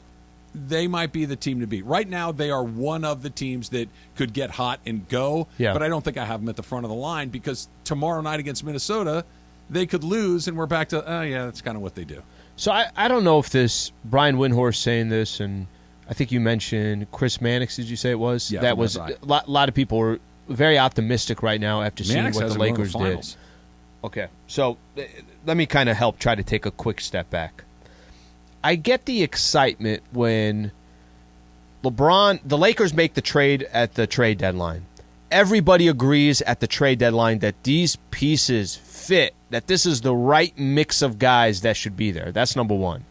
They might be the team to beat. Right now, they are one of the teams that could get hot and go, but I don't think I have them at the front of the line because tomorrow night against Minnesota, they could lose, and we're back to, that's kind of what they do. So I don't know if this, Brian Windhorst saying this, and I think you mentioned Chris Mannix, did you say it was? Yeah, that was a lot of people are very optimistic right now after seeing Mannix what the Lakers did. Okay, so let me kind of help try to take a quick step back. I get the excitement when the Lakers make the trade at the trade deadline. Everybody agrees at the trade deadline that these pieces fit, that this is the right mix of guys that should be there. That's number one.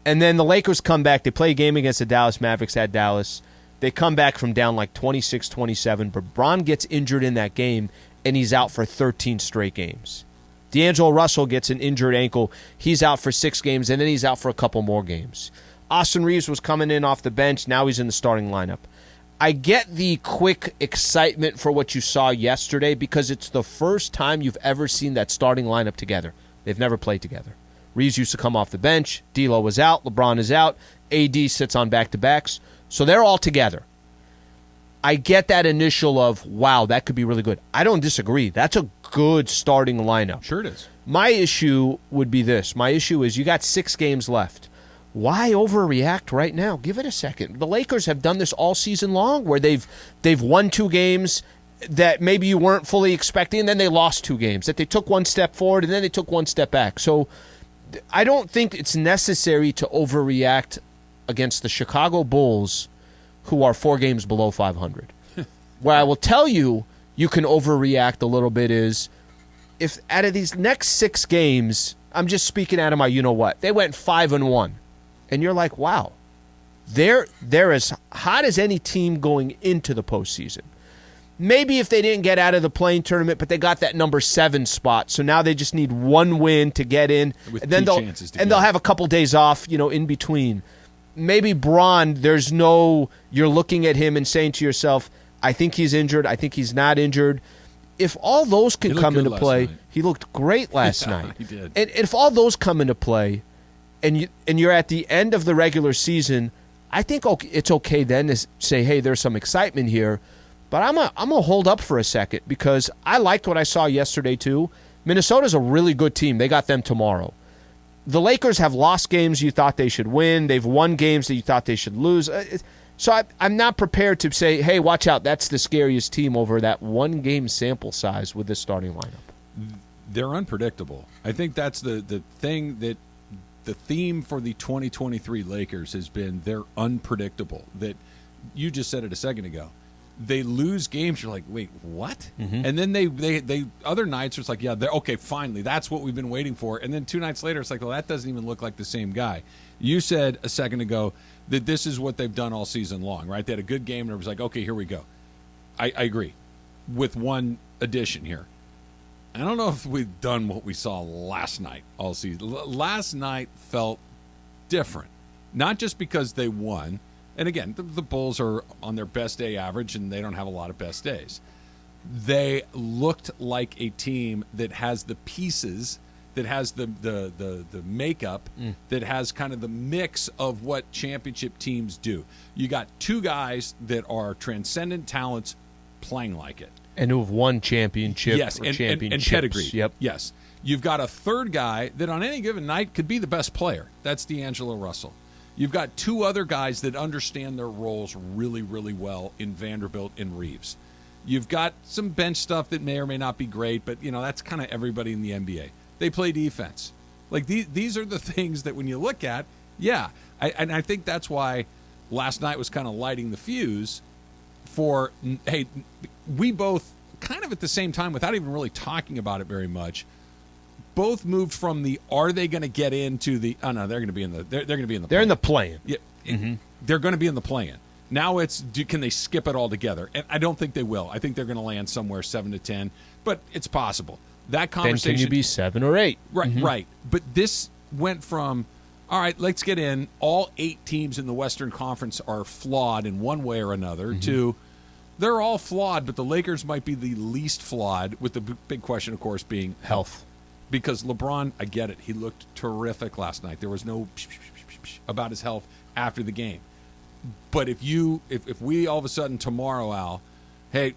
And then the Lakers come back. They play a game against the Dallas Mavericks at Dallas. They come back from down like 26-27, but Bron gets injured in that game, and he's out for 13 straight games. D'Angelo Russell gets an injured ankle. He's out for 6 games, and then he's out for a couple more games. Austin Reeves was coming in off the bench. Now he's in the starting lineup. I get the quick excitement for what you saw yesterday because it's the first time you've ever seen that starting lineup together. They've never played together. Reeves used to come off the bench. D'Lo was out. LeBron is out. AD sits on back-to-backs. So they're all together. I get that initial of, wow, that could be really good. I don't disagree. That's a good starting lineup. Sure it is. My issue would be this. My issue is you got 6 games left. Why overreact right now? Give it a second. The Lakers have done this all season long where they've won 2 games that maybe you weren't fully expecting, and then they lost 2 games, that they took 1 step forward and then they took 1 step back. So I don't think it's necessary to overreact against the Chicago Bulls, who are 4 games below 500. Where I will tell you can overreact a little bit is if out of these next 6 games, I'm just speaking out of my you-know-what, they went 5-1. And you're like, wow, they're as hot as any team going into the postseason. Maybe if they didn't get out of the play-in tournament, but they got that number 7 spot, so now they just need 1 win to get in, with and then they'll have a couple days off, in between. Maybe Bron, you're looking at him and saying to yourself, I think he's injured, I think he's not injured. If all those can come into play, he looked great last night. He did. And if all those come into play, and you're at the end of the regular season, I think it's okay then to say, hey, there's some excitement here. But I'm gonna hold up for a second because I liked what I saw yesterday too. Minnesota's a really good team. They got them tomorrow. The Lakers have lost games you thought they should win. They've won games that you thought they should lose. So I'm not prepared to say, hey, watch out, that's the scariest team over that 1-game sample size with this starting lineup. They're unpredictable. I think that's the thing that the theme for the 2023 Lakers has been they're unpredictable. That you just said it a second ago. They lose games. You're like, wait, what? Mm-hmm. And then they other nights it's like, yeah, they're okay. Finally, that's what we've been waiting for. And then 2 nights later, it's like, well, that doesn't even look like the same guy. You said a second ago that this is what they've done all season long, right? They had a good game, and it was like, okay, here we go. I agree, with one addition here. I don't know if we've done what we saw last night all season. Last night felt different, not just because they won. And again, the Bulls are on their best day average, and they don't have a lot of best days. They looked like a team that has the pieces, that has the makeup, that has kind of the mix of what championship teams do. You got 2 guys that are transcendent talents playing like it. And who have won championship yes, or championships. And pedigree. Yep. Yes. You've got a 3rd guy that on any given night could be the best player. That's D'Angelo Russell. You've got 2 other guys that understand their roles really, really well in Vanderbilt and Reeves. You've got some bench stuff that may or may not be great, but, that's kind of everybody in the NBA. They play defense. Like, these are the things that when you look at, Yeah, and I think that's why last night was kind of lighting the fuse for, hey, we both kind of at the same time, without even really talking about it very much, both moved from the are they going to get into the no, they're going to be in the they're going to be in the they're in the play-in. Yeah, they're going to be in the play-in. Now it's can they skip it all together? And I don't think they will. I think they're going to land somewhere 7 to 10, but it's possible. That conversation. Then can you be 7 or 8? Right, right. But this went from, all right, let's get in. All 8 teams in the Western Conference are flawed in one way or another, to they're all flawed, but the Lakers might be the least flawed, with the big question, of course, being health. Because LeBron, I get it. He looked terrific last night. There was no about his health after the game. But if we all of a sudden tomorrow, Al, hey,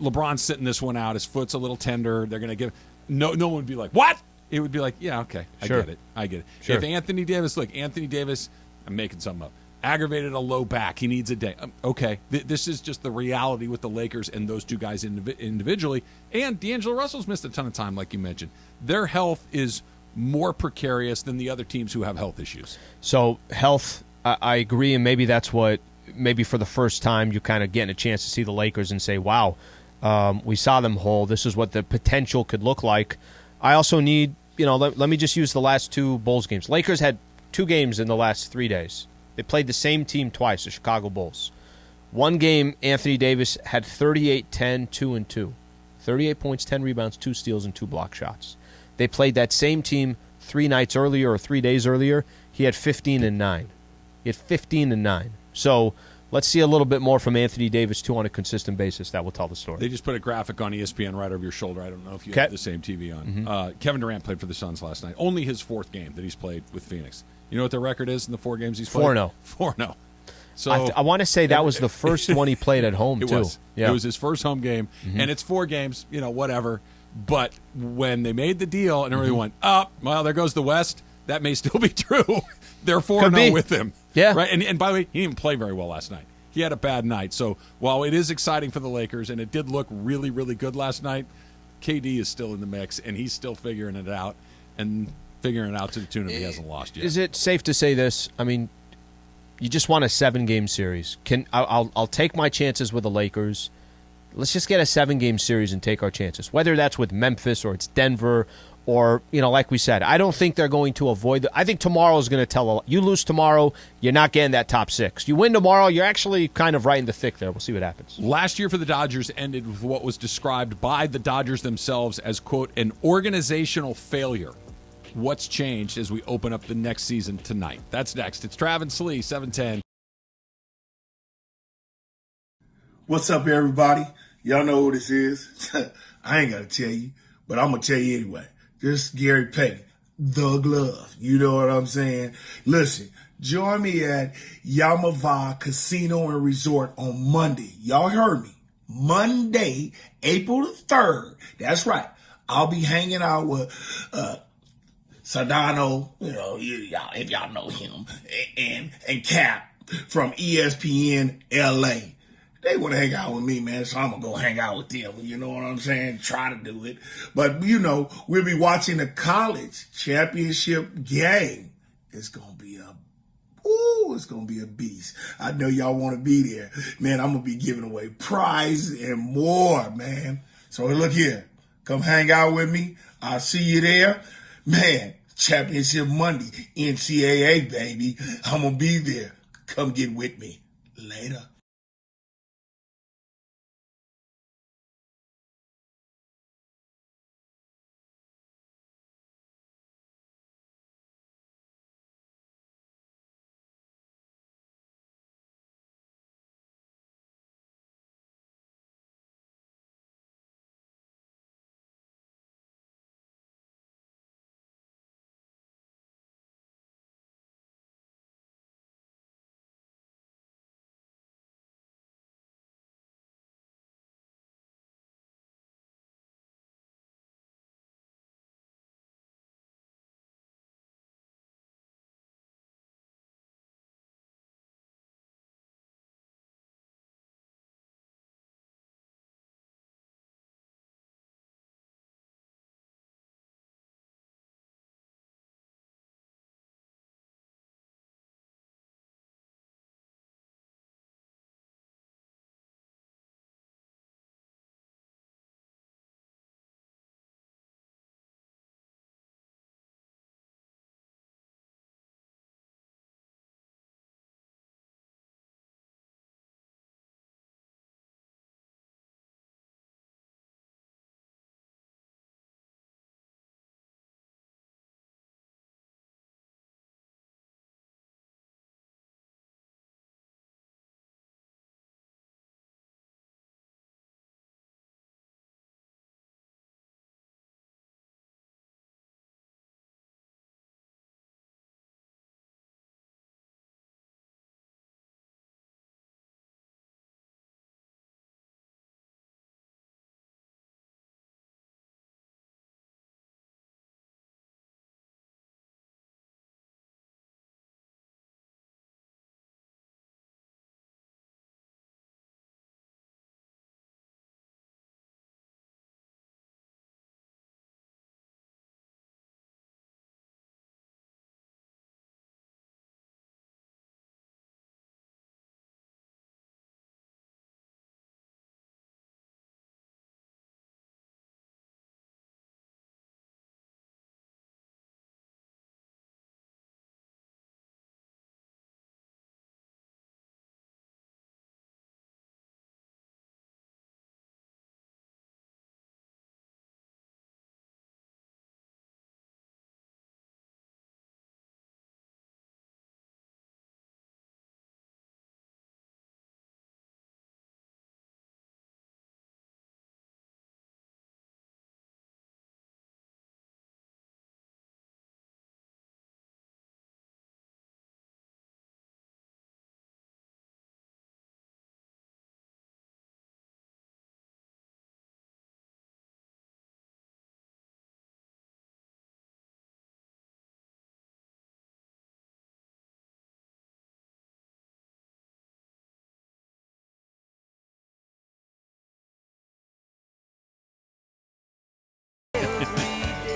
LeBron's sitting this one out, his foot's a little tender, they're going to give no one would be like, what? It would be like, yeah, okay, I get it. Sure. If Anthony Davis, I'm making something up, aggravated a low back, he needs a day. Okay, this is just the reality with the Lakers and those two guys individually. And D'Angelo Russell's missed a ton of time, like you mentioned. Their health is more precarious than the other teams who have health issues. So health, I agree, and maybe that's what, maybe for the first time you're kind of getting a chance to see the Lakers and say, wow, we saw them whole. This is what the potential could look like. I also need, let me just use the last 2 Bulls games. Lakers had 2 games in the last 3 days. They played the same team twice, the Chicago Bulls. One game, Anthony Davis had 38, 10, 2, and 2. 38 points, 10 rebounds, 2 steals, and 2 block shots. They played that same team 3 nights earlier or 3 days earlier. He had 15 and 9. He had 15 and 9. So let's see a little bit more from Anthony Davis, too, on a consistent basis. That will tell the story. They just put a graphic on ESPN right over your shoulder. I don't know if you have the same TV on. Kevin Durant played for the Suns last night. Only his 4th game that he's played with Phoenix. You know what their record is in the 4 games he's played? 4-0. 4-0. So I want to say that was the first one he played at home, too. It was his first home game, and it's 4 games, whatever. But when they made the deal and everyone went, well, there goes the West, that may still be true. They're 4-0 with him. Yeah. Right? And by the way, he didn't play very well last night. He had a bad night. So while it is exciting for the Lakers, and it did look really, really good last night, KD is still in the mix, and he's still figuring it out, and figuring it out to the tune of he hasn't lost yet. Is it safe to say this? I mean, you just want a 7-game series. I'll take my chances with the Lakers. Let's just get a 7-game series and take our chances. Whether that's with Memphis or it's Denver or, like we said, I don't think they're going to avoid I think tomorrow is going to tell you lose tomorrow, you're not getting that top 6. You win tomorrow, you're actually kind of right in the thick there. We'll see what happens. Last year for the Dodgers ended with what was described by the Dodgers themselves as, quote, an organizational failure. What's changed as we open up the next season tonight? That's next. It's Travis Slee, 710. What's up, everybody? Y'all know who this is. I ain't got to tell you, but I'm going to tell you anyway. This is Gary Payton, the glove. You know what I'm saying? Listen, join me at Yamava Casino and Resort on Monday. Y'all heard me. Monday, April the 3rd. That's right. I'll be hanging out with Sedano, if y'all know him, and Cap from ESPNLA. They want to hang out with me, man, so I'm going to go hang out with them. You know what I'm saying? Try to do it. But, we'll be watching the college championship game. It's going to be a beast. I know y'all want to be there. Man, I'm going to be giving away prizes and more, man. So look here. Come hang out with me. I'll see you there. Man, championship Monday, NCAA, baby. I'm going to be there. Come get with me. Later.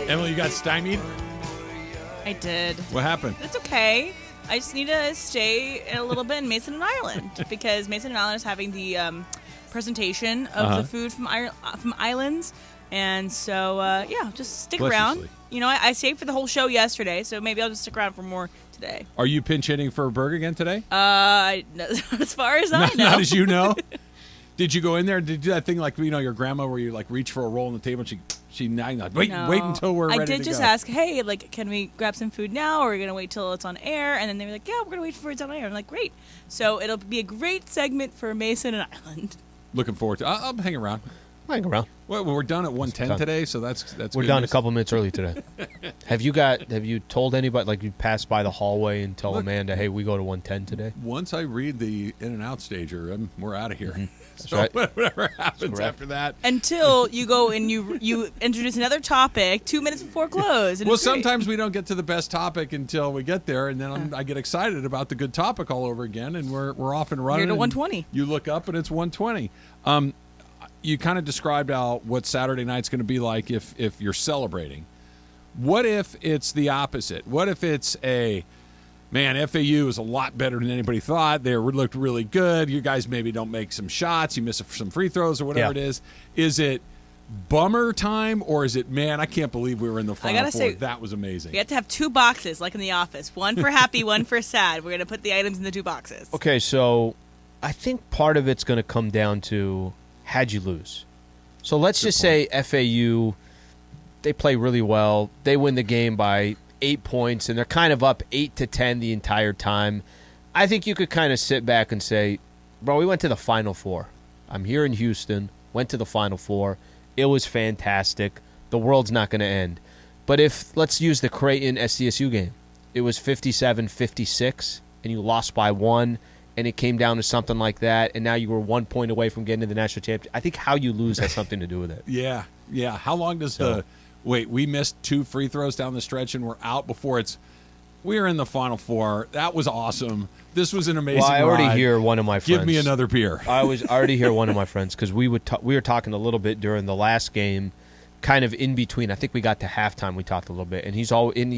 Emily, you got stymied? I did. What happened? It's okay. I just need to stay a little bit in Mason and Island because Mason and Island is having the presentation of the food from islands. And so, just stick around. You know, I stayed for the whole show yesterday, so maybe I'll just stick around for more today. Are you pinch hitting for a burger again today? As far as I know. Not as you know. Did you go in there and did you do that thing like, your grandma where you like reach for a roll on the table and she nagged, wait until we're ready to go. I did just ask, hey, like, can we grab some food now or are we going to wait till it's on air? And then they were like, yeah, we're going to wait for it's on air. I'm like, great. So it'll be a great segment for Mason and Island. Looking forward to it. I'll hang around. Hang around. Well, we're done at 1:10 today, so that's we're good done news. a couple minutes early today. Have you told anybody, like you passed by the hallway and tell Amanda, hey, we go to 1:10 today? Once I read the in and out stager, we're out of here. Mm-hmm. So right. whatever happens after that. Until you go and you introduce another topic 2 minutes before close. And Well, sometimes we don't get to the best topic until we get there, and then I get excited about the good topic all over again, and we're off and running. You're at 120. You look up, and it's 120. You kind of described out what Saturday night's going to be like if you're celebrating. What if it's the opposite? What if it's FAU is a lot better than anybody thought. They looked really good. You guys maybe don't make some shots. You miss some free throws or whatever it is. Is it bummer time or is it, man, I can't believe we were in the Final Four. That was amazing. We have to have two boxes like in the office. One for happy, one for sad. We're going to put the items in the two boxes. Okay, so I think part of it's going to come down to how'd you lose? So let's just say FAU, they play really well. They win the game by 8 points, and they're kind of up 8-10 the entire time. I think you could kind of sit back and say, bro, we went to the Final Four. I'm here in Houston, went to the Final Four. It was fantastic. The world's not going to end. But let's use the Creighton SDSU game. It was 57-56, and you lost by 1, and it came down to something like that, and now you were 1 point away from getting to the national championship. I think how you lose has something to do with it. Yeah. How long does we missed 2 free throws down the stretch and we're out before we are in the Final Four. That was awesome. This was an amazing I already ride. hear one of my friends. Give me another beer. I already hear one of my friends because we were talking a little bit during the last game, kind of in between. I think we got to halftime. We talked a little bit, and he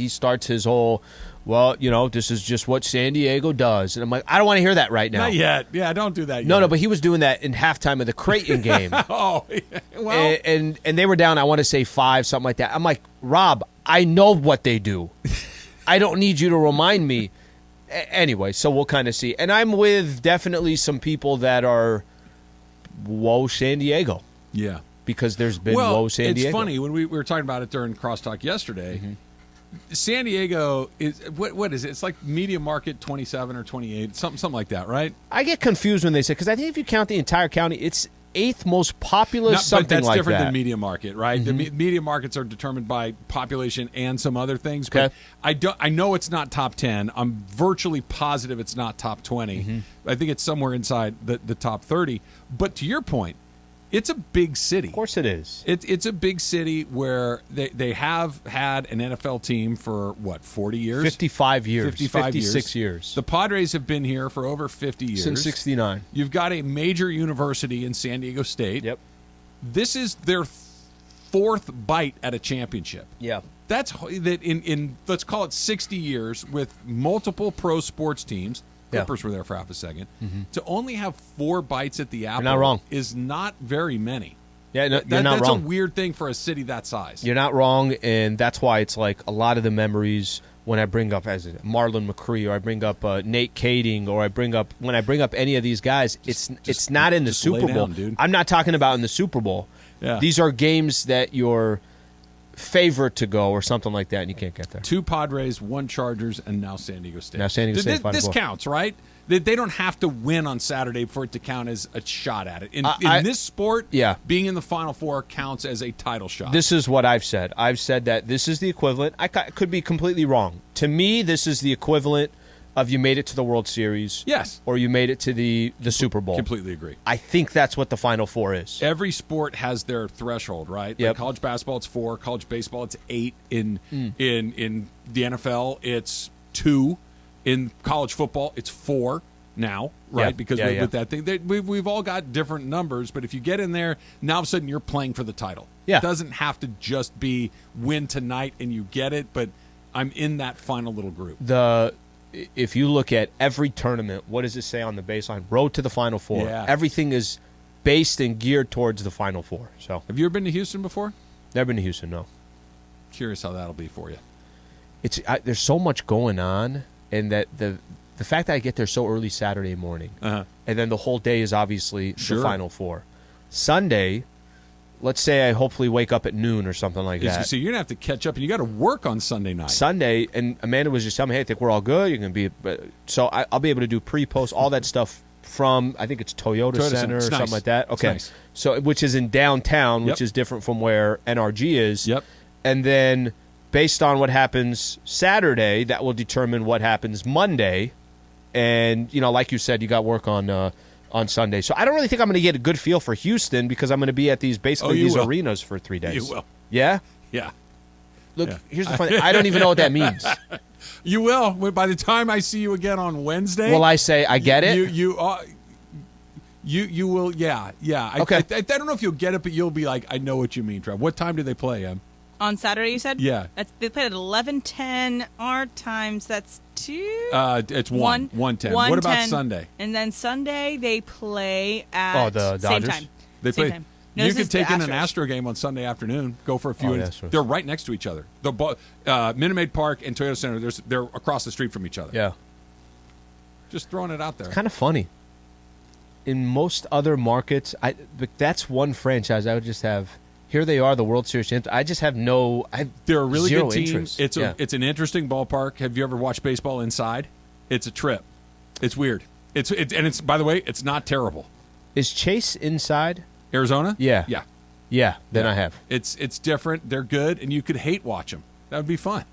starts his whole, this is just what San Diego does, and I'm like, I don't want to hear that right now. Not yet. Yeah, don't do that yet. No, but he was doing that in halftime of the Creighton game. Oh, yeah. Well, and they were down, I want to say 5, something like that. I'm like, Rob, I know what they do. I don't need you to remind me. Anyway, so we'll kind of see. And I'm with definitely some people that are, whoa, San Diego. Yeah. Because there's been whoa, San Diego. It's funny, when we were talking about it during Crosstalk yesterday, San Diego is, what is it? It's like media market 27 or 28, something like that, right? I get confused when they say, because I think if you count the entire county, it's 8th most populous, something like that. But that's different than media market, right? The media markets are determined by population and some other things. Okay. But I know it's not top 10. I'm virtually positive it's not top 20. I think it's somewhere inside the top 30. But to your point, it's a big city. Of course it is. It's a big city where they have had an NFL team for, 40 years? 55 years. 56 years. The Padres have been here for over 50 years. Since 69. You've got a major university in San Diego State. Yep. This is their 4th bite at a championship. Yeah. That's that in let's call it 60 years with multiple pro sports teams. Clippers were there for half a second. To only have 4 bites at the apple not wrong. is not very many. Yeah, no, you're not that's wrong. That's a weird thing for a city that size. You're not wrong, and that's why it's like a lot of the memories when I bring up Marlon McCree, or I bring up Nate Kading, or when I bring up any of these guys, it's not in the Super Bowl. Dude. I'm not talking about in the Super Bowl. Yeah. These are games that you're favorite to go or something like that, and you can't get there. 2 Padres, 1 Chargers, and now San Diego State. Now San Diego State. This counts, right? They don't have to win on Saturday for it to count as a shot at it. In this sport, being in the Final Four counts as a title shot. This is what I've said. I've said that this is the equivalent. I could be completely wrong. To me, this is the equivalent of you made it to the World Series. Yes. Or you made it to the Super Bowl. Completely agree. I think that's what the Final Four is. Every sport has their threshold, right? Yep. Like college basketball, it's 4. College baseball, it's 8. In the NFL, it's 2. In college football, it's 4. now, right? Yeah. Because Yeah, with that thing, we've all got different numbers, but if you get in there, now all of a sudden you're playing for the title. Yeah. It doesn't have to just be win tonight and you get it, but I'm in that final little group. If you look at every tournament, what does it say on the baseline? Road to the Final Four. Yeah. Everything is based and geared towards the Final Four. So, have you ever been to Houston before? Never been to Houston, no. Curious how that'll be for you. There's so much going on, and that the fact that I get there so early Saturday morning, and then the whole day is obviously the Final Four. Sunday, let's say I hopefully wake up at noon or something like that. So you're going to have to catch up, and you got to work on Sunday night. Sunday, and Amanda was just telling me, hey, I think we're all good. You're going to be, so I'll be able to do pre-post, all that stuff from, I think it's Toyota Center or something like that. Okay, nice. So which is in downtown, which is different from where NRG is. Yep. And then based on what happens Saturday, that will determine what happens Monday. And, like you said, you got work on Sunday. So I don't really think I'm going to get a good feel for Houston because I'm going to be at these arenas for 3 days. You will. Yeah? Yeah. Look, here's the funny I don't even know what that means. You will. By the time I see you again on Wednesday. Will I say I get it? You will. Yeah. Okay. I don't know if you'll get it, but you'll be like, I know what you mean, Trev. What time do they play, Em? On Saturday, you said? Yeah. They played at 11:10 our times. That's 2? It's 1:10. What about Sunday? And then Sunday they play at the same Dodgers? time. They same play. time. No, You this could is the take in an Astros. Astro game on Sunday afternoon. Go for a few. yeah, sure. They're right next to each other. The Minute Maid Park and Toyota Center. They're across the street from each other. Yeah. Just throwing it out there. It's kind of funny. In most other markets, that's one franchise I would just have. Here they are, the World Series champs. I just have They're a really zero good team. interest. It's an interesting ballpark. Have you ever watched baseball inside? It's a trip. It's weird. It's by the way, it's not terrible. Is Chase inside Arizona? Yeah. Yeah. Then I have. It's different. They're good, and you could hate watch them. That would be fun.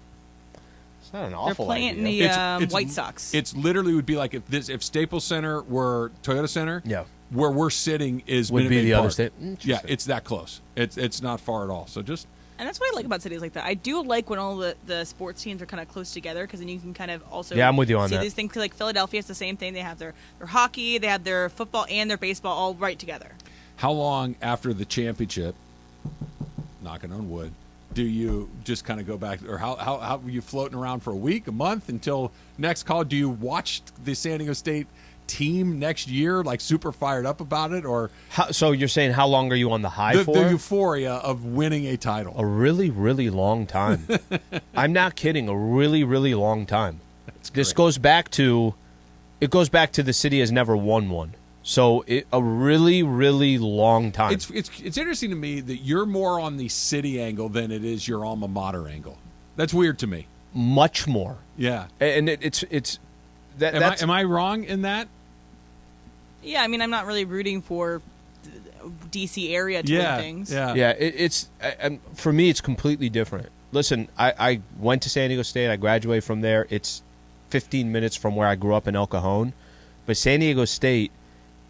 It's not an They're awful playing idea. in the White Sox. It's literally would be like if Staples Center were Toyota Center. Yeah. Where we're sitting is Would Minute be Maid the Park. other state. Yeah, it's that close. It's not far at all. So just And that's what I like about cities like that. I do like when all the sports teams are kind of close together because then you can kind of also I'm with you on see that. these things. Like Philadelphia, it's the same thing. They have their hockey, they have their football, and their baseball all right together. how long after the championship, knocking on wood, do you just kind of go back, or how are you floating around for a week, a month until next call? Do you watch the San Diego State team next year, like super fired up about it, or So you're saying how long are you on the high for? the euphoria of winning a title? A really, really long time. I'm not kidding. A really, really long time. This goes back to the city has never won one. So a really, really long time. It's interesting to me that you're more on the city angle than it is your alma mater angle. That's weird to me. Much more. Yeah. And it's that. Am I wrong in that? Yeah, I mean, I'm not really rooting for DC area to win things. Yeah. For me, it's completely different. Listen, I went to San Diego State. I graduated from there. It's 15 minutes from where I grew up in El Cajon. But San Diego State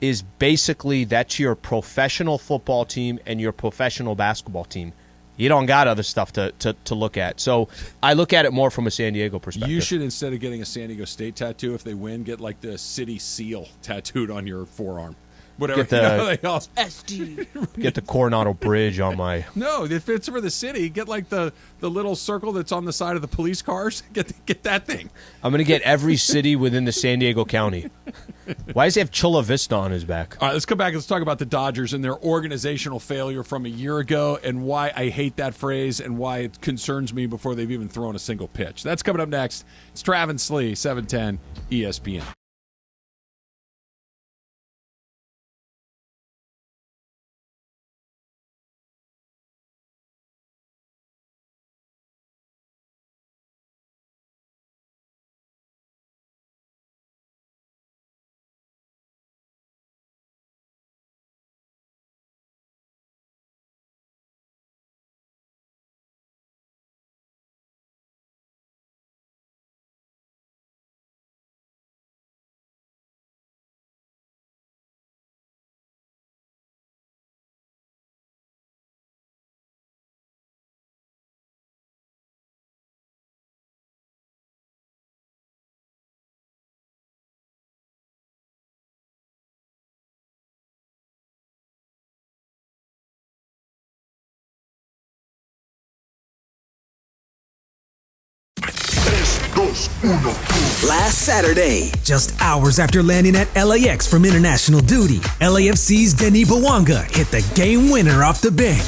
is basically that's your professional football team and your professional basketball team. You don't got other stuff to look at. So I look at it more from a San Diego perspective. You should, instead of getting a San Diego State tattoo, if they win, get like the city seal tattooed on your forearm. Whatever. Get the SD. Get the Coronado Bridge on my. No, if it's for the city, get like the little circle that's on the side of the police cars. Get that thing. I'm going to get every city within the San Diego County. Why does he have Chula Vista on his back? All right, let's come back and let's talk about the Dodgers and their organizational failure from a year ago and why I hate that phrase and why it concerns me before they've even thrown a single pitch. That's coming up next. It's Trav and Slee, 710 ESPN. Last Saturday, just hours after landing at LAX from international duty, LAFC's Denis Bouanga hit the game winner off the bench.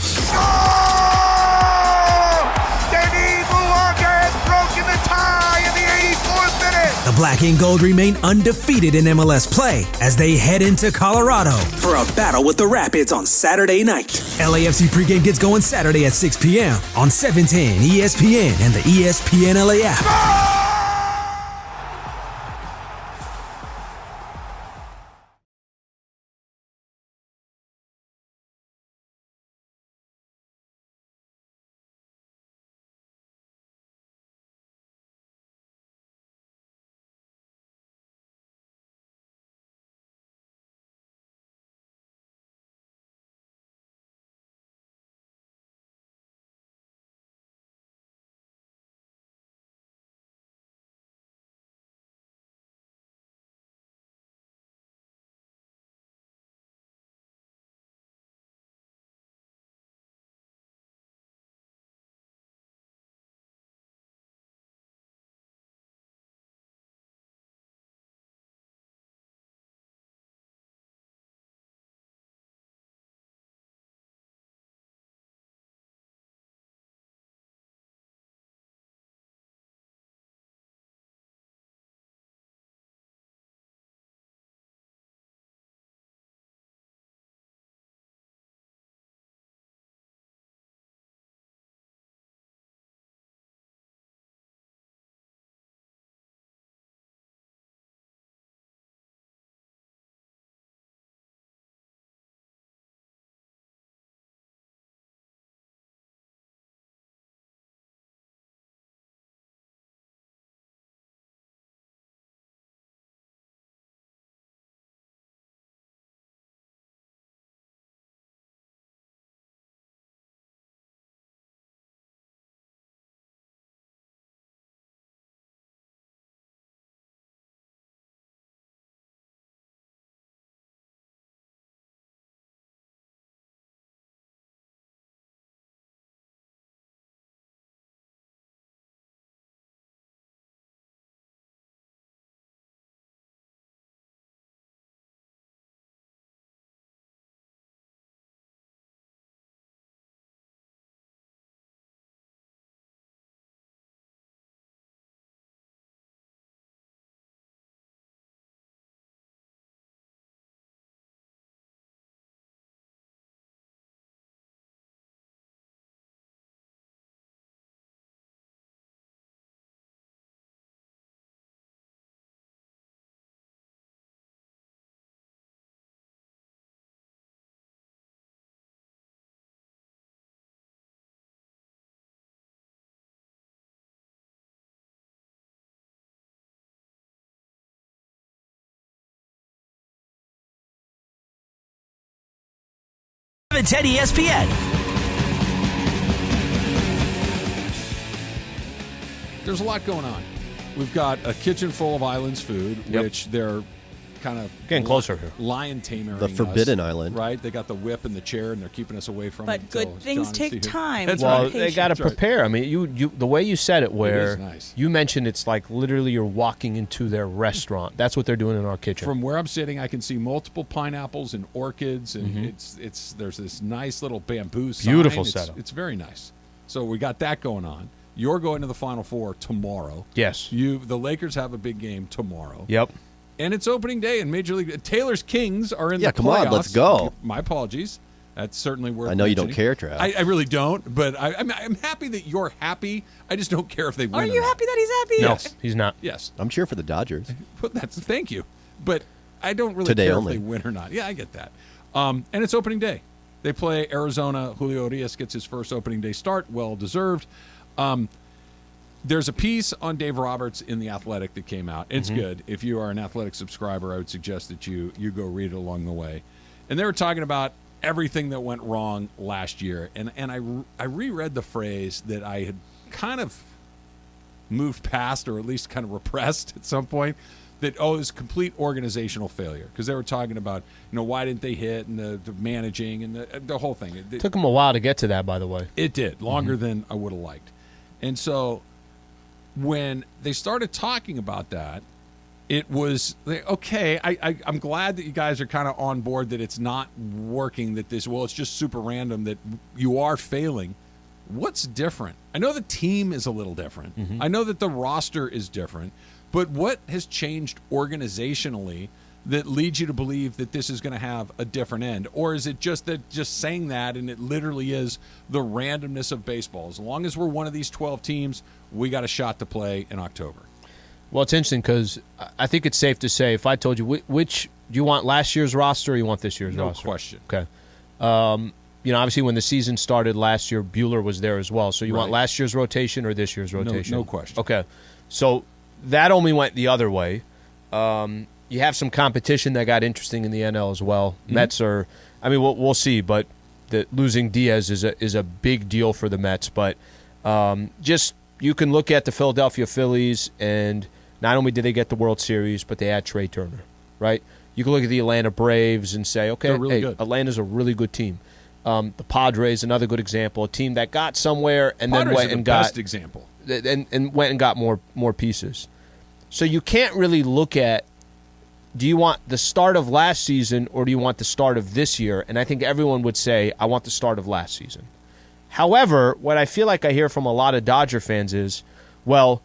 Denis Bouanga has broken the tie in the 84th minute. The Black and Gold remain undefeated in MLS play as they head into Colorado for a battle with the Rapids on Saturday night. LAFC pregame gets going Saturday at 6 p.m. on 710 ESPN and the ESPNLA app. ESPN. There's a lot going on. We've got a kitchen full of Islands food, which they're kind of getting closer here. Lion tamer. The Forbidden Island. Right? They got the whip and the chair, and they're keeping us away from it. But good things take time. That's well, right. they got to prepare. I mean, you the way you said it, where is nice. You mentioned it's like literally you're walking into their restaurant. That's what they're doing in our kitchen. From where I'm sitting, I can see multiple pineapples and orchids, and it's there's this nice little bamboo sign. Beautiful setup. It's very nice. So we got that going on. You're going to the Final Four tomorrow. Yes. The Lakers have a big game tomorrow. Yep. And it's opening day in Major League. Taylor's Kings are in the playoffs. Yeah, come on, let's go. My apologies. That's certainly worth I know mentioning. you don't care, Trav. I really don't, but I'm happy that you're happy. I just don't care if they win. Are you happy that he's happy? No, Yes. he's not. Yes. I'm cheering for the Dodgers. Thank you. But I don't really Today care only. if they win or not. Yeah, I get that. And it's opening day. They play Arizona. Julio Urias gets his first opening day start. Well deserved. There's a piece on Dave Roberts in The Athletic that came out. It's good. If you are an Athletic subscriber, I would suggest that you go read it along the way. And they were talking about everything that went wrong last year. And I reread the phrase that I had kind of moved past, or at least kind of repressed at some point, that, it was complete organizational failure. Because they were talking about, why didn't they hit, and the managing, and the whole thing. It took them a while to get to that, by the way. It did. Longer than I would have liked. And so when they started talking about that, it was like, okay, I'm glad that you guys are kind of on board that it's not working, that it's just super random, that you are failing. What's different? I know the team is a little different. Mm-hmm. I know that the roster is different. But what has changed organizationally that leads you to believe that this is going to have a different end? Or is it just saying that and it literally is the randomness of baseball? As long as we're one of these 12 teams, we got a shot to play in October. Well, it's interesting because I think it's safe to say, if I told you which do you want, last year's roster or you want this year's roster? No question. Okay. Obviously when the season started last year, Bueller was there as well. So you want last year's rotation or this year's rotation? No question. Okay. So that only went the other way. You have some competition that got interesting in the NL as well. Mm-hmm. Mets are, we'll see, but losing Diaz is a big deal for the Mets. But just you can look at the Philadelphia Phillies, and not only did they get the World Series, but they had Trey Turner, right? You can look at the Atlanta Braves and say, okay, really good. Atlanta's a really good team. The Padres, another good example, a team that got somewhere and Padres then went and got best example. And went and got more pieces. So you can't really look at, do you want the start of last season or do you want the start of this year? And I think everyone would say, I want the start of last season. However, what I feel like I hear from a lot of Dodger fans is, well,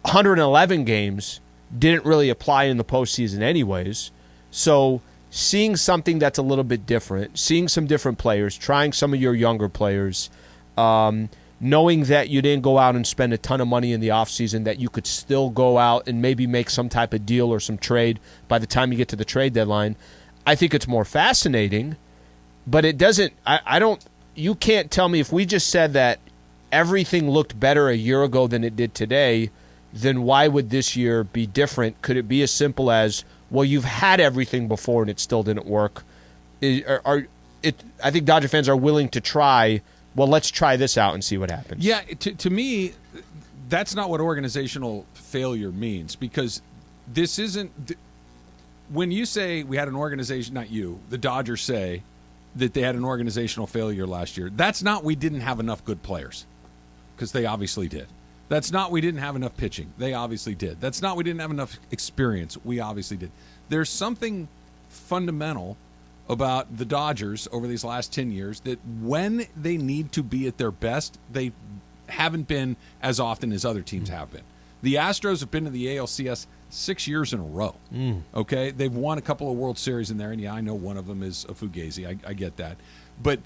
111 games didn't really apply in the postseason anyways. So seeing something that's a little bit different, seeing some different players, trying some of your younger players, knowing that you didn't go out and spend a ton of money in the offseason, that you could still go out and maybe make some type of deal or some trade by the time you get to the trade deadline, I think it's more fascinating. But it doesn't you can't tell me, if we just said that everything looked better a year ago than it did today, then why would this year be different? Could it be as simple as, well, you've had everything before and it still didn't work? I think Dodger fans are willing to try, well, let's try this out and see what happens. Yeah, to me, that's not what organizational failure means, because this isn't – when you say we had an organization – not you, the Dodgers say that they had an organizational failure last year, that's not we didn't have enough good players, because they obviously did. That's not we didn't have enough pitching. They obviously did. That's not we didn't have enough experience. We obviously did. There's something fundamental about the Dodgers over these last 10 years that when they need to be at their best, they haven't been as often as other teams have been. The Astros have been to the ALCS 6 years in a row. Okay? They've won a couple of World Series in there, and yeah, I know one of them is a Fugazi. I get that. But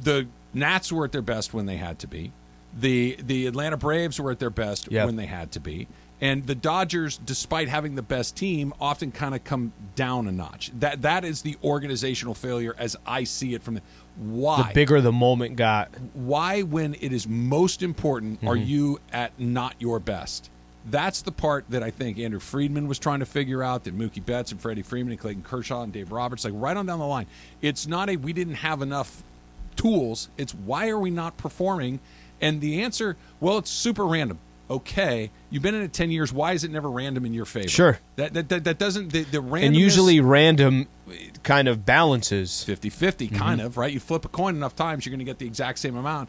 the Nats were at their best when they had to be. The Atlanta Braves were at their best when they had to be. And the Dodgers, despite having the best team, often kind of come down a notch. That is the organizational failure as I see it from why. The bigger the moment got. Why, when it is most important, are you at not your best? That's the part that I think Andrew Friedman was trying to figure out, that Mookie Betts and Freddie Freeman and Clayton Kershaw and Dave Roberts, like right on down the line. It's not we didn't have enough tools. It's why are we not performing? And the answer, well, it's super random. Okay, you've been in it 10 years. Why is it never random in your favor? Sure. That doesn't, the randomness. And usually random kind of balances. 50-50, kind of, right? You flip a coin enough times, you're going to get the exact same amount.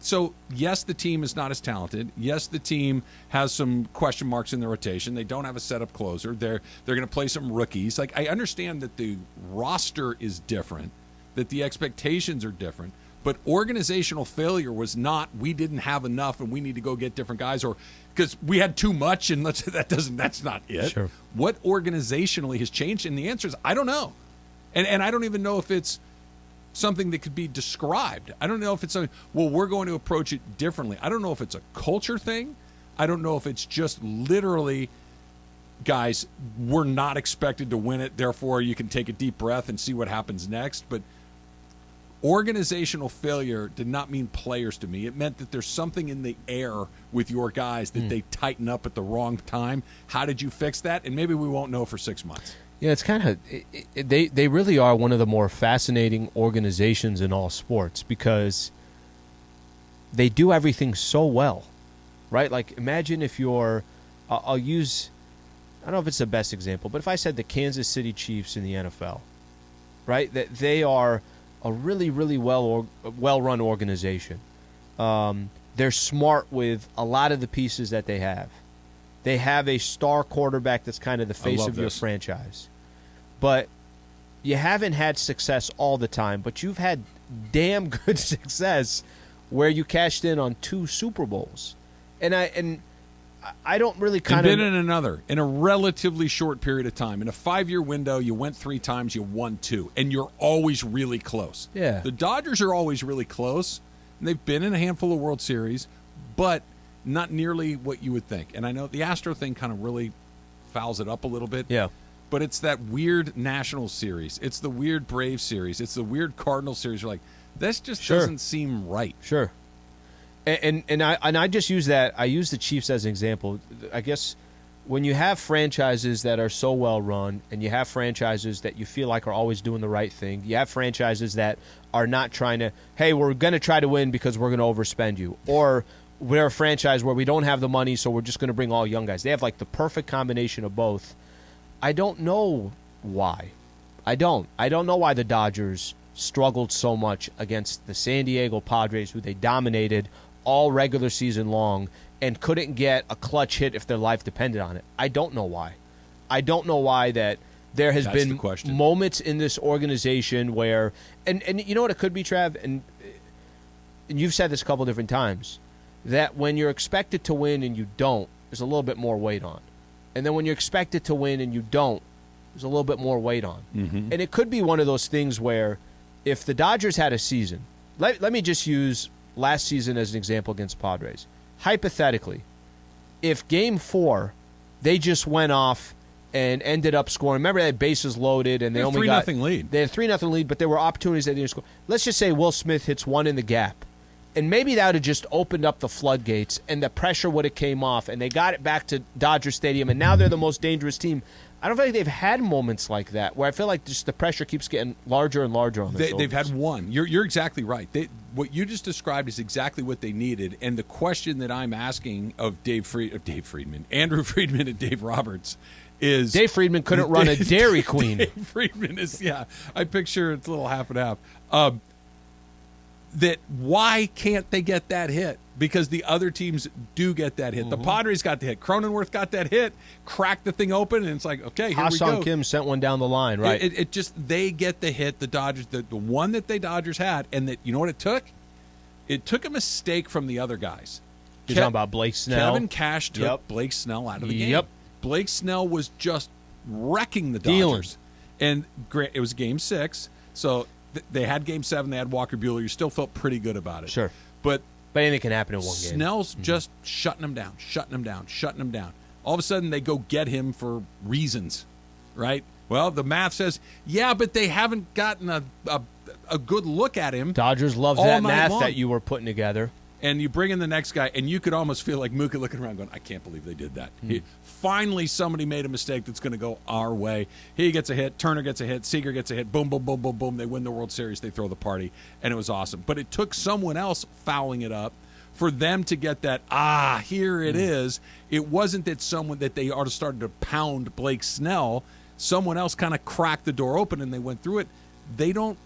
So, yes, the team is not as talented. Yes, the team has some question marks in their rotation. They don't have a setup closer. They're going to play some rookies. Like, I understand that the roster is different, that the expectations are different. But organizational failure was not we didn't have enough and we need to go get different guys, or because we had too much and that's not it. Sure. What organizationally has changed? And the answer is I don't know. And I don't even know if it's something that could be described. I don't know if it's something, well, we're going to approach it differently. I don't know if it's a culture thing. I don't know if it's just literally, guys, we're not expected to win it, therefore you can take a deep breath and see what happens next. But organizational failure did not mean players to me. It meant that there's something in the air with your guys that they tighten up at the wrong time. How did you fix that? And maybe we won't know for 6 months. Yeah, it's kind of they really are one of the more fascinating organizations in all sports because they do everything so well, right? Like imagine if you're I'll use, I don't know if it's the best example, but if I said the Kansas City Chiefs in the NFL, right? That they are a really, really well-run organization. they're smart with a lot of the pieces that they have. They have a star quarterback that's kind of the face of your franchise. But you haven't had success all the time, but you've had damn good success where you cashed in on 2 Super Bowls. And I don't really kind of... And then in a relatively short period of time. In a 5-year window, you went 3 times, you won 2. And you're always really close. Yeah. The Dodgers are always really close. And they've been in a handful of World Series, but not nearly what you would think. And I know the Astro thing kind of really fouls it up a little bit. Yeah. But it's that weird National Series. It's the weird Braves series. It's the weird Cardinal series. You're like, this just doesn't seem right. Sure. And I just use that. I use the Chiefs as an example. I guess when you have franchises that are so well run, and you have franchises that you feel like are always doing the right thing, you have franchises that are not trying to, hey, we're going to try to win because we're going to overspend you, or we're a franchise where we don't have the money, so we're just going to bring all young guys. They have like the perfect combination of both. I don't know why. I don't know why the Dodgers struggled so much against the San Diego Padres, who they dominated all regular season long and couldn't get a clutch hit if their life depended on it. I don't know why. I don't know why that there has been moments in this organization where, and you know what it could be, Trav, and you've said this a couple different times, that when you're expected to win and you don't, there's a little bit more weight on. And then when you're expected to win and you don't, there's a little bit more weight on. Mm-hmm. And it could be one of those things where if the Dodgers had a season, let me just use last season as an example against Padres. Hypothetically, if Game 4, they just went off and ended up scoring. Remember, they had bases loaded and they only got 3-0 lead. They had 3-0 lead, but there were opportunities they didn't score. Let's just say Will Smith hits one in the gap. And maybe that would have just opened up the floodgates and the pressure would have came off and they got it back to Dodger Stadium and now they're the most dangerous team. I don't feel like they've had moments like that where I feel like just the pressure keeps getting larger and larger on their shoulders. They've had one. You're exactly right. What you just described is exactly what they needed. And the question that I'm asking of Andrew Friedman and Dave Roberts is... Dave Friedman couldn't run a Dairy Queen. Dave Friedman is, I picture it's a little half and half. That why can't they get that hit? Because the other teams do get that hit. Mm-hmm. The Padres got the hit. Cronenworth got that hit, cracked the thing open, and it's like, okay, here we go. Ha-Seong Kim sent one down the line, right? It just, they get the hit, the Dodgers, the one that the Dodgers had, and that, you know what it took? It took a mistake from the other guys. You're talking about Blake Snell. Kevin Cash took Blake Snell out of the game. Yep. Blake Snell was just wrecking the Dodgers. And it was Game 6, so they had Game 7, they had Walker Buehler. You still felt pretty good about it. Sure. But anything can happen in one game. Snell's just shutting them down. All of a sudden, they go get him for reasons, right? Well, the math says, but they haven't gotten a good look at him. Dodgers love that math that you were putting together. And you bring in the next guy, and you could almost feel like Mookie looking around going, I can't believe they did that. Finally, somebody made a mistake that's going to go our way. He gets a hit. Turner gets a hit. Seager gets a hit. Boom, boom, boom, boom, boom. They win the World Series. They throw the party, and it was awesome. But it took someone else fouling it up for them to get that, here it is. It wasn't that they already started to pound Blake Snell. Someone else kind of cracked the door open, and they went through it. They don't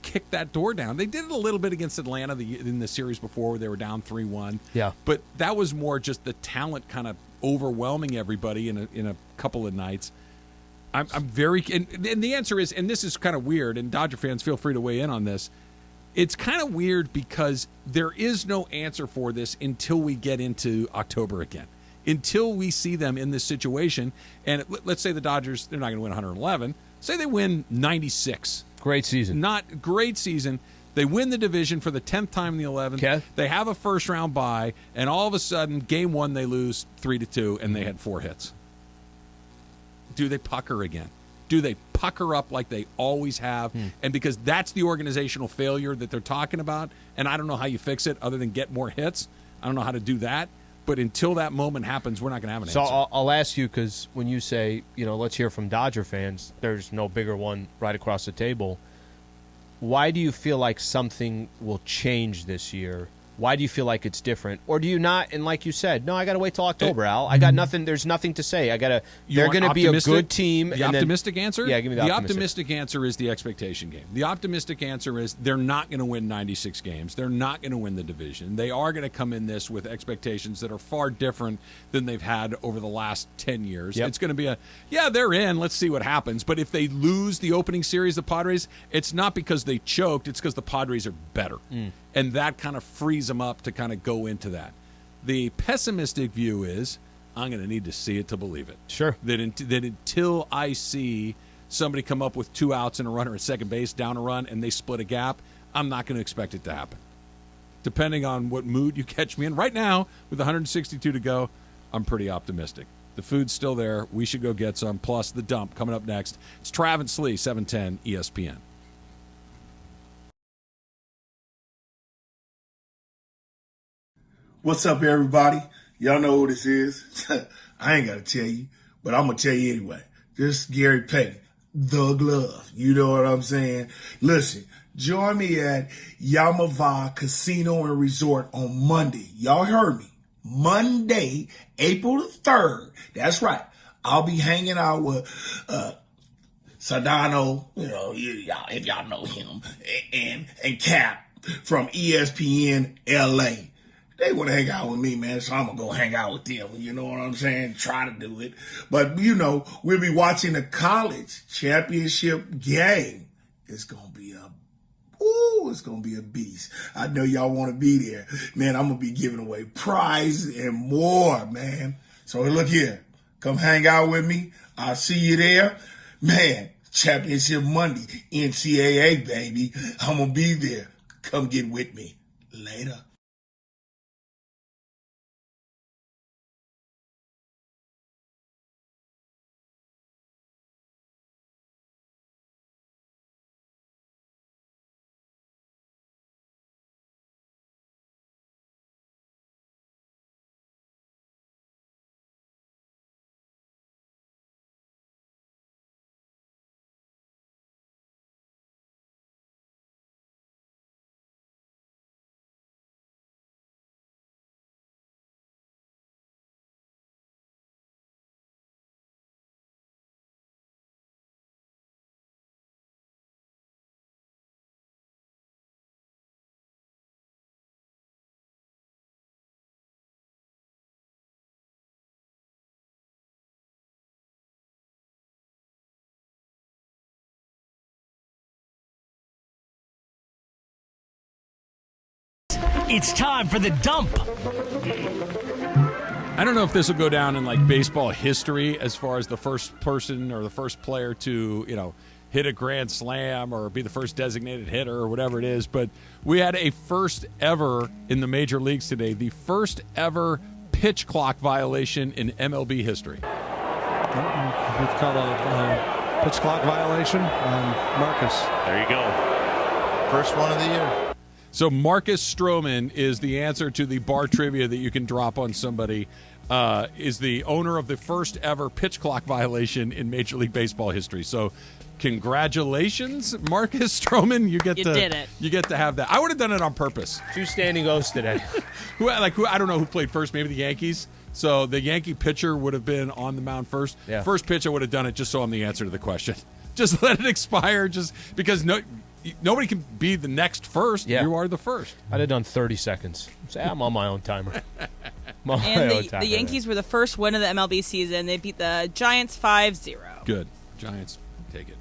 kick that door down. They did it a little bit against Atlanta in the series before where they were down 3-1. Yeah. But that was more just the talent kind of overwhelming everybody in a couple of nights. I'm very and the answer is, and this is kind of weird, and Dodger fans feel free to weigh in on this. It's kind of weird because there is no answer for this until we get into October again. Until we see them in this situation, and let's say the Dodgers, they're not going to win 111. Say they win 96. Great season. Not great season. They win the division for the 10th time in the 11th. Okay. They have a first-round bye, and all of a sudden, Game 1, they lose 3-2, and they had 4 hits. Do they pucker again? Do they pucker up like they always have? And because that's the organizational failure that they're talking about, and I don't know how you fix it other than get more hits. I don't know how to do that. But until that moment happens, we're not going to have an answer. So I'll ask you, because when you say, let's hear from Dodger fans, there's no bigger one right across the table. Why do you feel like something will change this year Why do you feel like it's different? Or do you not? And like you said, no, I got to wait till October, Al. I got nothing. There's nothing to say. They're going to be a good team. The optimistic answer? Yeah, give me the optimistic answer is the expectation game. The optimistic answer is they're not going to win 96 games. They're not going to win the division. They are going to come in this with expectations that are far different than they've had over the last 10 years. Yep. It's going to be they're in. Let's see what happens. But if they lose the opening series, the Padres, it's not because they choked. It's because the Padres are better. And that kind of frees them up to kind of go into that. The pessimistic view is I'm going to need to see it to believe it. Sure. That until I see somebody come up with 2 outs and a runner at second base, down a run, and they split a gap, I'm not going to expect it to happen. Depending on what mood you catch me in. Right now, with 162 to go, I'm pretty optimistic. The food's still there. We should go get some. Plus, the dump coming up next. It's Trav and Slee, 710 ESPN. What's up, everybody? Y'all know who this is. I ain't got to tell you, but I'm going to tell you anyway. This is Gary Payton, the glove. You know what I'm saying? Listen, join me at Yamava Casino and Resort on Monday. Y'all heard me. Monday, April the 3rd. That's right. I'll be hanging out with Sedano, if y'all know him, and Cap from ESPNLA. They want to hang out with me, man, so I'm going to go hang out with them. You know what I'm saying? Try to do it. But, we'll be watching the college championship game. It's going to be a beast. I know y'all want to be there. Man, I'm going to be giving away prizes and more, man. So look here. Come hang out with me. I'll see you there. Man, championship Monday, NCAA, baby. I'm going to be there. Come get with me. Later. It's time for the dump. I don't know if this will go down in like baseball history as far as the first person or the first player to, hit a grand slam or be the first designated hitter or whatever it is, but we had a first ever in the major leagues today, the first ever pitch clock violation in MLB history. It's called a pitch clock violation on Marcus. There you go. First one of the year. So Marcus Stroman is the answer to the bar trivia that you can drop on somebody, is the owner of the first ever pitch clock violation in Major League Baseball history. So congratulations, Marcus Stroman. You did it. You get to have that. I would have done it on purpose. 2 standing O's today. who I don't know who played first, maybe the Yankees. So the Yankee pitcher would have been on the mound first. Yeah. First pitch I would have done it just so I'm the answer to the question. Just let it expire just because nobody can be the next first. Yeah. You are the first. I'd have done 30 seconds. Say, I'm on my own timer. And the Yankees were the first win of the MLB season. They beat the Giants 5-0. Good. Giants, take it.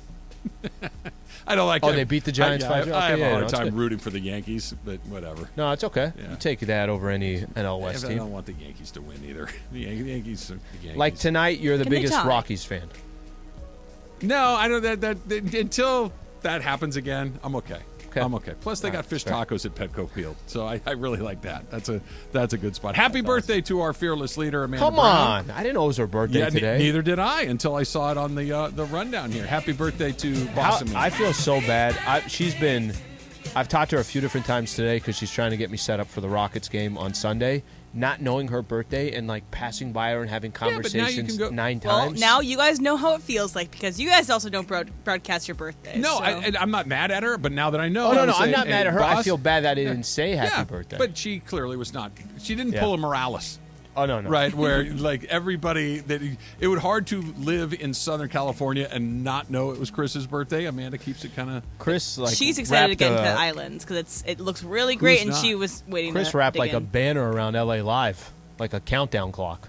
I don't like it. Oh, they beat the Giants 5-0? I have a hard time rooting for the Yankees, but whatever. No, it's okay. Yeah. You take that over any NL West I team. don't want the Yankees to win either. The Yankees. Like tonight, you're the biggest Rockies fan. No, I know that until that happens again, I'm okay. I'm okay. Plus, they got fish tacos at Petco Field, so I really like that. That's a good spot. Happy birthday to our fearless leader, Amanda Come Brown. on. I didn't know it was her birthday today. Neither did I until I saw it on the rundown here. Happy birthday to Boston. I feel so bad. She's been I've talked to her a few different times today because she's trying to get me set up for the Rockets game on Sunday. Not knowing her birthday and like passing by her and having conversations 9 times. Well, now you guys know how it feels like because you guys also don't broadcast your birthdays. No, so. I'm not mad at her, but now that I know, I'm not mad at her. Boss, I feel bad that I didn't say happy birthday. But she clearly was not. She didn't pull a Morales. Oh, no. Right, where like everybody it would hard to live in Southern California and not know it was Chris's birthday. Amanda keeps it kind of. Chris, like, she's excited to get into the islands because it looks really great, and she was waiting. Chris wrapped like a banner around LA Live, like a countdown clock.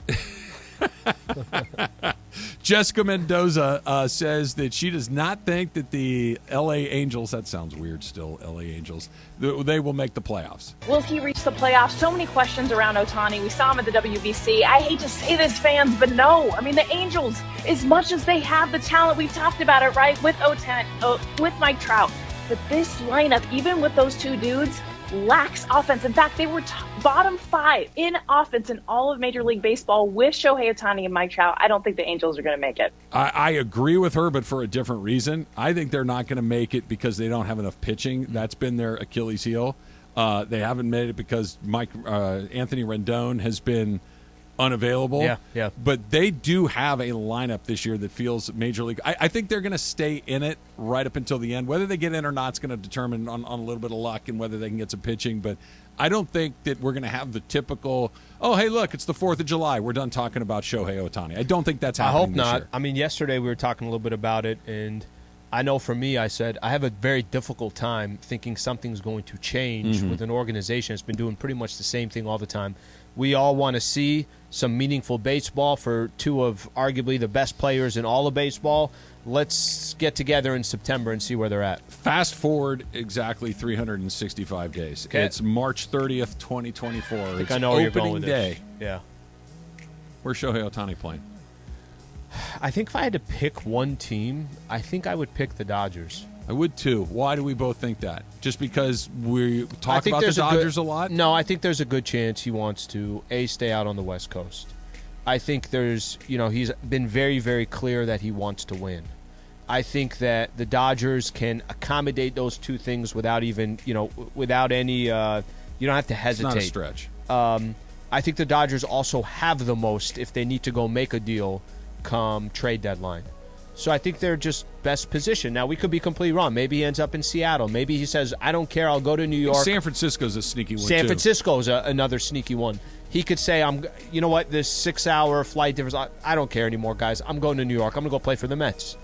Jessica Mendoza says that she does not think that the L.A. Angels, that sounds weird still, L.A. Angels, they will make the playoffs. Will he reach the playoffs? So many questions around Ohtani. We saw him at the WBC. I hate to say this, fans, but no. I mean, the Angels, as much as they have the talent, we've talked about it, right, with with Mike Trout. But this lineup, even with those two dudes, lacks offense. In fact, they were bottom 5 in offense in all of Major League Baseball with Shohei Ohtani and Mike Trout. I don't think the Angels are going to make it. I agree with her, but for a different reason. I think they're not going to make it because they don't have enough pitching. That's been their Achilles heel. They haven't made it because Anthony Rendon has been unavailable. Yeah. But they do have a lineup this year that feels Major League. I think they're going to stay in it right up until the end. Whether they get in or not is going to determine on a little bit of luck and whether they can get some pitching. But I don't think that we're going to have the typical, oh, hey, look, it's the 4th of July. We're done talking about Shohei Ohtani. I don't think that's happening. I hope this not. year. I mean, yesterday we were talking a little bit about it, and I know for me, I said, I have a very difficult time thinking something's going to change with an organization that's been doing pretty much the same thing all the time. We all want to see some meaningful baseball for two of arguably the best players in all of baseball. Let's get together in September and see where they're at. Fast forward exactly 365 days. Okay. It's March 30th, 2024. I think it's I know where you're opening going with day. this. Yeah. Where's Shohei Ohtani playing? I think if I had to pick one team, I think I would pick the Dodgers. I would too. Why do we both think that? Just because we talk about the Dodgers a lot? No, I think there's a good chance he wants to, stay out on the West Coast. I think he's been very, very clear that he wants to win. I think that the Dodgers can accommodate those two things without even, without any, you don't have to hesitate. It's not a stretch. I think the Dodgers also have the most if they need to go make a deal come trade deadline. So I think they're just best positioned. Now, we could be completely wrong. Maybe he ends up in Seattle. Maybe he says, I don't care, I'll go to New York. San Francisco's a sneaky one, San Francisco's another sneaky one. He could say, you know what, this 6-hour flight difference, I don't care anymore, guys. I'm going to New York. I'm going to go play for the Mets.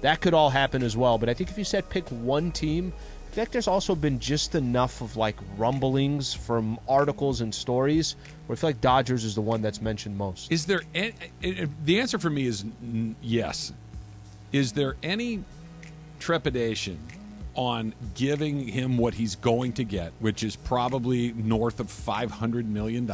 That could all happen as well. But I think if you said pick one team, I think there's also been just enough of like rumblings from articles and stories where I feel like Dodgers is the one that's mentioned most. Is there the answer for me is yes. Is there any trepidation on giving him what he's going to get, which is probably north of $500 million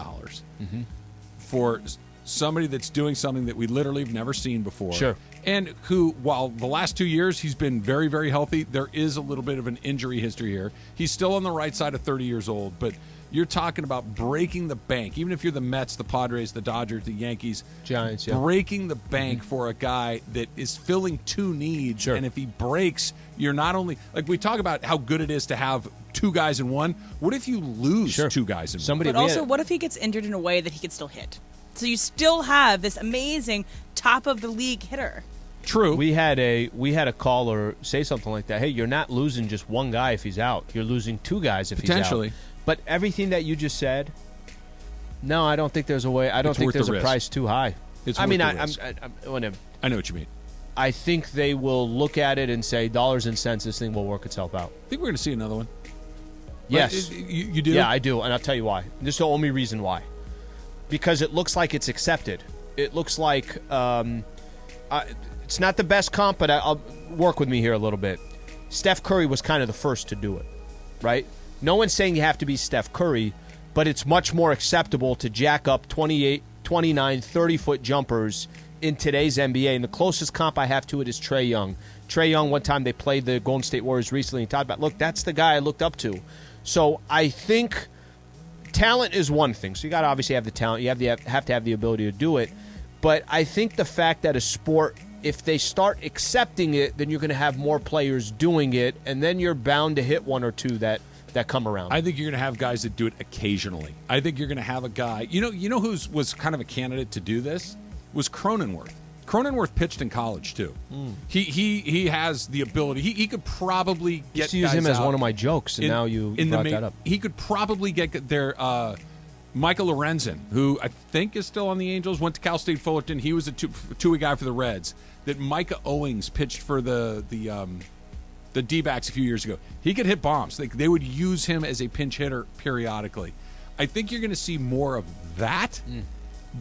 for somebody that's doing something that we literally have never seen before? Sure. And who, while the last 2 years he's been very, very healthy, there is a little bit of an injury history here. He's still on the right side of 30 years old, but you're talking about breaking the bank. Even if you're the Mets, the Padres, the Dodgers, the Yankees, Giants, breaking the bank for a guy that is filling two needs. Sure. And if he breaks, you're not only like we talk about how good it is to have two guys in one. What if you lose two guys in one? But also, what if he gets injured in a way that he could still hit? So you still have this amazing top of the league hitter. True. We had a caller say something like that. Hey, you're not losing just one guy if he's out. You're losing two guys if he's out. Potentially. But everything that you just said, no, I don't think there's a way. I don't It's think worth there's the a risk. price too high. It's I worth mean, the I risk. I know what you mean. I think they will look at it and say, dollars and cents, this thing will work itself out. I think we're going to see another one. Yes. You do? Yeah, I do, and I'll tell you why. This is the only reason why. Because it looks like it's accepted. It looks like it's not the best comp, but I'll work with me here a little bit. Steph Curry was kind of the first to do it, right? No one's saying you have to be Steph Curry, but it's much more acceptable to jack up 28, 29, 30-foot jumpers in today's NBA. And the closest comp I have to it is Trae Young. Trae Young, one time they played the Golden State Warriors recently and talked about, look, that's the guy I looked up to. So I think talent is one thing. So you got to obviously have the talent. You have to have the ability to do it. But I think the fact that a sport if they start accepting it, then you're going to have more players doing it, and then you're bound to hit one or two that come around. I think you're going to have guys that do it occasionally. I think you're going to have a guy. You know who was kind of a candidate to do this was Cronenworth. Cronenworth pitched in college too. He has the ability. He could probably get. Used to use him as one of my jokes, and now you brought that up. He could probably get there. Michael Lorenzen, who I think is still on the Angels, went to Cal State Fullerton. He was a two-way guy for the Reds. That Micah Owings pitched for the D-backs a few years ago. He could hit bombs. They would use him as a pinch hitter periodically. I think you're going to see more of that,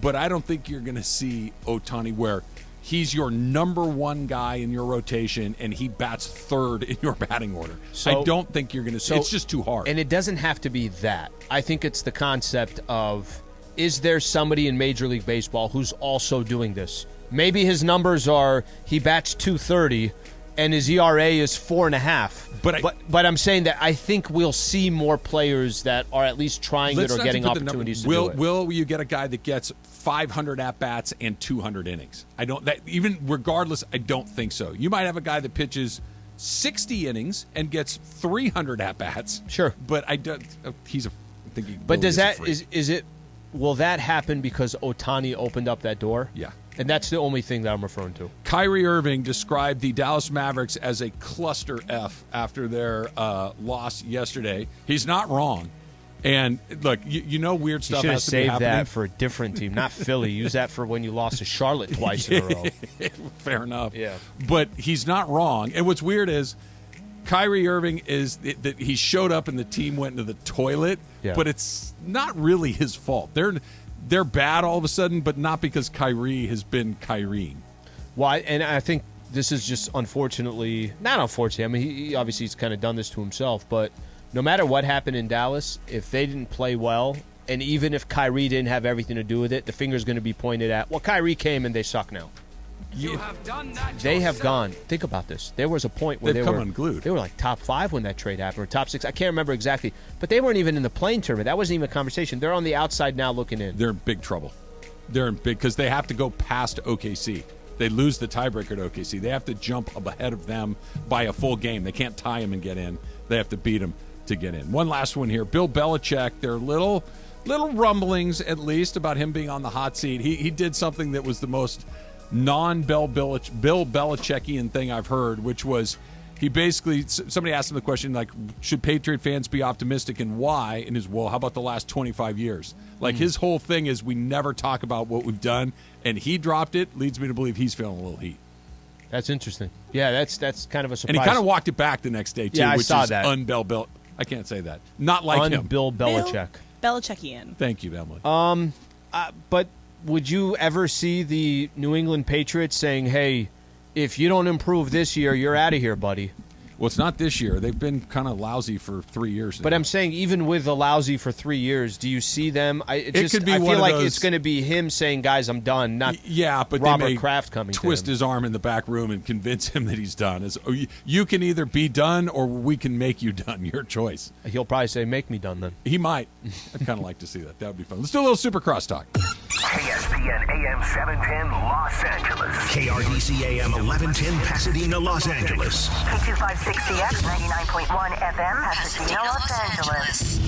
but I don't think you're going to see Ohtani where he's your number one guy in your rotation and he bats third in your batting order. I don't think you're going to see it's just too hard. And it doesn't have to be that. I think it's the concept of, is there somebody in Major League Baseball who's also doing this? Maybe his numbers are he bats .230 and his ERA is 4.5. But I'm saying that I think we'll see more players that are at least trying it or getting opportunities to do it. Will you get a guy that gets 500 at-bats and 200 innings? Even regardless, I don't think so. You might have a guy that pitches 60 innings and gets 300 at-bats. Sure. But I don't. But does that is it? Will that happen because Ohtani opened up that door? Yeah. And that's the only thing that I'm referring to. Kyrie Irving described the Dallas Mavericks as a cluster F after their loss yesterday. He's not wrong. And look, weird stuff has to be happening. You should have saved that for a different team, not Philly. Use that for when you lost to Charlotte twice in a row. Fair enough. Yeah. But he's not wrong. And what's weird is Kyrie Irving that he showed up and the team went into the toilet, but it's not really his fault. They're bad all of a sudden, but not because Kyrie has been Kyrie. Well, and I think this is just not unfortunately. I mean, he obviously he's kind of done this to himself, but no matter what happened in Dallas, if they didn't play well, and even if Kyrie didn't have everything to do with it, the finger's going to be pointed at, well, Kyrie came and they suck now. They have gone. Think about this. There was a point where they were unglued. They were like top 5 when that trade happened, or top 6. I can't remember exactly, but they weren't even in the playing tournament. That wasn't even a conversation. They're on the outside now, looking in. They're in big trouble. They're in big because they have to go past OKC. They lose the tiebreaker to OKC. They have to jump up ahead of them by a full game. They can't tie them and get in. They have to beat them to get in. One last one here. Bill Belichick. There are little rumblings, at least, about him being on the hot seat. He did something that was the most non-Bill Belichickian thing I've heard, which was he basically, somebody asked him the question, like, should Patriot fans be optimistic and why? And how about the last 25 years? Like, his whole thing is we never talk about what we've done, and he dropped it, leads me to believe he's feeling a little heat. That's interesting. Yeah, that's kind of a surprise. And he kind of walked it back the next day, too, yeah, which saw is that. I can't say that. Not like him. Bill Belichick. Belichickian. Thank you, Emily. But would you ever see the New England Patriots saying, hey, if you don't improve this year, you're out of here, buddy? Well, it's not this year. They've been kind of lousy for 3 years now. But I'm saying even with the lousy for 3 years, do you see them? It could be I one feel of like those, it's going to be him saying, guys, I'm done, not but Robert they may Kraft coming twist to him. his arm in the back room and convince him that he's done. You can either be done or we can make you done. Your choice. He'll probably say, make me done then. He might. I'd kind of like to see that. That would be fun. Let's do a little Supercross talk. ESPN AM 710 Los Angeles. KRDC AM 1110 Pasadena, Los Angeles. K256CX 99.1 FM Pasadena, Los Angeles.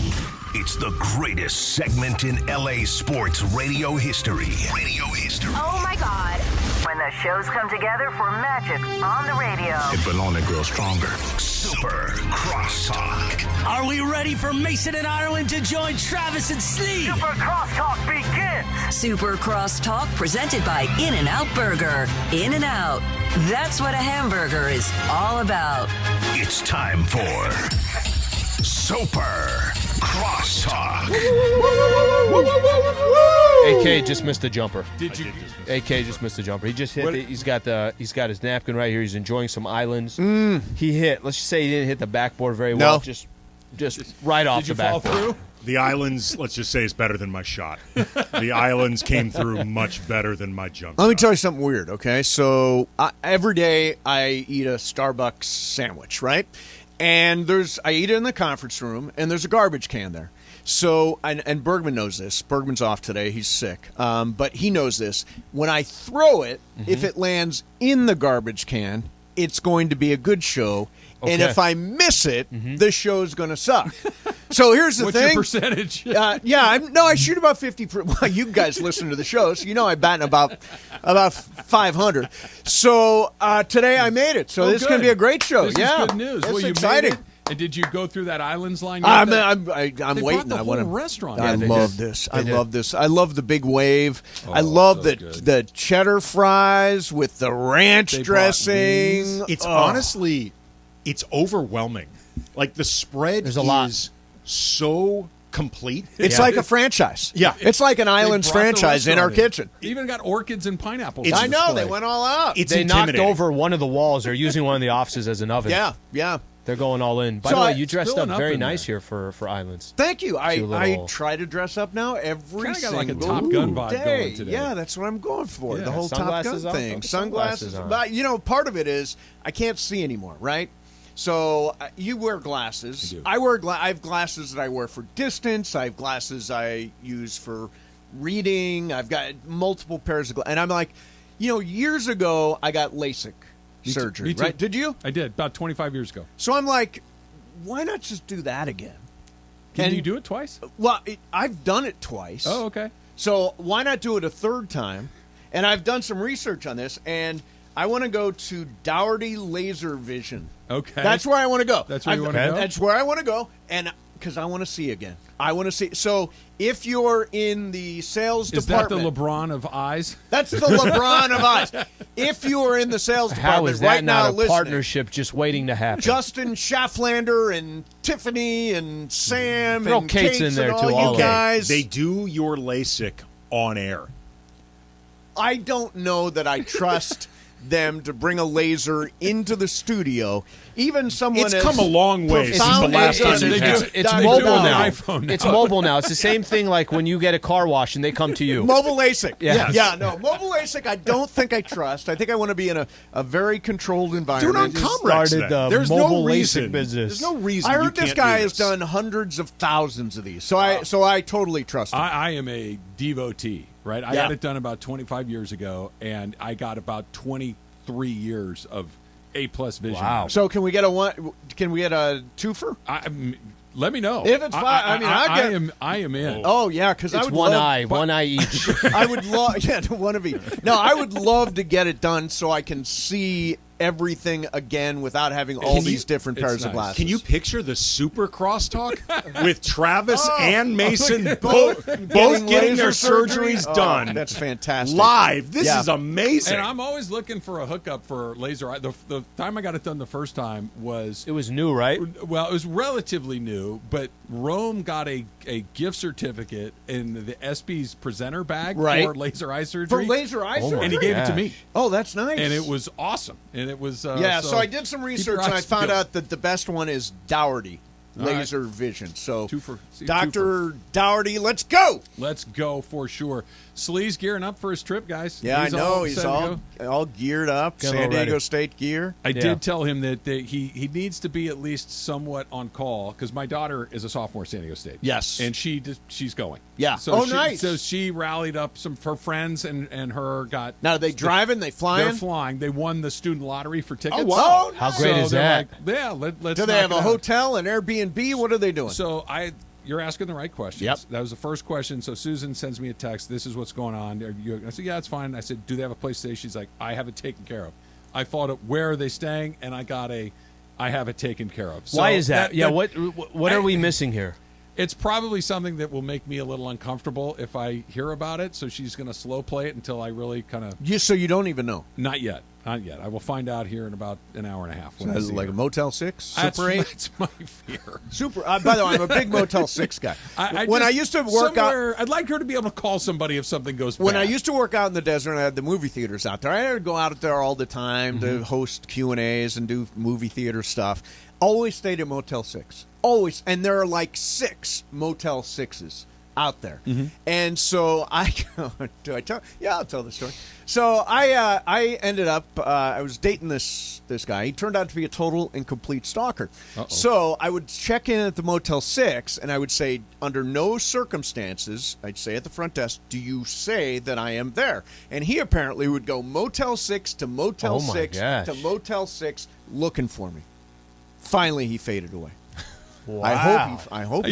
It's the greatest segment in LA sports radio history. Oh my God. When the shows come together for magic on the radio. It will only grow stronger. Super Crosstalk. Are we ready for Mason and Ireland to join Travis and Slee? Super Crosstalk begins. Super Crosstalk presented by In-N-Out Burger. In-N-Out. That's what a hamburger is all about. It's time for Super Crosstalk. AK just missed the jumper. Did you? AK just missed the jumper. He just hit. He's got his napkin right here. He's enjoying some islands. He hit. Let's just say he didn't hit the backboard very well. Just right off the backboard. Fall through? The islands, let's just say, is better than my shot. The islands came through much better than my jump shot. Let me tell you something weird, okay? So every day I eat a Starbucks sandwich, right? And I eat it in the conference room, and there's a garbage can there. So, and Bergman knows this. Bergman's off today. He's sick. But he knows this. When I throw it, if it lands in the garbage can, it's going to be a good show. Okay. And if I miss it, the show's going to suck. So here's the What's thing. your percentage? I shoot about 50. Well, you guys listen to the show, so you know I bat about 500. So today I made it. So this is going to be a great show. This is good news. It's Well, you exciting. made it. And did you go through that Islands line? Yet? I'm They waiting. brought the whole restaurant. I Yeah, love this. I love this. I love the big wave. I love the cheddar fries with the ranch dressing. It's honestly, it's overwhelming. Like the spread There's a lot. is so complete. It's like a franchise. Yeah. It's like an They Islands brought the franchise in our restaurant kitchen. Even got orchids and pineapples. I on know. display. They went all out. It's They knocked intimidating. over one of the walls. They're using one of the offices as an oven. Yeah. They're going all in. By So the way, I- you dressed filling up up very in nice there. here for Islands. Thank you. I little- try to dress up now every Kinda got single like a Top Gun vibe day. going today. Yeah, that's what I'm going for. Yeah. The whole Top Sunglasses Gun on? thing. Put the Sunglasses. sunglasses on. But, part of it is I can't see anymore, right? So you wear glasses. I do. I have glasses that I wear for distance. I have glasses I use for reading. I've got multiple pairs of glasses. And I'm like, years ago I got LASIK surgery, Me too. right? Did you? I did about 25 years ago. So I'm like, why not just do that again? Can you do it twice? Well, I've done it twice. Oh, okay. So why not do it a third time? And I've done some research on this, and I want to go to Dougherty Laser Vision. Okay. That's where I want to go. That's where you want to go? That's where I want to go, and because I want to see again. I want to see. So if you're in the sales Is department, that the LeBron of eyes? that's the LeBron of eyes. If you are in the sales department How is that right not now a listening, partnership just waiting to happen? Justin Schafflander and Tiffany and Sam Throw and Kate's Kate in there, and too, all all you of them. guys. They do your LASIK on air. I don't know that I trust them to bring a laser into the studio. Even someone It's as come a long way since the profound last as- time you had it. It's They mobile do it on now. the iPhone now. It's mobile now. It's the same thing like when you get a car wash and they come to you. Mobile LASIK. Yes. Yeah, no. Mobile LASIK, I don't think I trust. I think I want to be in a very controlled Do it environment. on Comrex started then. the There's mobile no LASIK reason. business. There's no reason I you heard this can't guy do has this. done hundreds of thousands of these. So I totally trust him. I am a devotee, right? I Yeah. got it done about 25 years ago, and I got about 23 years of A-plus vision. Wow. So can we get a twofer? Let me know. If it's fine, I mean, I'd get- I am in. Oh yeah, because I It's would one love, eye, one eye each. I would love, one of each. No, I would love to get it done so I can see everything again without having all these different It's pairs of nice. glasses. Can you picture the super crosstalk with Travis Oh, and Mason look at both getting laser their surgery? surgeries Oh, done? that's fantastic. Live. This Yeah. is amazing. And I'm always looking for a hookup for laser eye. The time I got it done the first time was It was new, right? well, it was relatively new, but Rome got a gift certificate in the ESPY's presenter bag Right. for laser eye surgery. For laser eye surgery? and he gave it to me, Oh, that's nice. and it was awesome. And it was so I did some research your and I eyes found peeled. out that the best one is Dougherty All right. Laser Vision. So Two Dr. Dougherty, let's go. Let's go for sure. Slee's gearing up for his trip, guys. Yeah, He's I know. all He's set to go. all geared up. Get a San little Diego ready. State gear. I Yeah. did tell him that he needs to be at least somewhat on call because my daughter is a sophomore at San Diego State. Yes. and she's going. Yeah. So Oh, she, nice. So she rallied up some of her friends and her got. Now, are they driving? They flying? They're flying. They won the student lottery for tickets. Oh, wow. How great is they're that? Like, yeah, let's. Do they knock have it a out. hotel, an Airbnb? What are they doing? So you're asking the right questions. Yep. That was the first question. So Susan sends me a text. This is what's going on. I said, yeah, it's fine. I said, do they have a place to stay? She's like, I have it taken care of. I thought, where are they staying? And I got I have it taken care of. So Why is that? What are we missing here? It's probably something that will make me a little uncomfortable if I hear about it. So she's going to slow play it until I really kind of. So you don't even know? Not yet. Not yet. I will find out here in about an hour and a half. So When I is see it like her. a Motel 6? That's- Super 8? That's my fear. Super. By the way, I'm a big Motel 6 guy. When I used to work out, I'd like her to be able to call somebody if something goes bad. when I used to work out in the desert, and I had the movie theaters out there. I had to go out there all the time to host Q&As and do movie theater stuff. Always stayed at Motel 6. Always. And there are like 6 Motel 6s out there. And so I do I tell? Yeah, I'll tell the story. So I ended up I was dating this guy. He turned out to be a total and complete stalker. So I would check in at the Motel 6, and I would say, under no circumstances, I'd say at the front desk, do you say that I am there? And he apparently would go Motel 6 to Motel 6 to Motel 6 looking for me. Finally, he faded away. Wow. I hope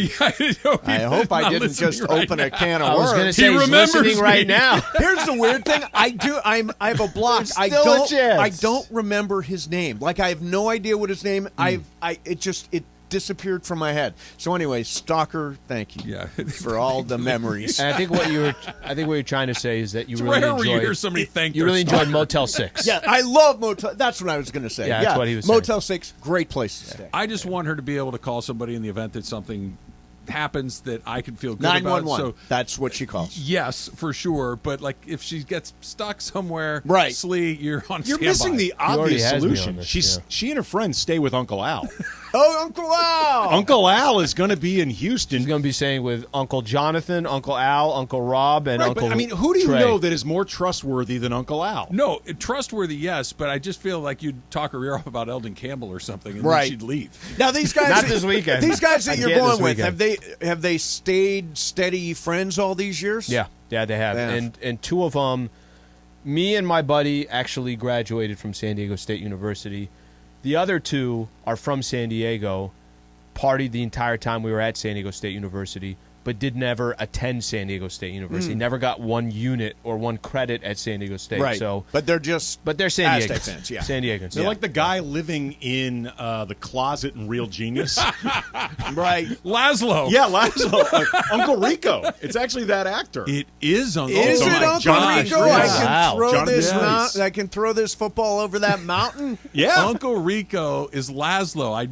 I didn't just open a can of worms. I was going to say he's listening right now. Here's the weird thing. I have a block. I don't remember his name. Like, I have no idea what his name. It disappeared from my head. So anyway, stalker, thank you. For all the memories. And I think what you're trying to say is that you really enjoyed. You hear somebody thank you really enjoyed Motel 6. Yeah, I love Motel. That's what I was going to say. Yeah, that's what he was Motel 6, great place to stay. I just want her to be able to call somebody in the event that something happens that I can feel good 911. about. So that's what she calls. Yes, for sure. But like, if she gets stuck somewhere, right? Slee, you're on. You're standby. missing the obvious solution. This, She and her friends stay with Uncle Al. Oh, Uncle Al! Uncle Al is going to be in Houston. He's going to be staying with Uncle Jonathan, Uncle Al, Uncle Rob, and Uncle. But, I mean, who do you Trey. know that is more trustworthy than Uncle Al? No, trustworthy, yes, but I just feel like you'd talk her ear off about Eldon Campbell or something, and right. then she'd leave. Now these guys, not this weekend. These guys that you're going with, weekend. have they stayed steady friends all these years? Yeah, they have. And two of them, me and my buddy actually graduated from San Diego State University. The other two are from San Diego, partied the entire time we were at San Diego State University, but did never attend San Diego State University. Never got one unit or one credit at San Diego State. Right. So, but they're San Diegans. Fans, yeah. San Diegans. They're like the guy living in the closet in Real Genius. Right. Laszlo. Yeah, Laszlo. Uncle Rico. It's actually that actor. It is Uncle Rico. Is it Uncle Rico? I can throw this football over that mountain. Yeah. Uncle Rico is Laszlo. I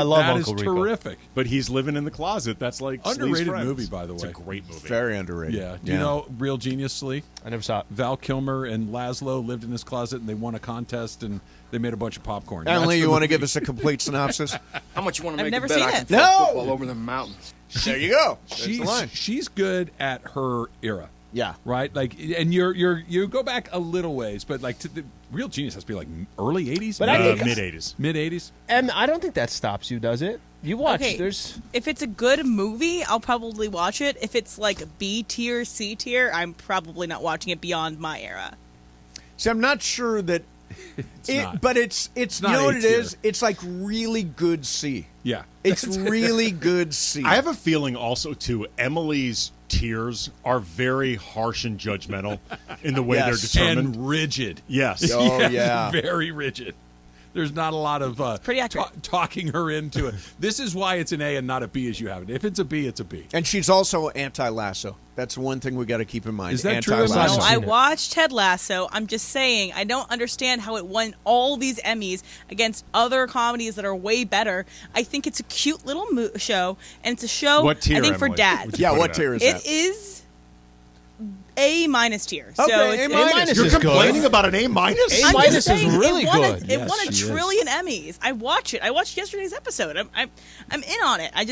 love that Uncle is Rico. Terrific. But he's living in the closet. That's like underrated Slee's movie, by the way. It's a great movie. Very underrated. Yeah. Do you know Real Genius, Slee? I never saw it. Val Kilmer and Laszlo lived in this closet, and they won a contest, and they made a bunch of popcorn. Emily, you want to give us a complete synopsis? How much you want to I've make never a bet seen I can it. throw No! football over the mountains? There you go. She's good at her era. Yeah. Right? Like, and you go back a little ways, but like the Real Genius has to be like early 80s? But I think mid-80s. Mid-80s? And I don't think that stops you, does it? You watch. Okay. There's If it's a good movie, I'll probably watch it. If it's like B tier, C tier, I'm probably not watching it beyond my era. See, I'm not sure that but it's not you know what A it tier. is? It's like really good C. Yeah. It's really good C. I have a feeling also, too, Emily's tears are very harsh and judgmental in the way they're determined. And rigid. Yes. Oh, Yes, yeah. Very rigid. There's not a lot of pretty accurate. talking her into it. This is why it's an A and not a B as you have it. If it's a B, it's a B. And she's also anti-Lasso. That's one thing we got to keep in mind. Is that true? Anti-Lasso. No, I watched Ted Lasso. I'm just saying, I don't understand how it won all these Emmys against other comedies that are way better. I think it's a cute little show, and it's a show, What tier, I think, for Emily? dads. Would you Yeah, put what it tier at? is that? It is A- tier. So Okay, it's A-. You're is good. complaining about an A-? A- I'm just minus is saying, really it won good. It won a Yes, she is. trillion Emmys. I watch it. I watched yesterday's episode. I'm in on it. I'm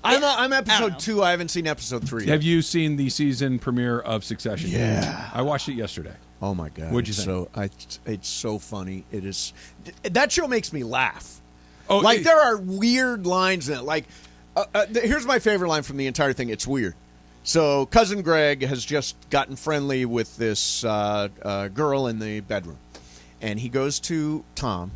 I episode don't 2. I haven't seen episode 3 yet. Have you seen the season premiere of Succession? Yeah. I watched it yesterday. Oh my god! What'd you think? It's so funny. It is. That show makes me laugh. Oh, Like there are weird lines in it. Like here's my favorite line from the entire thing. It's weird. So cousin Greg has just gotten friendly with this girl in the bedroom, and he goes to Tom,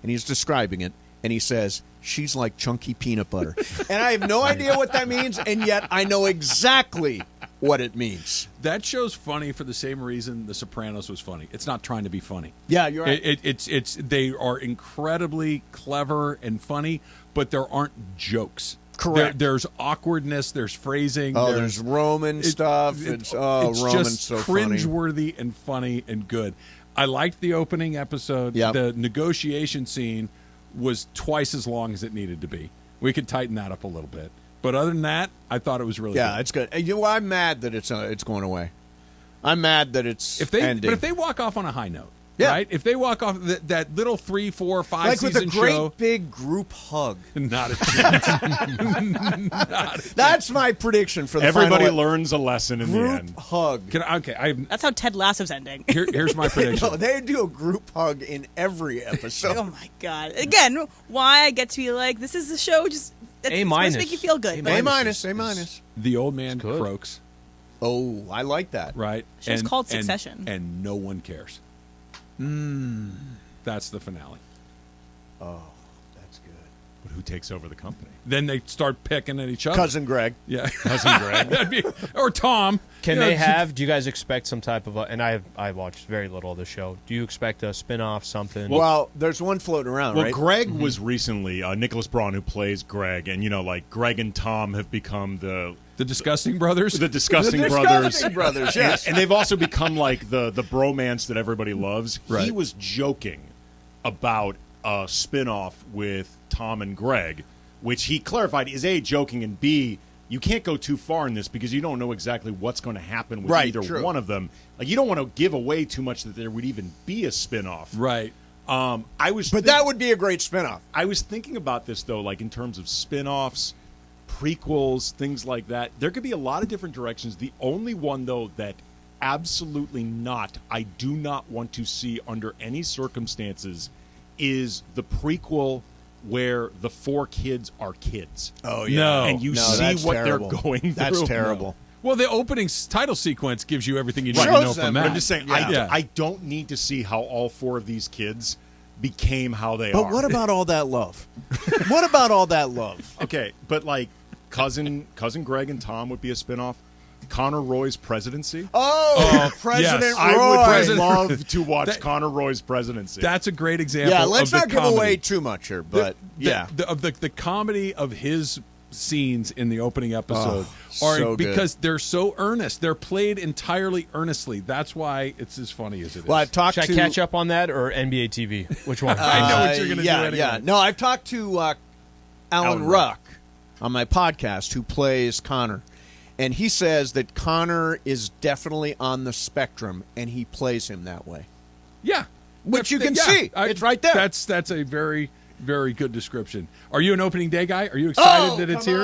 and he's describing it, and he says, "She's like chunky peanut butter," and I have no idea what that means, and yet I know exactly what it means. That show's funny for the same reason The Sopranos was funny. It's not trying to be funny. Yeah, you're right. It's they are incredibly clever and funny, but there aren't jokes. Correct. There's awkwardness. There's phrasing. Oh, there's Roman stuff. It's Roman's just so funny. cringeworthy and funny and good. I liked the opening episode. Yep. The negotiation scene was twice as long as it needed to be. We could tighten that up a little bit. But other than that, I thought it was really good. It's good. You know, I'm mad that it's going away. I'm mad that it's ending. But if they walk off on a high note, Yeah. Right? If they walk off that little 3, 4, 5 like season with a great show, big group hug. Not a chance. That's my prediction for the Everybody final learns a lesson in the group end. hug. That's how Ted Lasso's ending. Here's my prediction. No, they do a group hug in every episode. Oh my god! Again, why I get to be like, this is the show. Just it's supposed to make you feel good. A minus. A minus. The old man croaks. Oh, I like that. Right? Show's called Succession. And no one cares. That's the finale. Oh, that's good. But who takes over the company? Then they start picking at each other. Cousin Greg. Yeah. Cousin Greg. Or Tom. Can they have? Do you guys expect some type of? And I watched very little of the show. Do you expect a spin-off, something? Well, there's one floating around, Well, right? Greg was recently Nicholas Braun, who plays Greg, and like Greg and Tom have become the Disgusting Brothers. The Disgusting The Brothers. Disgusting Brothers, yes. And they've also become like the bromance that everybody loves. Right. He was joking about a spin-off with Tom and Greg, which he clarified is A, joking, and B, you can't go too far in this because you don't know exactly what's going to happen with either one of them. Like, you don't want to give away too much that there would even be a spin-off. Right. But that would be a great spin-off. I was thinking about this, though, like in terms of spin-offs, prequels, things like that. There could be a lot of different directions. The only one, though, that absolutely not, I do not want to see under any circumstances, is the prequel where the 4 kids are kids. Oh, yeah. No. And you see what they're going through. That's terrible. Well, the opening title sequence gives you everything you need to Shows know them, from but that. I'm just saying, I don't need to see how all 4 of these kids became how they are. But what about all that love? What about all that love? Okay, but like cousin Greg and Tom would be a spinoff. Connor Roy's presidency. Oh, President yes. Roy. I would love to watch Connor Roy's presidency. That's a great example. Yeah, let's of not the give comedy. away too much here, but the comedy of his scenes in the opening episode are so good. because they're so earnest. They're played entirely earnestly. That's why it's as funny as it is. Well, I've talked Should to I catch up on that or NBA TV? Which one? I know what you're going to do anyway. Yeah. No, I've talked to Alan Ruck on my podcast, who plays Connor, and he says that Connor is definitely on the spectrum, and he plays him that way. Yeah, Which you can see. It's right there. That's a very, very good description. Are you an opening day guy? Are you excited that it's here?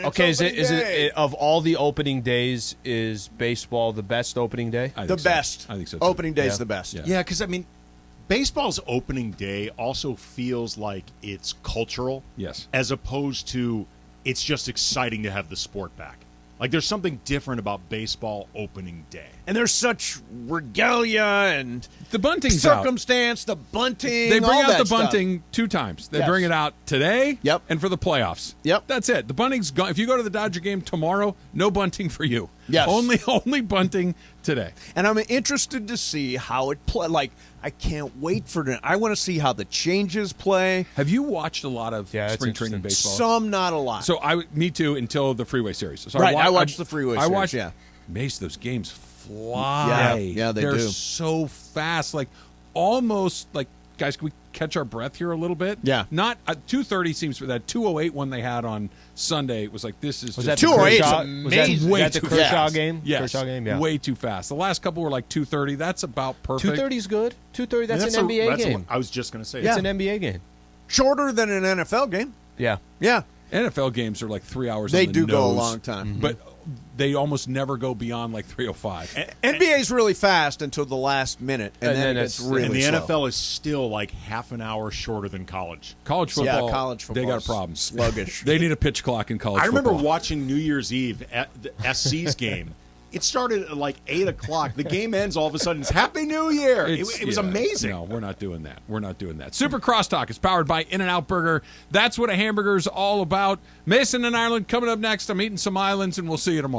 Okay, is it of all the opening days, is baseball the best opening day? I The think so. best. I think so. Too. Opening day is Yeah. the best. Yeah, because I mean, baseball's opening day also feels like it's cultural. Yes. As opposed to it's just exciting to have the sport back. Like, there's something different about baseball opening day. And there's such regalia and The bunting's circumstance, the bunting. They bring all out that the stuff. bunting 2 times. They Yes. bring it out today Yep. and for the playoffs. Yep. That's it. The bunting's gone. If you go to the Dodger game tomorrow, no bunting for you. Yes. Only bunting today. And I'm interested to see how it play. Like, I can't wait for it. I want to see how the changes play. Have you watched a lot of that's spring training interesting. baseball? Some, not a lot. So me too, until the Freeway Series. So Right, I watched the Freeway I Series, watched. yeah. Mace, those games fly. Yeah, they They're do. so fast, like almost like. Guys, can we catch our breath here a little bit? Yeah. Not 2:30 seems for that 2:08 one they had on Sunday was like this is Was just that the 208 's Kershaw? amazing. Was that the Too Kershaw fast. game? Yes. Kershaw game, yeah. Way too fast. The last couple were like 2:30. That's about perfect. 2:30 is good. 2:30. That's an NBA game. I was just going to say. It's an NBA game. Shorter than an NFL game. Yeah. Yeah. NFL games are like 3 hours. They on the do go a nose, long time. but they almost never go beyond like 3:05. NBA is really fast until the last minute, and then it's really And the slow. NFL is still like half an hour shorter than college. College football, Yeah, college football they got a is problem. sluggish. They need a pitch clock in college I remember football. watching New Year's Eve at the SC's game. It started at like 8 o'clock. The game ends, all of a sudden, it's Happy New Year. It was yeah, amazing. No, we're not doing that. We're not doing that. Super Crosstalk is powered by In-N-Out Burger. That's what a hamburger is all about. Mason and Ireland coming up next. I'm eating some islands, and we'll see you tomorrow.